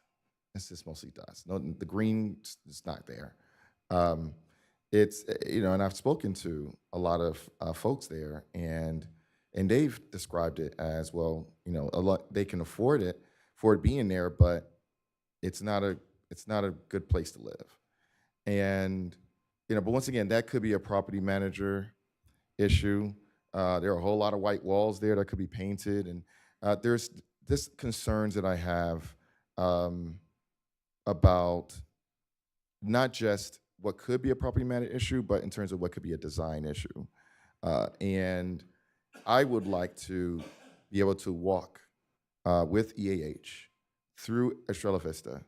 It's just mostly dust. No, the green is not there. It's and I've spoken to a lot of folks there, and they've described it as well. A lot they can afford it for it being there, but it's not a good place to live. And but once again, that could be a property manager issue. There are a whole lot of white walls there that could be painted, and there's this concerns that I have about not just what could be a property manager issue, but in terms of what could be a design issue. And I would like to be able to walk with EAH through Estrella Vista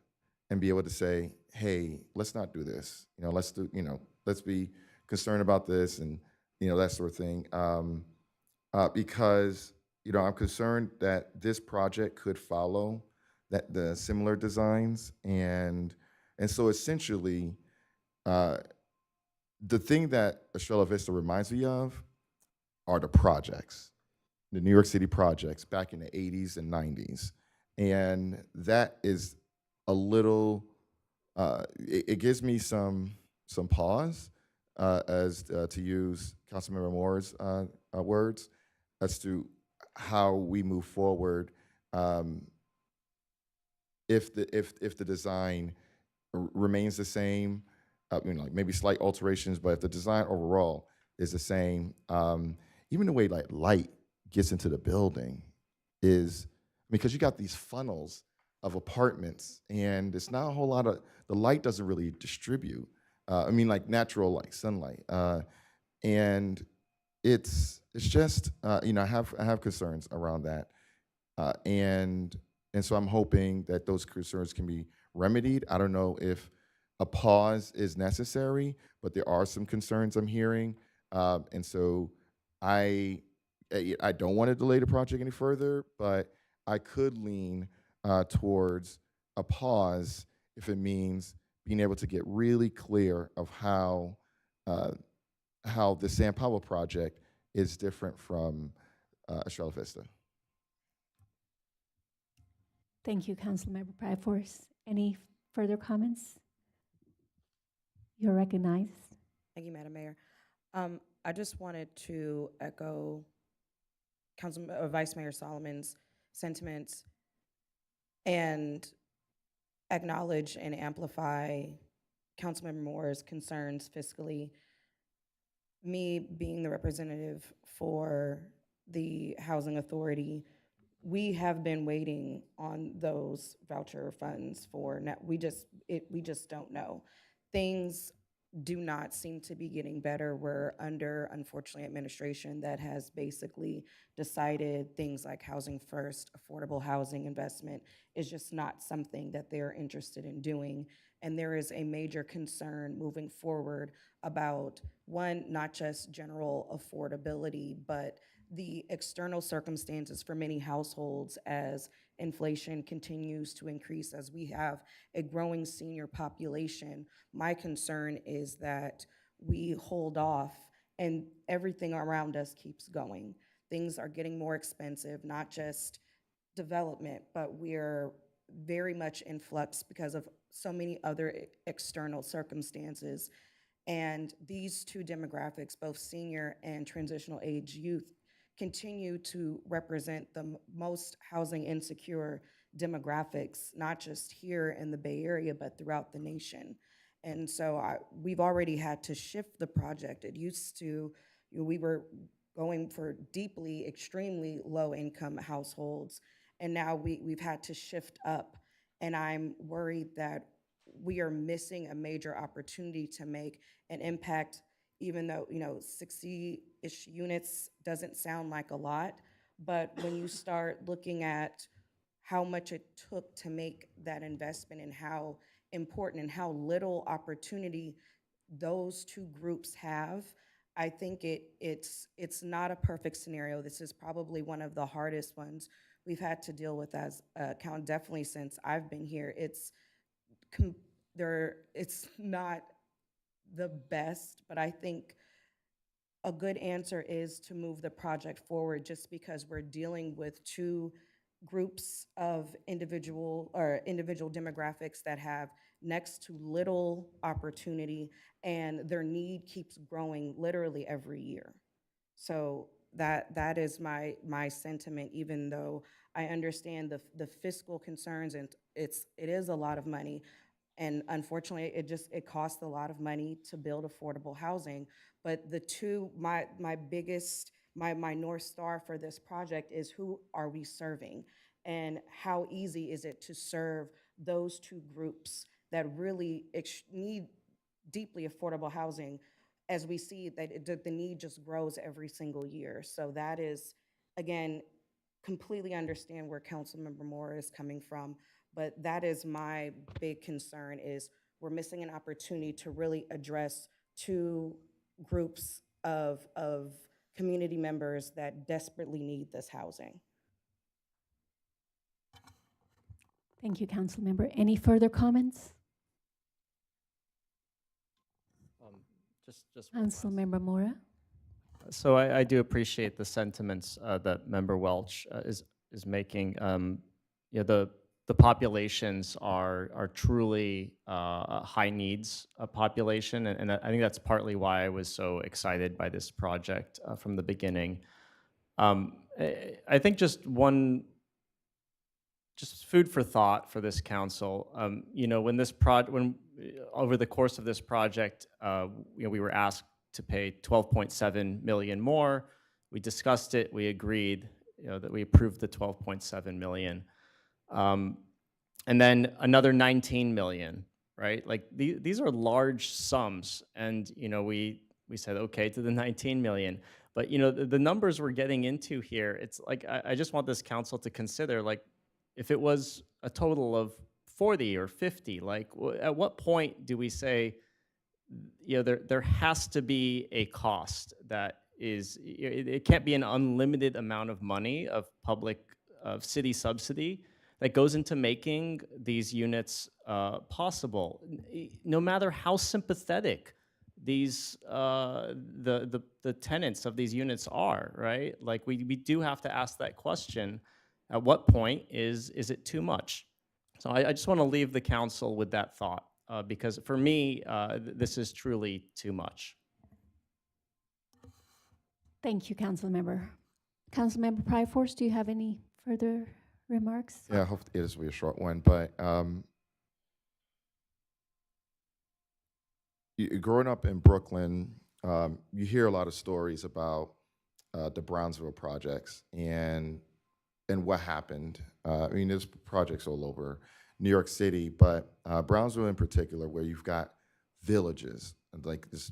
and be able to say, hey, let's not do this. Let's be concerned about this and, that sort of thing. Because, I'm concerned that this project could follow the similar designs. And so essentially, the thing that Estrella Vista reminds me of are the projects, the New York City projects back in the 80s and 90s. And that is a little, it gives me some pause, as to use Councilmember Moore's words, as to how we move forward if the design remains the same, like maybe slight alterations, but if the design overall is the same, even the way like light gets into the building is, because you got these funnels of apartments, and it's not a whole lot of, the light doesn't really distribute. Like natural light, sunlight, and it's just I have concerns around that, and so I'm hoping that those concerns can be remedied. I don't know if a pause is necessary, but there are some concerns I'm hearing, and so I don't want to delay the project any further, but I could lean towards a pause if it means being able to get really clear of how the San Paulo project is different from Estrella Vista. Thank you, Councilmember Bradford. Any further comments? You're recognized. Thank you, Madam Mayor. I just wanted to echo Vice Mayor Solomon's sentiments and acknowledge and amplify Councilmember Moore's concerns fiscally. Me being the representative for the Housing Authority, we have been waiting on those voucher funds for now. We just don't know. Things do not seem to be getting better. We're under, unfortunately, administration that has basically decided things like housing first, affordable housing investment is just not something that they're interested in doing. And there is a major concern moving forward about, one, not just general affordability, but the external circumstances for many households as inflation continues to increase, as we have a growing senior population. My concern is that we hold off and everything around us keeps going. Things are getting more expensive, not just development, but we're very much in flux because of so many other external circumstances. And these two demographics, both senior and transitional age youth, continue to represent the most housing insecure demographics, not just here in the Bay Area, but throughout the nation. And so we've already had to shift the project. It used to, we were going for deeply, extremely low-income households, and now we've had to shift up. And I'm worried that we are missing a major opportunity to make an impact, even though, 60-ish units doesn't sound like a lot, but when you start looking at how much it took to make that investment and how important and how little opportunity those two groups have, I think it's not a perfect scenario. This is probably one of the hardest ones we've had to deal with as a count, definitely since I've been here. It's not the best, but I think a good answer is to move the project forward, just because we're dealing with two groups of individual demographics that have next to little opportunity, and their need keeps growing literally every year. So that is my sentiment, even though I understand the fiscal concerns, and it is a lot of money. And unfortunately, it costs a lot of money to build affordable housing. But my North Star for this project is, who are we serving? And how easy is it to serve those two groups that really need deeply affordable housing, as we see that the need just grows every single year. So that is, again, completely understand where Councilmember Moore is coming from, but that is my big concern, is we're missing an opportunity to really address two groups of community members that desperately need this housing. Thank you, Councilmember. Any further comments? Just one last. Councilmember Mora? So I do appreciate the sentiments that Member Welch is making. The populations are truly high needs population, and I think that's partly why I was so excited by this project from the beginning. I think just food for thought for this council. When over the course of this project, we were asked to pay 12.7 million more. We discussed it. We agreed, that we approved the 12.7 million, and then another 19 million. Right? Like these are large sums, and we said okay to the 19 million. But the numbers we're getting into here, it's like I just want this council to consider, like, if it was a total of 40 or 50, like at what point do we say, there has to be a cost that is, it can't be an unlimited amount of money of city subsidy that goes into making these units possible, no matter how sympathetic these the tenants of these units are, right? Like we do have to ask that question. At what point is it too much? So I just want to leave the council with that thought, because for me, this is truly too much. Thank you, Councilmember. Councilmember Pryforce, do you have any further remarks? Yeah, I hope this will be a short one, but growing up in Brooklyn, you hear a lot of stories about the Brownsville projects and what happened. I mean, there's projects all over New York City, but Brownsville in particular, where you've got villages, like this,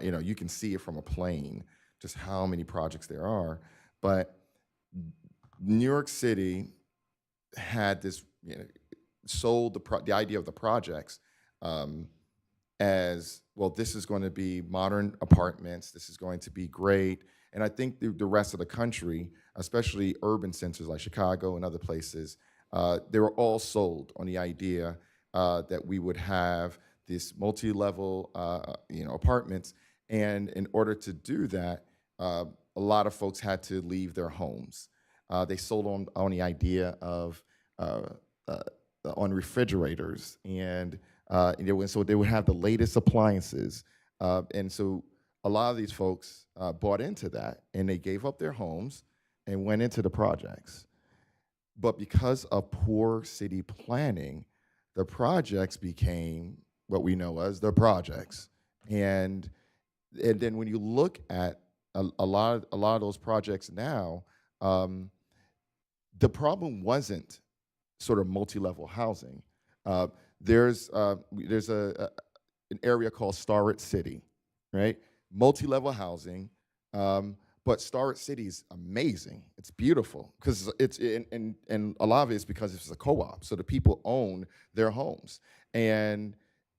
you can see it from a plane, just how many projects there are. But New York City had this, sold the idea of the projects as, well, this is going to be modern apartments, this is going to be great. And I think the rest of the country, especially urban centers like Chicago and other places, they were all sold on the idea that we would have this multi-level, apartments. And in order to do that, a lot of folks had to leave their homes. They sold on the idea of on refrigerators, and so they would have the latest appliances, and so a lot of these folks bought into that, and they gave up their homes and went into the projects. But because of poor city planning, the projects became what we know as the projects. And then when you look at a lot of those projects now, the problem wasn't sort of multi-level housing. There's an area called Starrett City, right? Multi-level housing. But Starrett City is amazing. It's beautiful because and a lot of it is because it's a co-op, so the people own their homes, and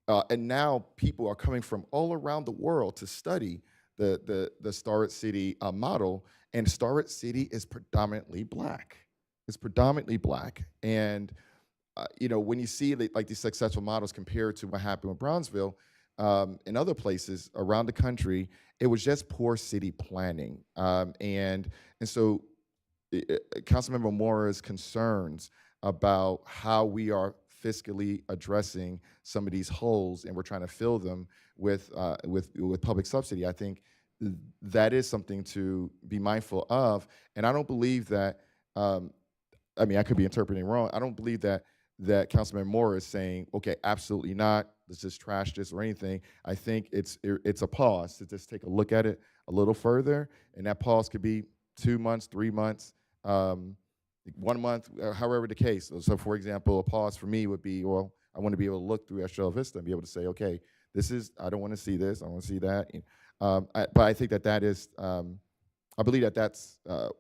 now people are coming from all around the world to study the Starrett City model, and Starrett City is predominantly black. It's predominantly black, and when you see like these successful models compared to what happened with Brownsville, in other places around the country, it was just poor city planning. And so Councilmember Mora's concerns about how we are fiscally addressing some of these holes, and we're trying to fill them with public subsidy, I think that is something to be mindful of. And I don't believe that, I mean, I could be interpreting wrong. I don't believe that Councilman Moore is saying, okay, absolutely not, let's just trash this or anything. I think it's a pause to just take a look at it a little further, and that pause could be 2 months, 3 months, 1 month, however the case. So for example, a pause for me would be, well, I want to be able to look through Estrella Vista and be able to say, okay, I don't want to see this, I want to see that. But I think that is, I believe that's what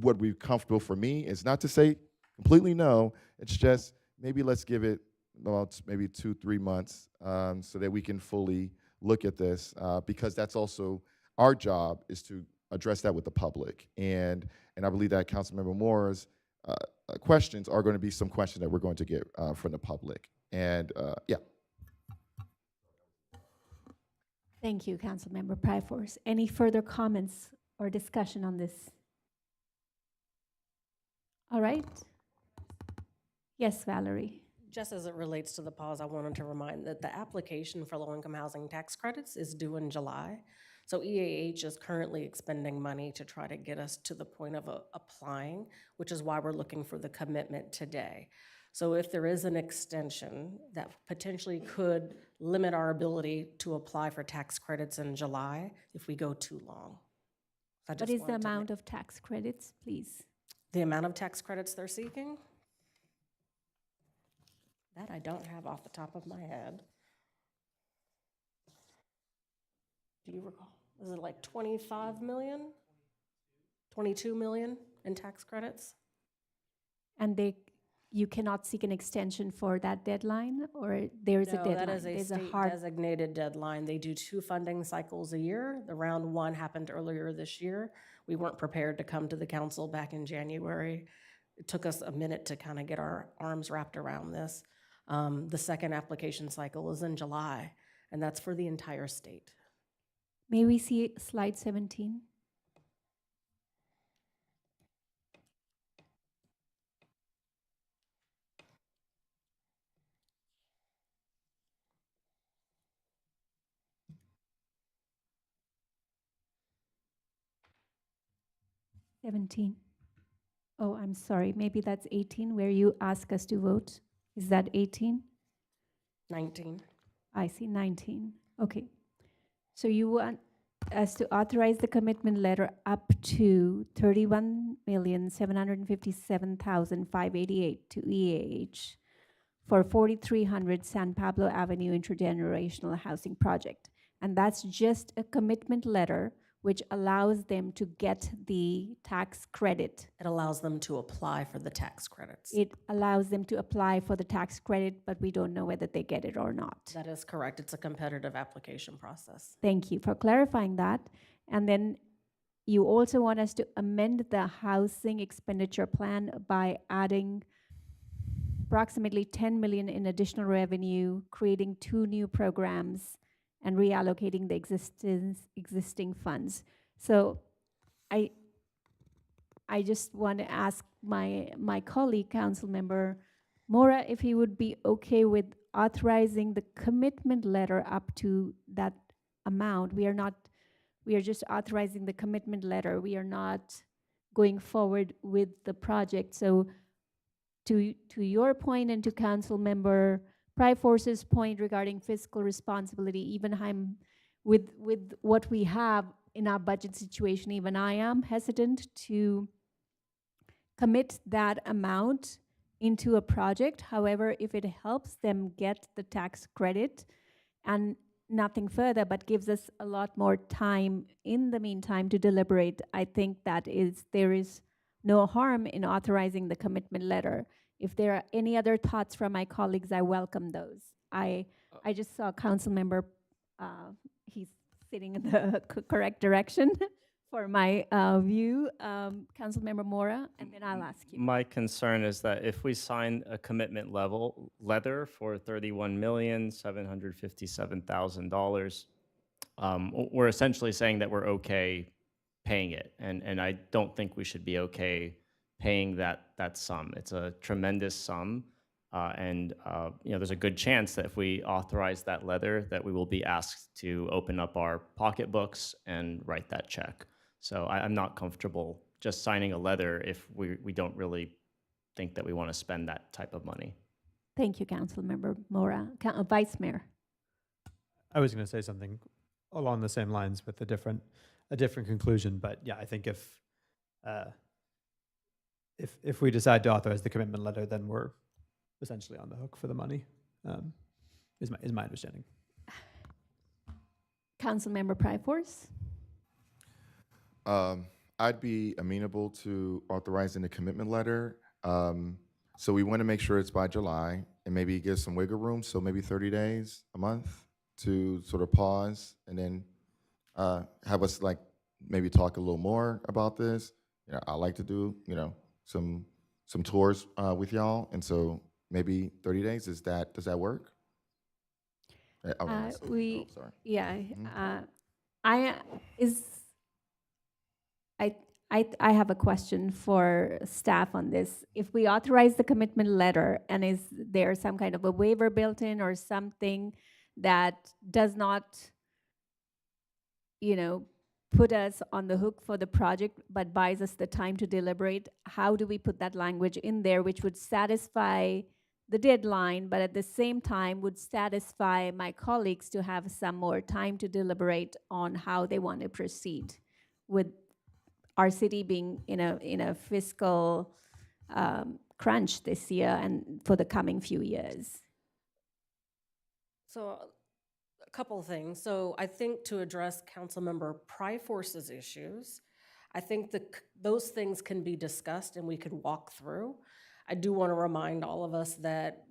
would be comfortable for me. Is not to say completely no, it's just maybe let's give it maybe 2-3 months so that we can fully look at this, because that's also our job, is to address that with the public. And I believe that Councilmember Moore's questions are going to be some questions that we're going to get from the public. And yeah. Thank you, Councilmember Pryforce. Any further comments or discussion on this? All right. Yes, Valerie. Just as it relates to the pause, I wanted to remind that the application for low-income housing tax credits is due in July. So EAH is currently expending money to try to get us to the point of applying, which is why we're looking for the commitment today. So if there is an extension that potentially could limit our ability to apply for tax credits in July if we go too long. What is the amount of tax credits, please? The amount of tax credits they're seeking? That I don't have off the top of my head. Do you recall? Is it like 25 million? 22 million in tax credits? And you cannot seek an extension for that deadline, or there's a deadline? That is a state-designated deadline. They do 2 funding cycles a year. The round 1 happened earlier this year. We weren't prepared to come to the council back in January. It took us a minute to kind of get our arms wrapped around this. The second application cycle is in July, and that's for the entire state. May we see slide 17? Oh, I'm sorry. Maybe that's 18, where you ask us to vote. Is that 18? 19. I see, 19. Okay. So you want us to authorize the commitment letter up to $31,757,588 to EAH for 4300 San Pablo Avenue Intergenerational Housing Project. And that's just a commitment letter which allows them to get the tax credit. It allows them to apply for the tax credits. It allows them to apply for the tax credit, but we don't know whether they get it or not. That is correct. It's a competitive application process. Thank you for clarifying that. And then you also want us to amend the housing expenditure plan by adding approximately 10 million in additional revenue, creating 2 new programs, and reallocating the existing funds. So I just want to ask my colleague, Councilmember Mora, if he would be okay with authorizing the commitment letter up to that amount. We are just authorizing the commitment letter. We are not going forward with the project. So to your point and to Council Member Pryforce's point regarding fiscal responsibility, even I'm with what we have in our budget situation, even I am hesitant to commit that amount into a project. However, if it helps them get the tax credit and nothing further, but gives us a lot more time in the meantime to deliberate, I think there is no harm in authorizing the commitment letter. If there are any other thoughts from my colleagues, I welcome those. I just saw Council Member, he's sitting in the correct direction for my view. Council Member Mora, and then I'll ask you. My concern is that if we sign a commitment letter for $31,757,000, we're essentially saying that we're okay paying it, and I don't think we should be okay paying that sum. It's a tremendous sum, and there's a good chance that if we authorize that letter, that we will be asked to open up our pocketbooks and write that check. So I'm not comfortable just signing a letter if we don't really think that we want to spend that type of money. Thank you, Council Member Mora. Vice Mayor. I was going to say something along the same lines with a different conclusion, but yeah, I think if we decide to authorize the commitment letter, then we're essentially on the hook for the money. Is my understanding. Council Member Pryforce. I'd be amenable to authorizing the commitment letter. So we want to make sure it's by July and maybe give some wiggle room. So maybe 30 days, a month to sort of pause and then have us maybe talk a little more about this. I like to do, some tours with y'all. And so maybe 30 days, does that work? Sorry. Yeah, I have a question for staff on this. If we authorize the commitment letter, and is there some kind of a waiver built in or something that does not, put us on the hook for the project, but buys us the time to deliberate? How do we put that language in there which would satisfy the deadline, but at the same time would satisfy my colleagues to have some more time to deliberate on how they want to proceed with our city being in a fiscal crunch this year and for the coming few years? So a couple of things. So I think to address Councilmember Pryforce's issues, I think those things can be discussed and we can walk through. I do want to remind all of us that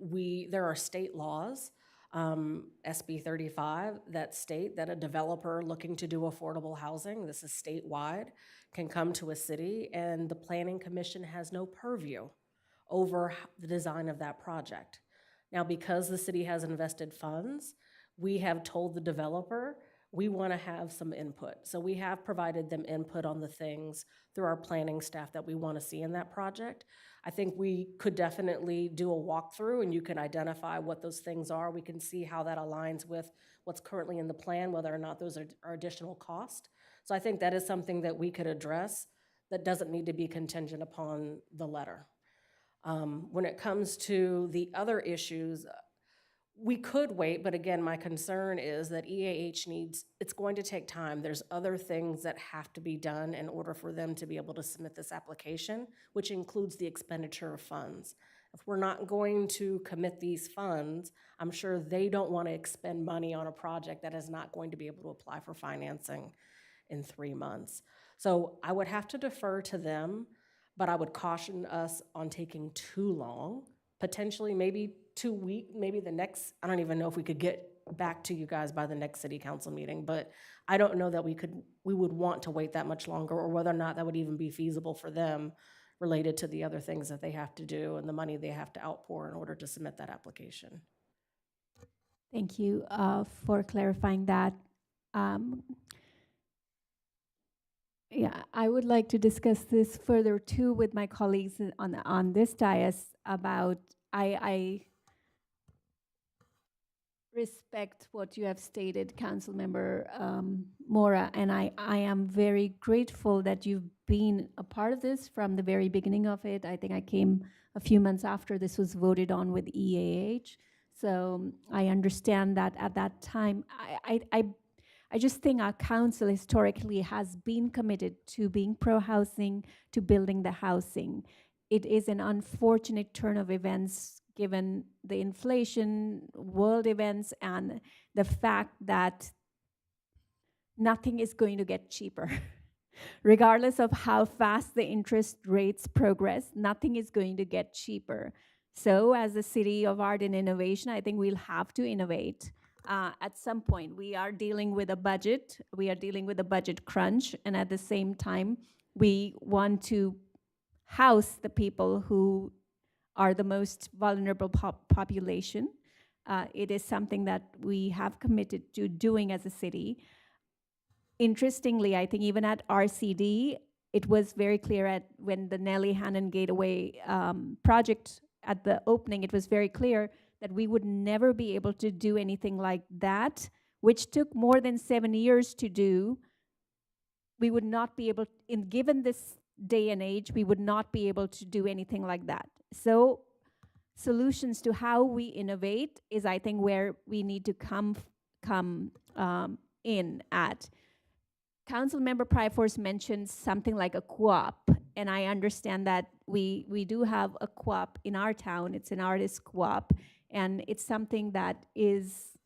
there are state laws, SB 35, that state that a developer looking to do affordable housing, this is statewide, can come to a city and the Planning Commission has no purview over the design of that project. Now, because the city has invested funds, we have told the developer we want to have some input. So we have provided them input on the things through our planning staff that we want to see in that project. I think we could definitely do a walkthrough and you can identify what those things are. We can see how that aligns with what's currently in the plan, whether or not those are additional cost. So I think that is something that we could address that doesn't need to be contingent upon the letter. When it comes to the other issues, we could wait, but again, my concern is that it's going to take time. There's other things that have to be done in order for them to be able to submit this application, which includes the expenditure of funds. If we're not going to commit these funds, I'm sure they don't want to expend money on a project that is not going to be able to apply for financing in 3 months. So I would have to defer to them, but I would caution us on taking too long, potentially maybe 2 weeks, maybe the next, I don't even know if we could get back to you guys by the next city council meeting, but I don't know that we would want to wait that much longer or whether or not that would even be feasible for them related to the other things that they have to do and the money they have to outpour in order to submit that application. Thank you for clarifying that. Yeah, I would like to discuss this further too with my colleagues on this dais about I respect what you have stated, Councilmember Mora, and I am very grateful that you've been a part of this from the very beginning of it. I think I came a few months after this was voted on with EAH. So I understand that at that time, I just think our council historically has been committed to being pro-housing, to building the housing. It is an unfortunate turn of events given the inflation, world events, and the fact that nothing is going to get cheaper. Regardless of how fast the interest rates progress, nothing is going to get cheaper. So as a city of art and innovation, I think we'll have to innovate. At some point, we are dealing with a budget. We are dealing with a budget crunch. And at the same time, we want to house the people who are the most vulnerable population. It is something that we have committed to doing as a city. Interestingly, I think even at RCD, it was very clear at when the Nelly Hannon Gateway project at the opening, it was very clear that we would never be able to do anything like that, which took more than 7 years to do. We would not be able, given this day and age, we would not be able to do anything like that. So solutions to how we innovate is, I think, where we need to come in at. Councilmember Pryforce mentioned something like a co-op, and I understand that we do have a co-op in our town. It's an artist co-op, and it's something that is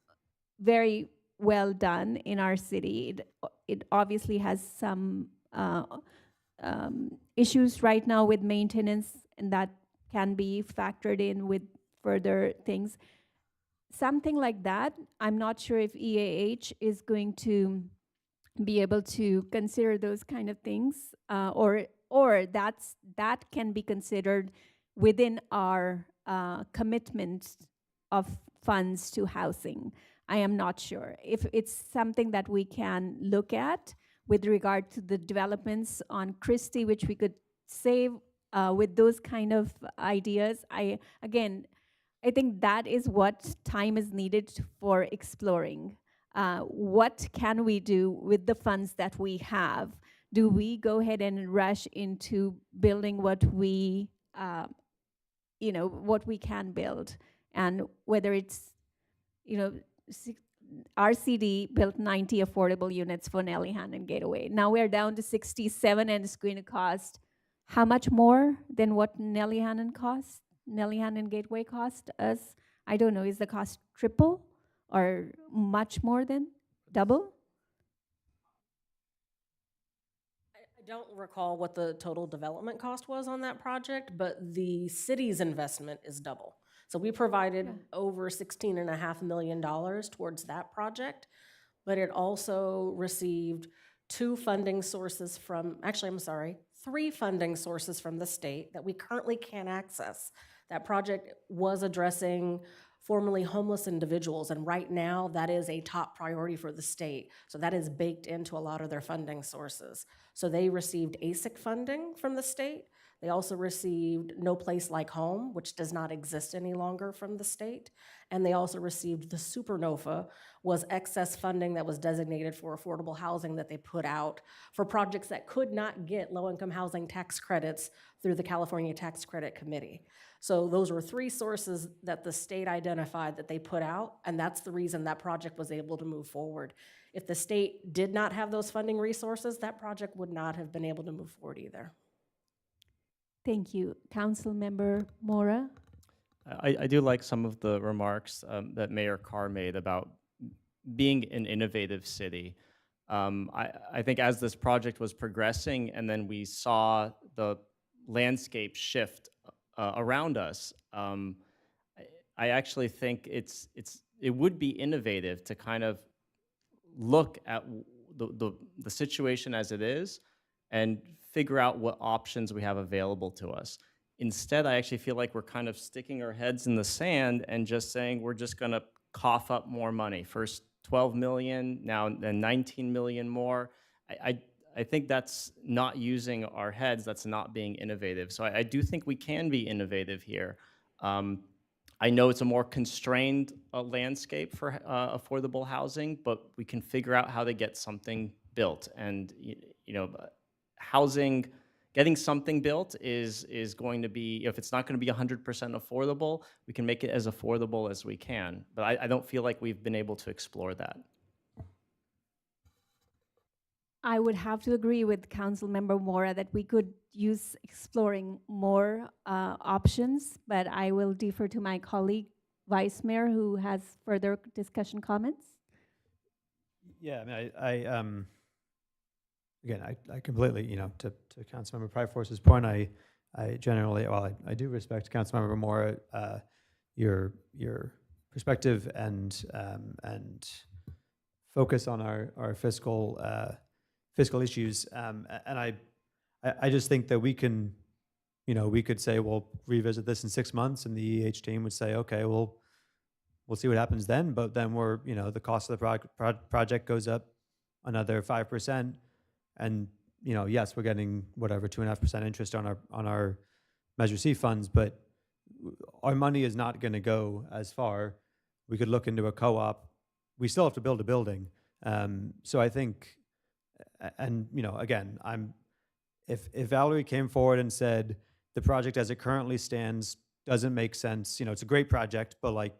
very well done in our city. It obviously has some issues right now with maintenance, and that can be factored in with further things. Something like that, I'm not sure if EAH is going to be able to consider those kind of things, or that can be considered within our commitment of funds to housing. I am not sure. If it's something that we can look at with regard to the developments on Christie, which we could save with those kind of ideas, I think that is what time is needed for exploring. What can we do with the funds that we have? Do we go ahead and rush into building what we, what we can build? And whether it's, RCD built 90 affordable units for Nelly Hannon Gateway. Now we're down to 67, and it's going to cost how much more than what Nelly Hannon Gateway cost us? I don't know, is the cost triple? Or much more than double? I don't recall what the total development cost was on that project, but the city's investment is double. So we provided over $16.5 million towards that project, but it also received three funding sources from the state that we currently can't access. That project was addressing formerly homeless individuals, and right now that is a top priority for the state. So that is baked into a lot of their funding sources. So they received ASIC funding from the state. They also received No Place Like Home, which does not exist any longer from the state. And they also received the Supernova, was excess funding that was designated for affordable housing that they put out for projects that could not get low-income housing tax credits through the California Tax Credit Committee. So those were three sources that the state identified that they put out, and that's the reason that project was able to move forward. If the state did not have those funding resources, that project would not have been able to move forward either. Thank you. Councilmember Mora? I do like some of the remarks that Mayor Carr made about being an innovative city. I think as this project was progressing and then we saw the landscape shift around us, I actually think it would be innovative to kind of look at the situation as it is and figure out what options we have available to us. Instead, I actually feel like we're kind of sticking our heads in the sand and just saying we're just going to cough up more money. First 12 million, now then 19 million more. I think that's not using our heads, that's not being innovative. So I do think we can be innovative here. I know it's a more constrained landscape for affordable housing, but we can figure out how to get something built. And housing, getting something built is going to be, if it's not going to be 100% affordable, we can make it as affordable as we can. But I don't feel like we've been able to explore that. I would have to agree with Councilmember Mora that we could use exploring more options, but I will defer to my colleague, Vice Mayor, who has further discussion comments. Yeah, I mean, again, I completely, to Councilmember Pryforce's point, I generally, well, I do respect Councilmember Mora, your perspective and focus on our fiscal issues. And I just think that we can, we could say, we'll revisit this in 6 months, and the EH team would say, okay, we'll see what happens then. But then the cost of the project goes up another 5%. And, yes, we're getting whatever, 2.5% interest on our Measure C funds, but our money is not going to go as far. We could look into a co-op. We still have to build a building. So I think, and again, if Valerie came forward and said the project as it currently stands doesn't make sense, it's a great project, but like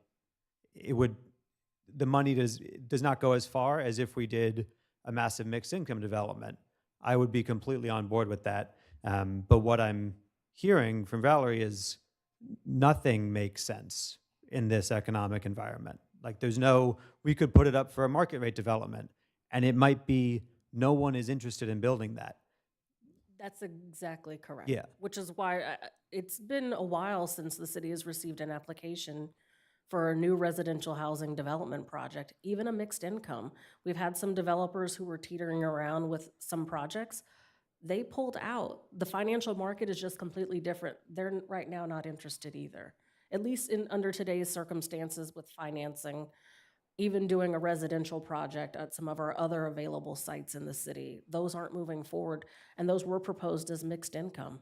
the money does not go as far as if we did a massive mixed income development, I would be completely on board with that. But what I'm hearing from Valerie is nothing makes sense in this economic environment. Like we could put it up for a market rate development, and it might be no one is interested in building that. That's exactly correct. Yeah. Which is why it's been a while since the city has received an application for a new residential housing development project, even a mixed income. We've had some developers who were teetering around with some projects. They pulled out. The financial market is just completely different. They're right now not interested either, at least under today's circumstances with financing. Even doing a residential project at some of our other available sites in the city, those aren't moving forward, and those were proposed as mixed income.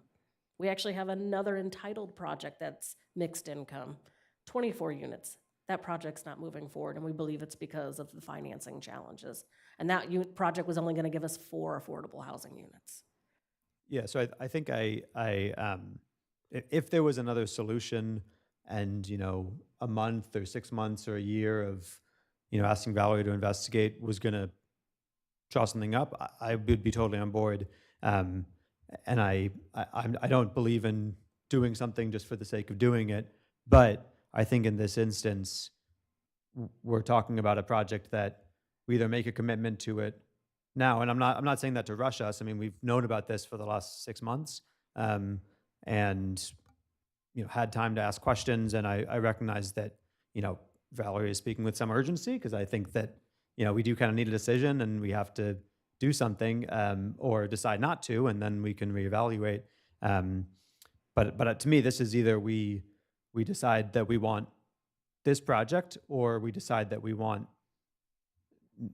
We actually have another entitled project that's mixed income, 24 units. That project's not moving forward, and we believe it's because of the financing challenges. And that project was only going to give us 4 affordable housing units. Yeah, so I think if there was another solution, and a month or 6 months or a year of asking Valerie to investigate was going to draw something up, I would be totally on board. And I don't believe in doing something just for the sake of doing it. But I think in this instance, we're talking about a project that we either make a commitment to it now, and I'm not saying that to rush us. I mean, we've known about this for the last 6 months, and had time to ask questions. And I recognize that Valerie is speaking with some urgency, because I think that, we do kind of need a decision, and we have to do something, or decide not to, and then we can reevaluate. But to me, this is either we decide that we want this project, or we decide that we want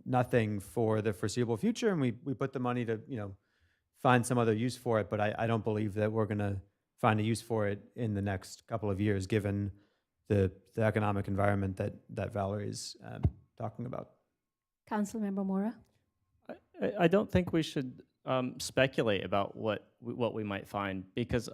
nothing for the foreseeable future, and we put the money to, find some other use for it. But I don't believe that we're going to find a use for it in the next couple of years, given the economic environment that Valerie's talking about. Councilmember Mora? I don't think we should speculate about what we might find, because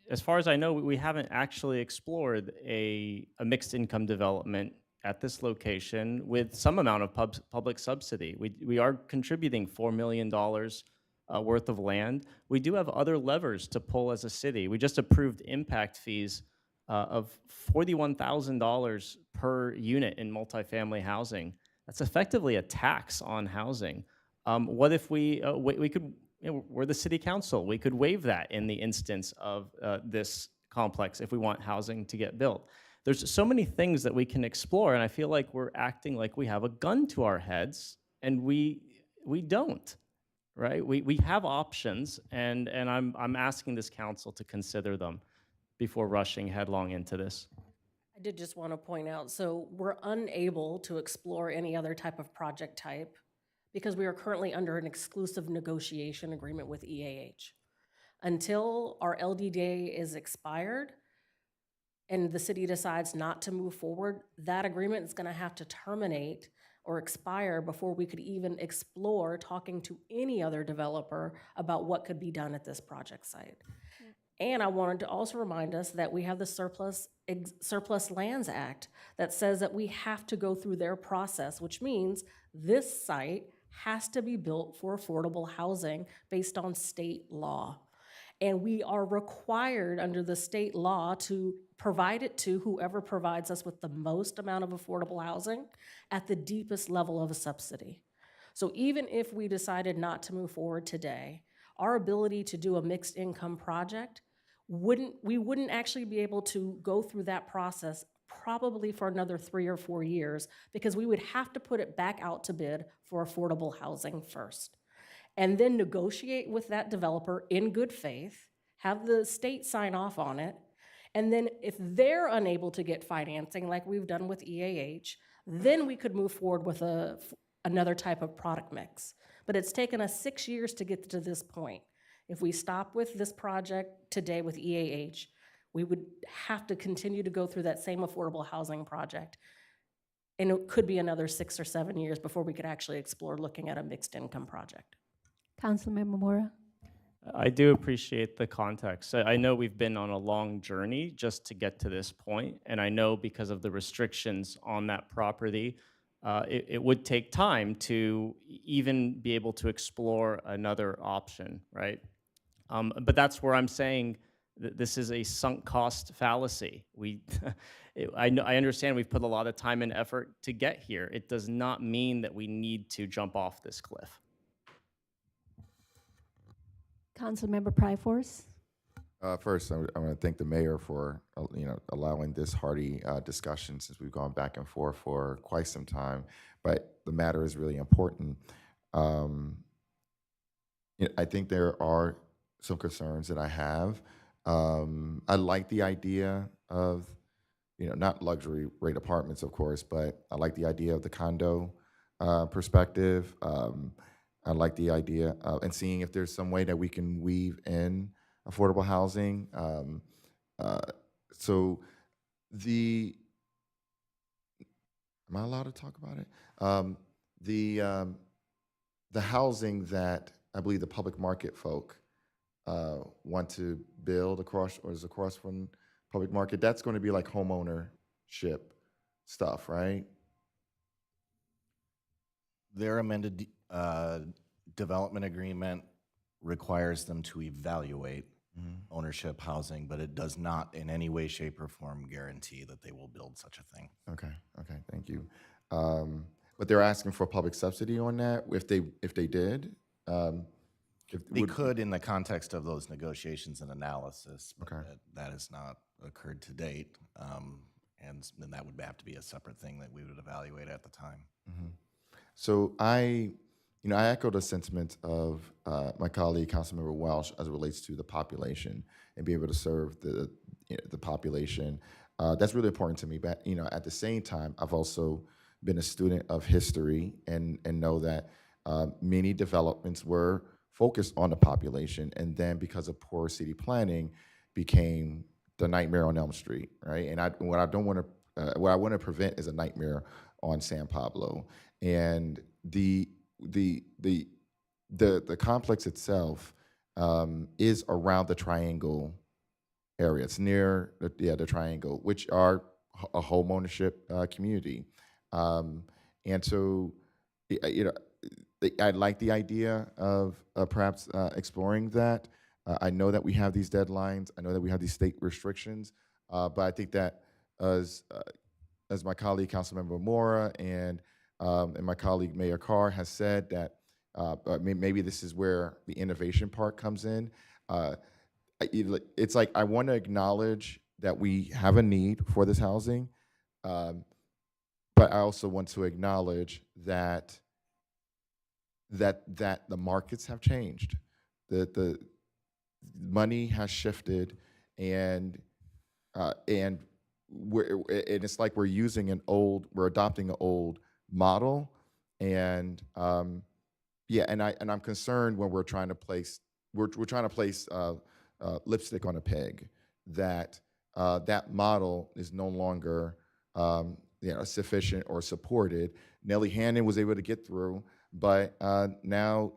as far as I know, we haven't actually explored a mixed income development at this location with some amount of public subsidy. We are contributing $4 million worth of land. We do have other levers to pull as a city. We just approved impact fees of $41,000 per unit in multifamily housing. That's effectively a tax on housing. What if we could, we're the city council, we could waive that in the instance of this complex if we want housing to get built. There's so many things that we can explore, and I feel like we're acting like we have a gun to our heads, and we don't, right? We have options, and I'm asking this council to consider them before rushing headlong into this. I did just want to point out, so we're unable to explore any other type of project type because we are currently under an exclusive negotiation agreement with EAH. Until our LDDA is expired and the city decides not to move forward, that agreement is gonna have to terminate or expire before we could even explore talking to any other developer about what could be done at this project site. And I wanted to also remind us that we have the Surplus Lands Act that says that we have to go through their process, which means this site has to be built for affordable housing based on state law. And we are required under the state law to provide it to whoever provides us with the most amount of affordable housing at the deepest level of a subsidy. So even if we decided not to move forward today, our ability to do a mixed income project we wouldn't actually be able to go through that process probably for another 3 or 4 years, because we would have to put it back out to bid for affordable housing first, and then negotiate with that developer in good faith, have the state sign off on it, and then if they're unable to get financing like we've done with EAH, then we could move forward with another type of product mix. But it's taken us 6 years to get to this point. If we stop with this project today with EAH, we would have to continue to go through that same affordable housing project. And it could be another 6 or 7 years before we could actually explore looking at a mixed income project. Councilmember Mora. I do appreciate the context. I know we've been on a long journey just to get to this point, and I know because of the restrictions on that property, it would take time to even be able to explore another option, right? But that's where I'm saying that this is a sunk cost fallacy. I understand we've put a lot of time and effort to get here. It does not mean that we need to jump off this cliff. Councilmember Pryforce. First, I want to thank the mayor for allowing this hearty discussion, since we've gone back and forth for quite some time. But the matter is really important. I think there are some concerns that I have. I like the idea of, not luxury rate apartments, of course, but I like the idea of the condo perspective. I like the idea of, and seeing if there's some way that we can weave in affordable housing. So am I allowed to talk about it? The housing that I believe the public market folk want to build across from public market, that's going to be like homeownership stuff, right? Their amended development agreement requires them to evaluate ownership housing, but it does not in any way, shape, or form guarantee that they will build such a thing. Okay, thank you. But they're asking for public subsidy on that if they did? They could in the context of those negotiations and analysis, but Okay. that has not occurred to date. And then that would have to be a separate thing that we would evaluate at the time. So I echo the sentiment of my colleague, Councilmember Welsh, as it relates to the population and be able to serve the population. That's really important to me. But at the same time, I've also been a student of history and know that many developments were focused on the population, and then because of poor city planning, became the nightmare on Elm Street, right? And what I want to prevent is a nightmare on San Pablo. And the complex itself is around the Triangle area. It's near the Triangle, which are a homeownership community. And so, I like the idea of perhaps exploring that. I know that we have these deadlines. I know that we have these state restrictions. But I think that as my colleague, Councilmember Mora, and my colleague, Mayor Carr, has said, that maybe this is where the innovation part comes in. It's like I want to acknowledge that we have a need for this housing, but I also want to acknowledge that the markets have changed. The money has shifted, and it's like we're adopting an old model, and I'm concerned when we're trying to place lipstick on a peg, that that model is no longer sufficient or supported. Nellie Hannon was able to get through, but now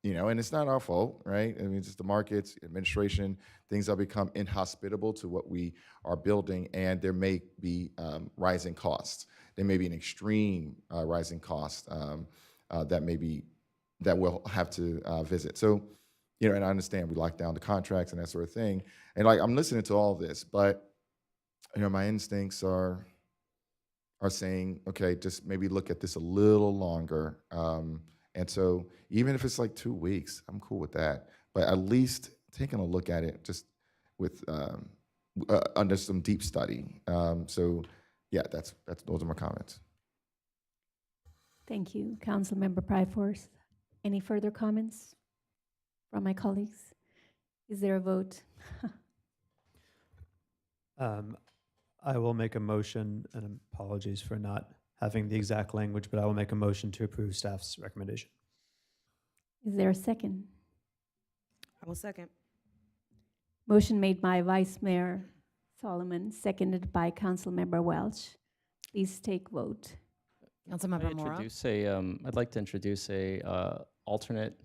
and it's not our fault, right? I mean, it's just the markets, administration, things have become inhospitable to what we are building, and there may be rising costs. There may be an extreme rising cost that we'll have to visit. So, and I understand we lock down the contracts and that sort of thing. And like, I'm listening to all this, but my instincts are saying, okay, just maybe look at this a little longer. And so even if it's like 2 weeks, I'm cool with that. But at least taking a look at it just with under some deep study. So yeah, those are my comments. Thank you, Councilmember Pryforth. Any further comments from my colleagues? Is there a vote? I will make a motion, and apologies for not having the exact language, but I will make a motion to approve staff's recommendation. Is there a second? I will second. Motion made by Vice Mayor Solomon, seconded by Councilmember Welch. Please take vote. Councilmember Mora. I'd like to introduce a alternate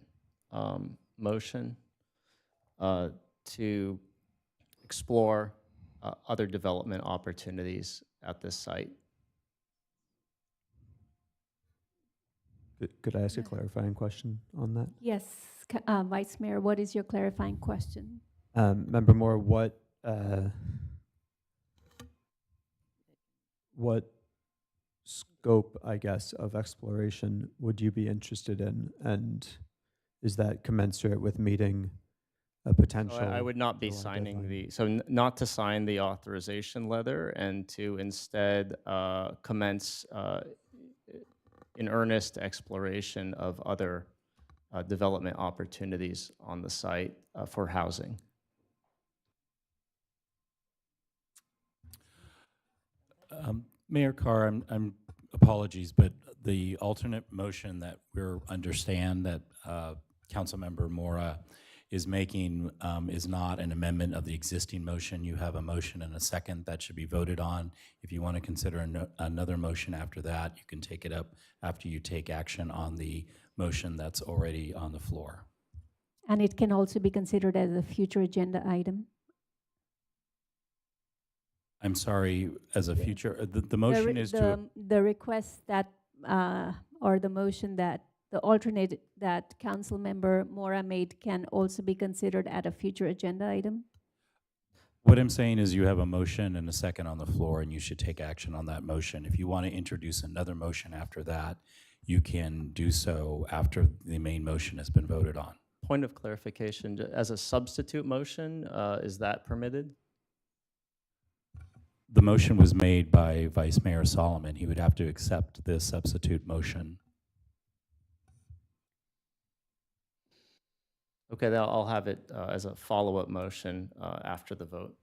motion to explore other development opportunities at this site. Could I ask a clarifying question on that? Yes, Vice Mayor, what is your clarifying question? Member Moore, what scope, I guess, of exploration would you be interested in? And is that commensurate with meeting a potential? I would not be signing not to sign the authorization letter, and to instead commence in earnest exploration of other development opportunities on the site for housing. Mayor Carr, I'm apologies, but the alternate motion that we're understand that Councilmember Mora is making is not an amendment of the existing motion. You have a motion and a second that should be voted on. If you want to consider another motion after that, you can take it up after you take action on the motion that's already on the floor. And it can also be considered as a future agenda item. I'm sorry, as a future, the motion is to... The request that, or the motion that, the alternate that Councilmember Mora made can also be considered at a future agenda item? What I'm saying is you have a motion and a second on the floor, and you should take action on that motion. If you want to introduce another motion after that, you can do so after the main motion has been voted on. Point of clarification, as a substitute motion, is that permitted? The motion was made by Vice Mayor Solomon. He would have to accept this substitute motion. Okay, then I'll have it as a follow-up motion after the vote.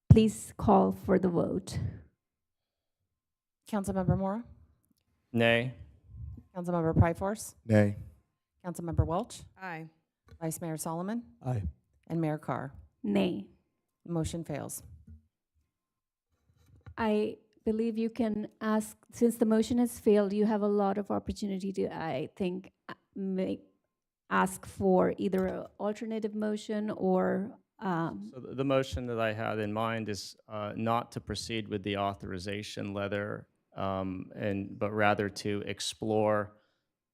Please call for the vote. Councilmember Mora. Nay. Councilmember Pryforth. Nay. Councilmember Welch. Aye. Vice Mayor Solomon. Aye. And Mayor Carr. Nay. Motion fails. I believe you can ask, since the motion has failed, you have a lot of opportunity to, I think, ask for either an alternative motion or... So the motion that I had in mind is not to proceed with the authorization letter, but rather to explore,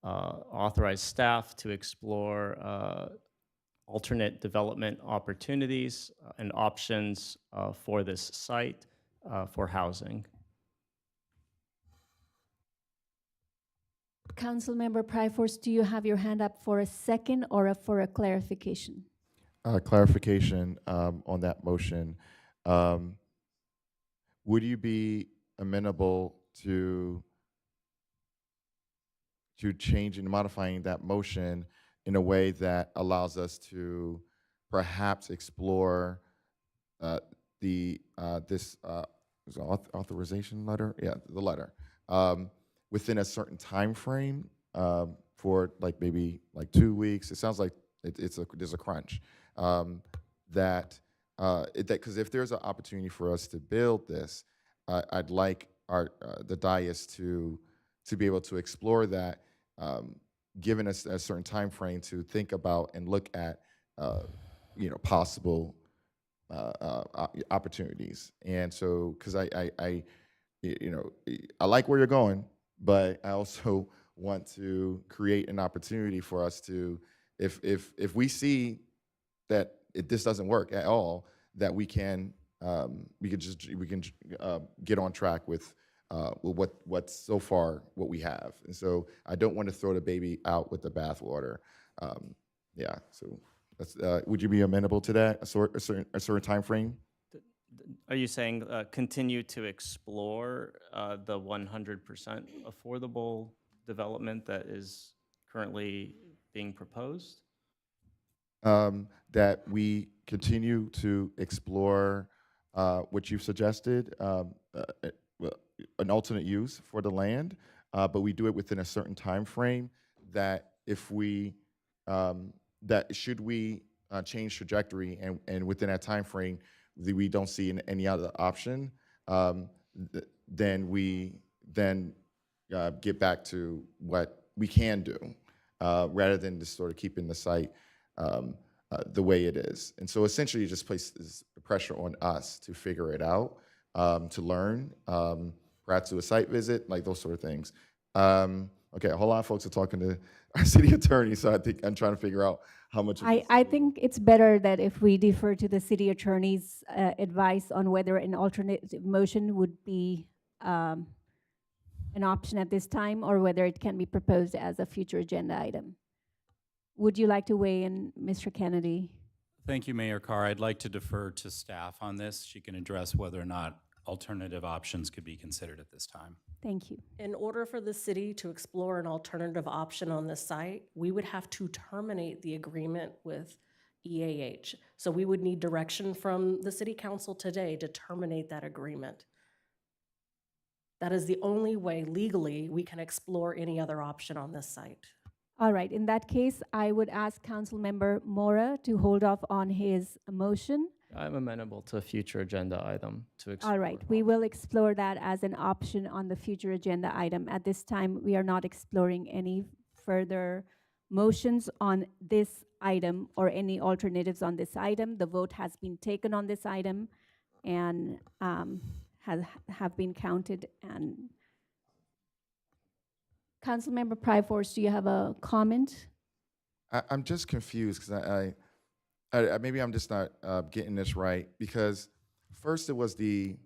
authorize staff to explore alternate development opportunities and options for this site for housing. Councilmember Pryforth, do you have your hand up for a second or for a clarification? Clarification on that motion. Would you be amenable to changing, modifying that motion in a way that allows us to perhaps explore this authorization letter? Yeah, the letter. Within a certain time frame for maybe 2 weeks. It sounds like there's a crunch that because if there's an opportunity for us to build this, I'd like the dais to be able to explore that, given us a certain time frame to think about and look at, possible opportunities. And so, because I like where you're going, but I also want to create an opportunity for us to, if we see that this doesn't work at all, that we can get on track with what's so far what we have. And so I don't want to throw the baby out with the bathwater. Yeah. So that's, would you be amenable to that? A certain time frame? Are you saying continue to explore the 100% affordable development that is currently being proposed? That we continue to explore what you've suggested, well, an alternate use for the land, but we do it within a certain time frame. That if we that should we change trajectory and within that time frame we don't see any other option, then we get back to what we can do, rather than just sort of keeping the site the way it is. And so essentially it just places pressure on us to figure it out, to learn, perhaps do a site visit, like those sort of things. Okay, a whole lot of folks are talking to our city attorney, so I think I'm trying to figure out how much of this I think it's better that if we defer to the city attorney's advice on whether an alternative motion would be an option at this time, or whether it can be proposed as a future agenda item. Would you like to weigh in, Mr. Kennedy? Thank you, Mayor Carr. I'd like to defer to staff on this. She can address whether or not alternative options could be considered at this time. Thank you. In order for the city to explore an alternative option on this site, we would have to terminate the agreement with EAH. So we would need direction from the city council today to terminate that agreement. That is the only way legally we can explore any other option on this site. All right, in that case, I would ask Councilmember Mora to hold off on his motion. I'm amenable to a future agenda item to explore. All right, we will explore that as an option on the future agenda item. At this time, we are not exploring any further motions on this item or any alternatives on this item. The vote has been taken on this item and have been counted. And Councilmember Pryforce, do you have a comment? I'm just confused because I maybe I'm just not getting this right, because first it was the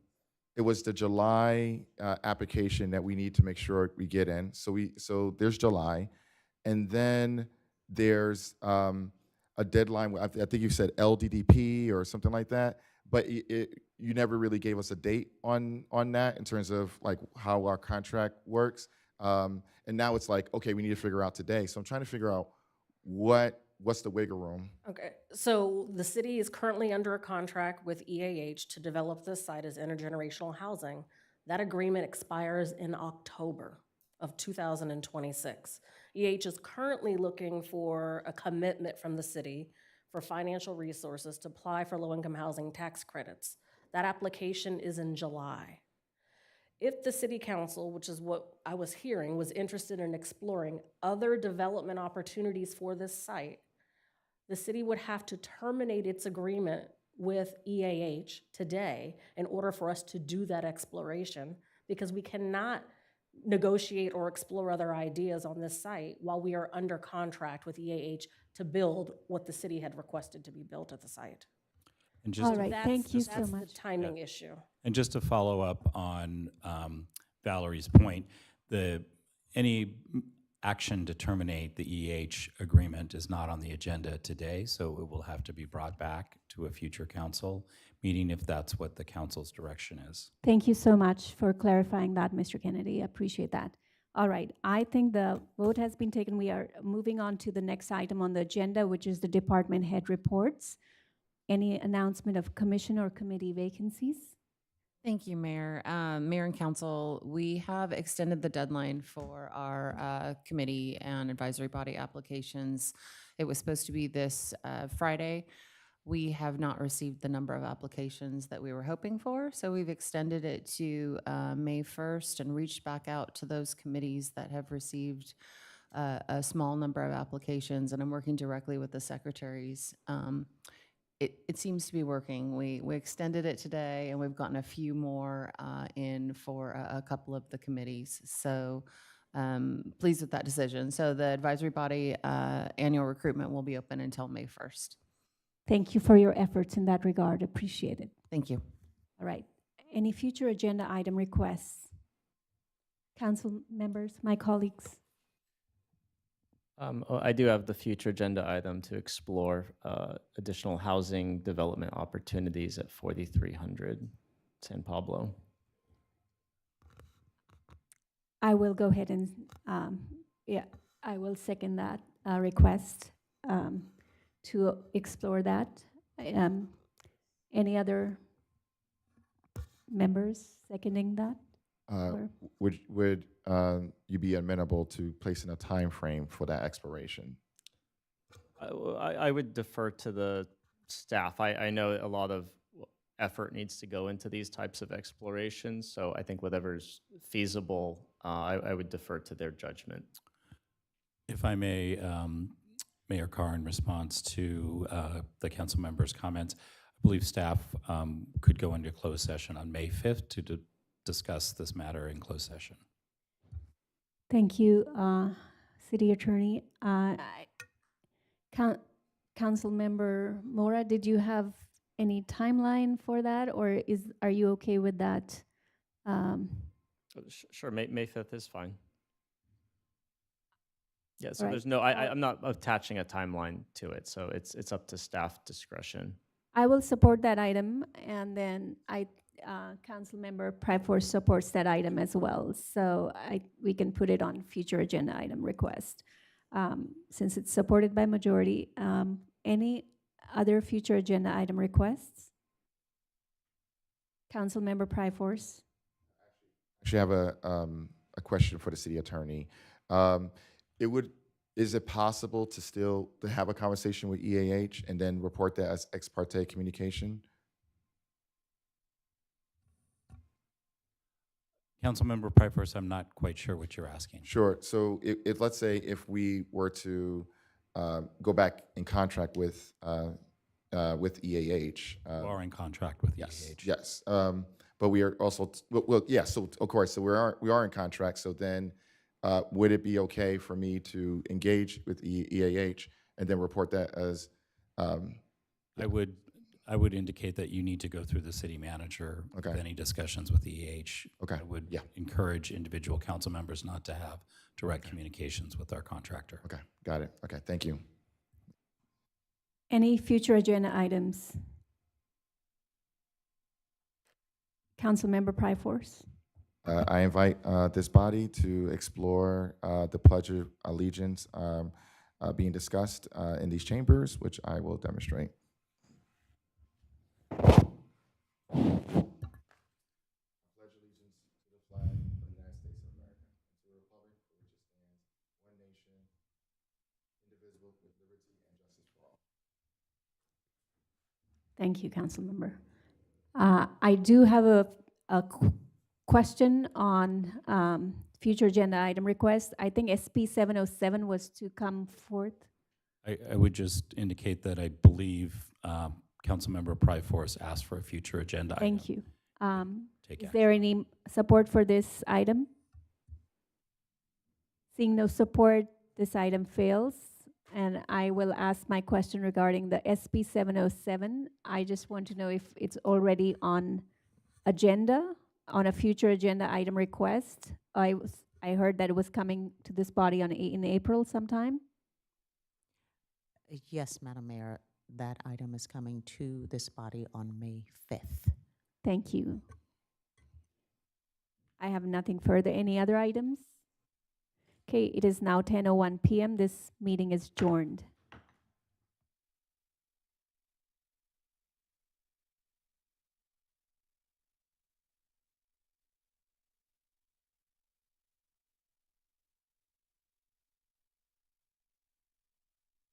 July application that we need to make sure we get in. So there's July, and then there's a deadline. I think you said LDDP or something like that, but you never really gave us a date on that in terms of like how our contract works. And now it's like, okay, we need to figure out today. So I'm trying to figure out what's the wiggle room. Okay, so the city is currently under a contract with EAH to develop this site as intergenerational housing. That agreement expires in October of 2026. EAH is currently looking for a commitment from the city for financial resources to apply for low-income housing tax credits. That application is in July. If the city council, which is what I was hearing, was interested in exploring other development opportunities for this site, the city would have to terminate its agreement with EAH today in order for us to do that exploration, because we cannot negotiate or explore other ideas on this site while we are under contract with EAH to build what the city had requested to be built at the site. And just All right, thank you so That's much. the timing issue. And just to follow up on Valerie's point, any action to terminate the EH agreement is not on the agenda today, so it will have to be brought back to a future council meeting if that's what the council's direction is. Thank you so much for clarifying that, Mr. Kennedy. I appreciate that. All right, I think the vote has been taken. We are moving on to the next item on the agenda, which is the department head reports. Any announcement of commission or committee vacancies? Thank you, Mayor. Mayor and Council, we have extended the deadline for our committee and advisory body applications. It was supposed to be this Friday. We have not received the number of applications that we were hoping for, so we've extended it to May 1st and reached back out to those committees that have received a small number of applications, and I'm working directly with the secretaries. It seems to be working. We extended it today, and we've gotten a few more in for a couple of the committees. So pleased with that decision. So the advisory body annual recruitment will be open until May 1st. Thank you for your efforts in that regard. Appreciate it. Thank you. All right. Any future agenda item requests? Council members, my colleagues? I do have the future agenda item to explore additional housing development opportunities at 4300 San Pablo. I will go ahead and, I will second that request to explore that. Any other members seconding that? Or- Would you be amenable to placing a time frame for that exploration? I would defer to the staff. I know a lot of effort needs to go into these types of explorations, so I think whatever's feasible, I would defer to their judgment. If I may, Mayor Carr, in response to the council member's comments, I believe staff could go into closed session on May 5th to discuss this matter in closed session. Thank you, City Attorney. Council Member Mora, did you have any timeline for that, or are you okay with that? Sure, May 5th is fine. Yeah, so Right. there's no, I'm not attaching a timeline to it, so it's up to staff discretion. I will support that item, and then Council Member Pryforce supports that item as well. So we can put it on future agenda item request. Since it's supported by majority, any other future agenda item requests? Council Member Pryforce. Actually, I have a question for the city attorney. Is it possible to have a conversation with EAH and then report that as ex parte communication? Councilmember Pryforce, I'm not quite sure what you're asking. Sure. So if let's say if we were to go back in contract with EAH. You are in contract with Yes, EAH. yes. But we are also, well, yeah, so of course, so we are in contract. So then would it be okay for me to engage with EAH and then report that as? I would indicate that you need to go through the city manager with any discussions with EAH. Okay. I would encourage individual council members not to have direct communications with our contractor. Okay, got it. Okay, thank you. Any future agenda items? Council Member Pryforce. I invite this body to explore the Pledge of Allegiance being discussed in these chambers, which I will demonstrate. I pledge allegiance to the flag of the United States of America and to the republic for which it stands, one nation, indivisible, with liberty and justice for all. Thank you, Council Member. I do have a question on future agenda item requests. I think SB 707 was to come forth. I would just indicate that I believe Councilmember Pryforce asked for a future agenda item. Thank you. Take Is action. there any support for this item? Seeing no support, this item fails. And I will ask my question regarding the SB 707. I just want to know if it's already on agenda, on a future agenda item request. I heard that it was coming to this body in April sometime. Yes, Madam Mayor, that item is coming to this body on May 5th. Thank you. I have nothing further. Any other items? Okay, it is now 10:01 p.m. This meeting is adjourned.